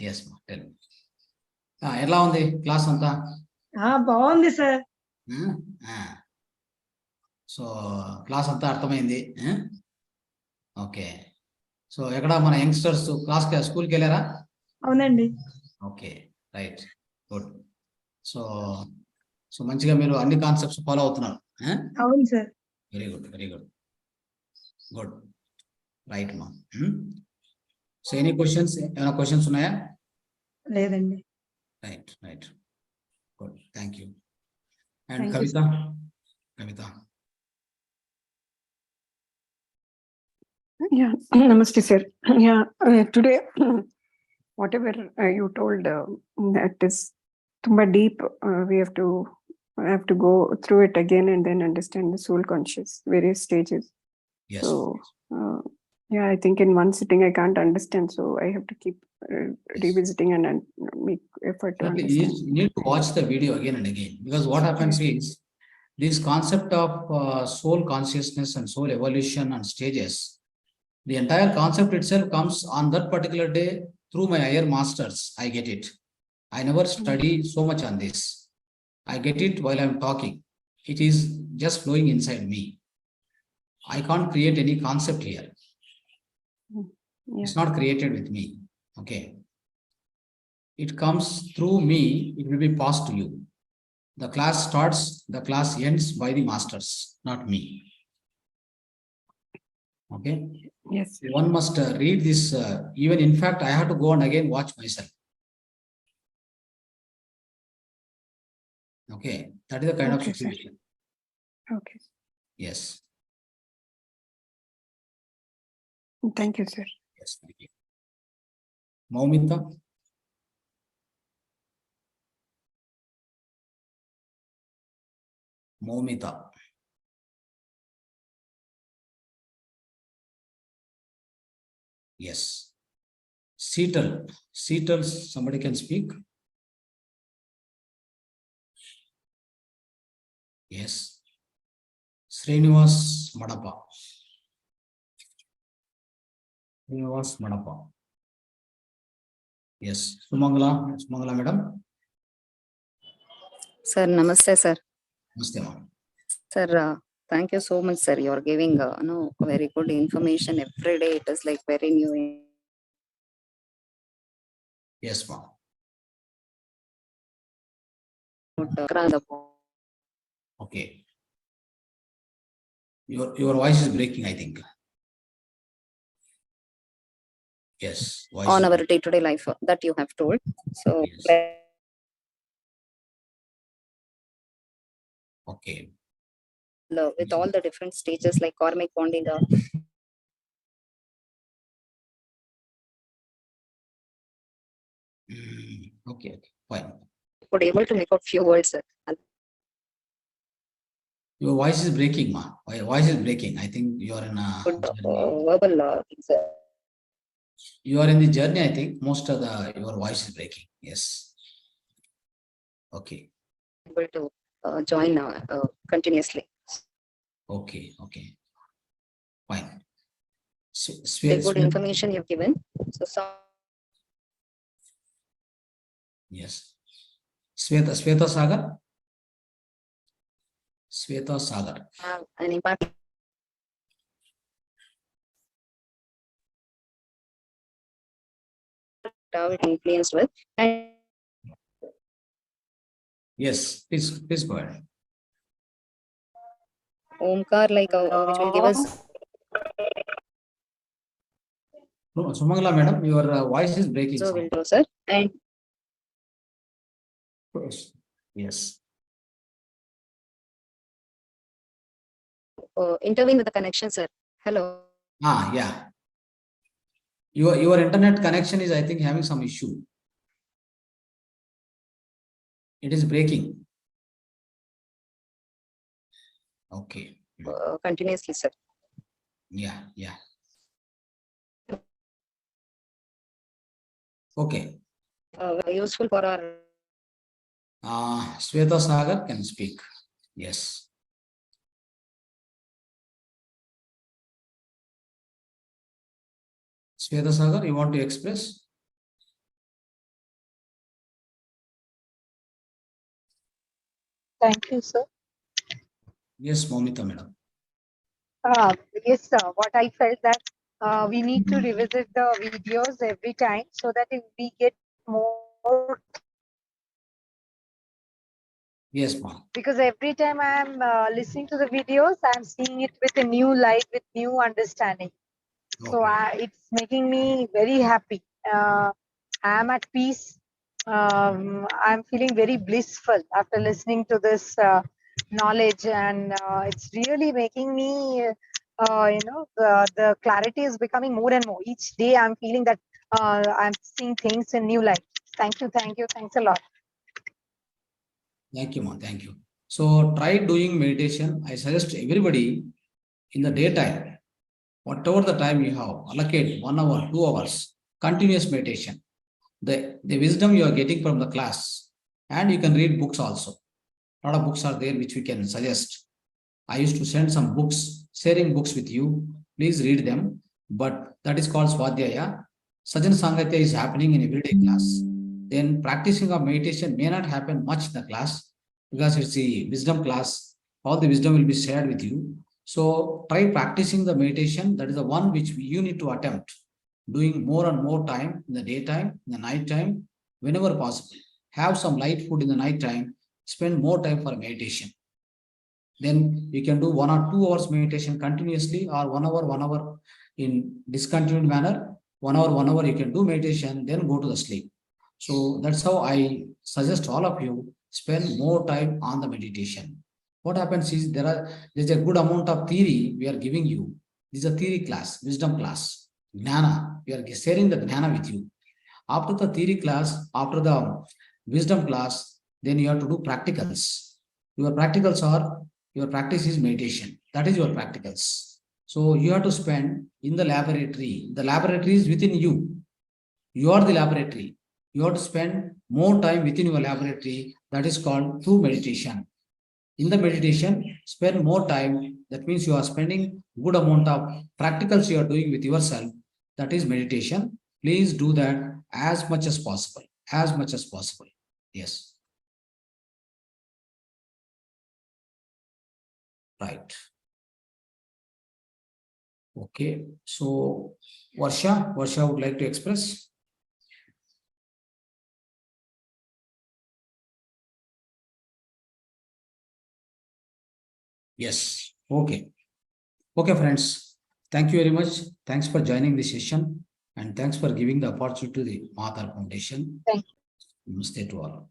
Yes, ma'am. Tell me. ఎలా ఉంది class అంతా? బాగుంది sir. So class అంతా అర్థమైంది. Okay. So ఎక్కడ మన youngsters స్కూల్కి వెళ్ళారా? అవునండి. Okay, right, good. సో మంచిగా మీరు అన్ని కాన్సెప్ట్స్ ఫాలో అవుతున్నారు. అవును sir. Very good, very good, good, right మా. సో ఎనీ క్వశ్చన్స్, ఏమైనా క్వశ్చన్స్ ఉన్నాయా? లేదండి. Right, right, good, thank you. And Thank you, Kavitha. Yeah, namaste, sir. Yeah, today, whatever you told, that is tumba deep. We have to go through it again and then understand the soul conscious various stages. Yes. So, yeah, I think in one sitting I can't understand, so I have to keep revisiting and make effort to understand. You need to watch the video again and again, because what happens is this concept of soul consciousness and soul evolution and stages. The entire concept itself comes on that particular day through my higher masters. I get it. I never study so much on this. I get it while I'm talking. It is just flowing inside me. I can't create any concept here. Yeah. It's not created with me. Okay. It comes through me. It will be passed to you. The class starts, the class ends by the masters, not me. Okay. Yes. One must read this. Even in fact, I have to go and again watch myself. Okay, that is the kind of Okay, sir. situation. Okay. Yes. Thank you, sir. Yes, thank you. Maumita. Maumita. Yes. Seatal. Somebody can speak. Yes. Srinivas Madapa. Yes. Sumangala madam. Sir, namaste, sir. Namaste, ma'am. Sir, thank you so much, sir. You're giving very good information every day. It is like very new. Yes, ma'am. Okay. Your voice is breaking, I think. Yes. Voice On is our day-to-day life that you have told. So, Yes. Okay. with all the different stages like karmic bonding, Okay, fine. could able to make out few words, sir. Your voice is breaking, ma. Your voice is breaking. I think you are in a Good journey. verbal things, sir. You are in the journey, I think. Most of your voice is breaking. Yes. Okay. Able to join continuously. Okay. Fine. The good information you've given. So some. Yes. Sweta Sagar. Sweta Sagar. An impact. how it influenced with. And Yes, please go ahead. Omkar, like which will give us. No, Sumangala madam, your voice is breaking. So will do, sir. And yes. intervene with the connection, sir. Hello. Yeah. Your internet connection is, I think, having some issue. It is breaking. Okay. Continuously, sir. Yeah. Okay. Useful for our. Sweta Sagar can speak. Yes. Sweta Sagar, you want to express? Thank you, sir. Yes, Momita madam. Yes, sir. What I felt that we need to revisit the videos every time so that if we get more. Yes, ma'am. Because every time I am listening to the videos, I am seeing it with a new light, with new understanding. So it's making me very happy. I am at peace. I'm feeling very blissful after listening to this knowledge, and it's really making me, the clarity is becoming more and more. Each day I'm feeling that I'm seeing things in new light. Thank you. Thanks a lot. Thank you, ma'am. Thank you. So try doing meditation. I suggest everybody in the daytime, whatever the time you have, allocate 1 hour, 2 hours, continuous meditation. The wisdom you are getting from the class, and you can read books also. A lot of books are there which we can suggest. I used to send some books, sharing books with you. Please read them. But that is called Swadhyaya. Sajan Sangatya is happening in everyday class. Then practicing of meditation may not happen much in the class because it's a wisdom class. All the wisdom will be shared with you. So try practicing the meditation. That is the one which you need to attempt. Doing more and more time in the daytime, in the night time, whenever possible. Have some light food in the night time. Spend more time for meditation. Then you can do 1 or 2 hours meditation continuously, or 1 hour in discontinued manner. 1 hour you can do meditation, then go to the sleep. So that's how I suggest all of you spend more time on the meditation. What happens is there's a good amount of theory we are giving you. This is a theory class, wisdom class, Dhyana. We are sharing the Dhyana with you. After the theory class, after the wisdom class, then you have to do practicals. Your practice is meditation. That is your practicals. So you have to spend in the laboratory. The laboratory is within you. You are the laboratory. You have to spend more time within your laboratory. That is called true meditation. In the meditation, spend more time. That means you are spending good amount of practicals you are doing with yourself. That is meditation. Please do that as much as possible. As much as possible. Yes. Right. Okay. So Varsha would like to express. Yes. Okay. Okay, friends. Thank you very much. Thanks for joining the session, and thanks for giving the opportunity to the Mahavatar Foundation. Thank you. Namaste to all.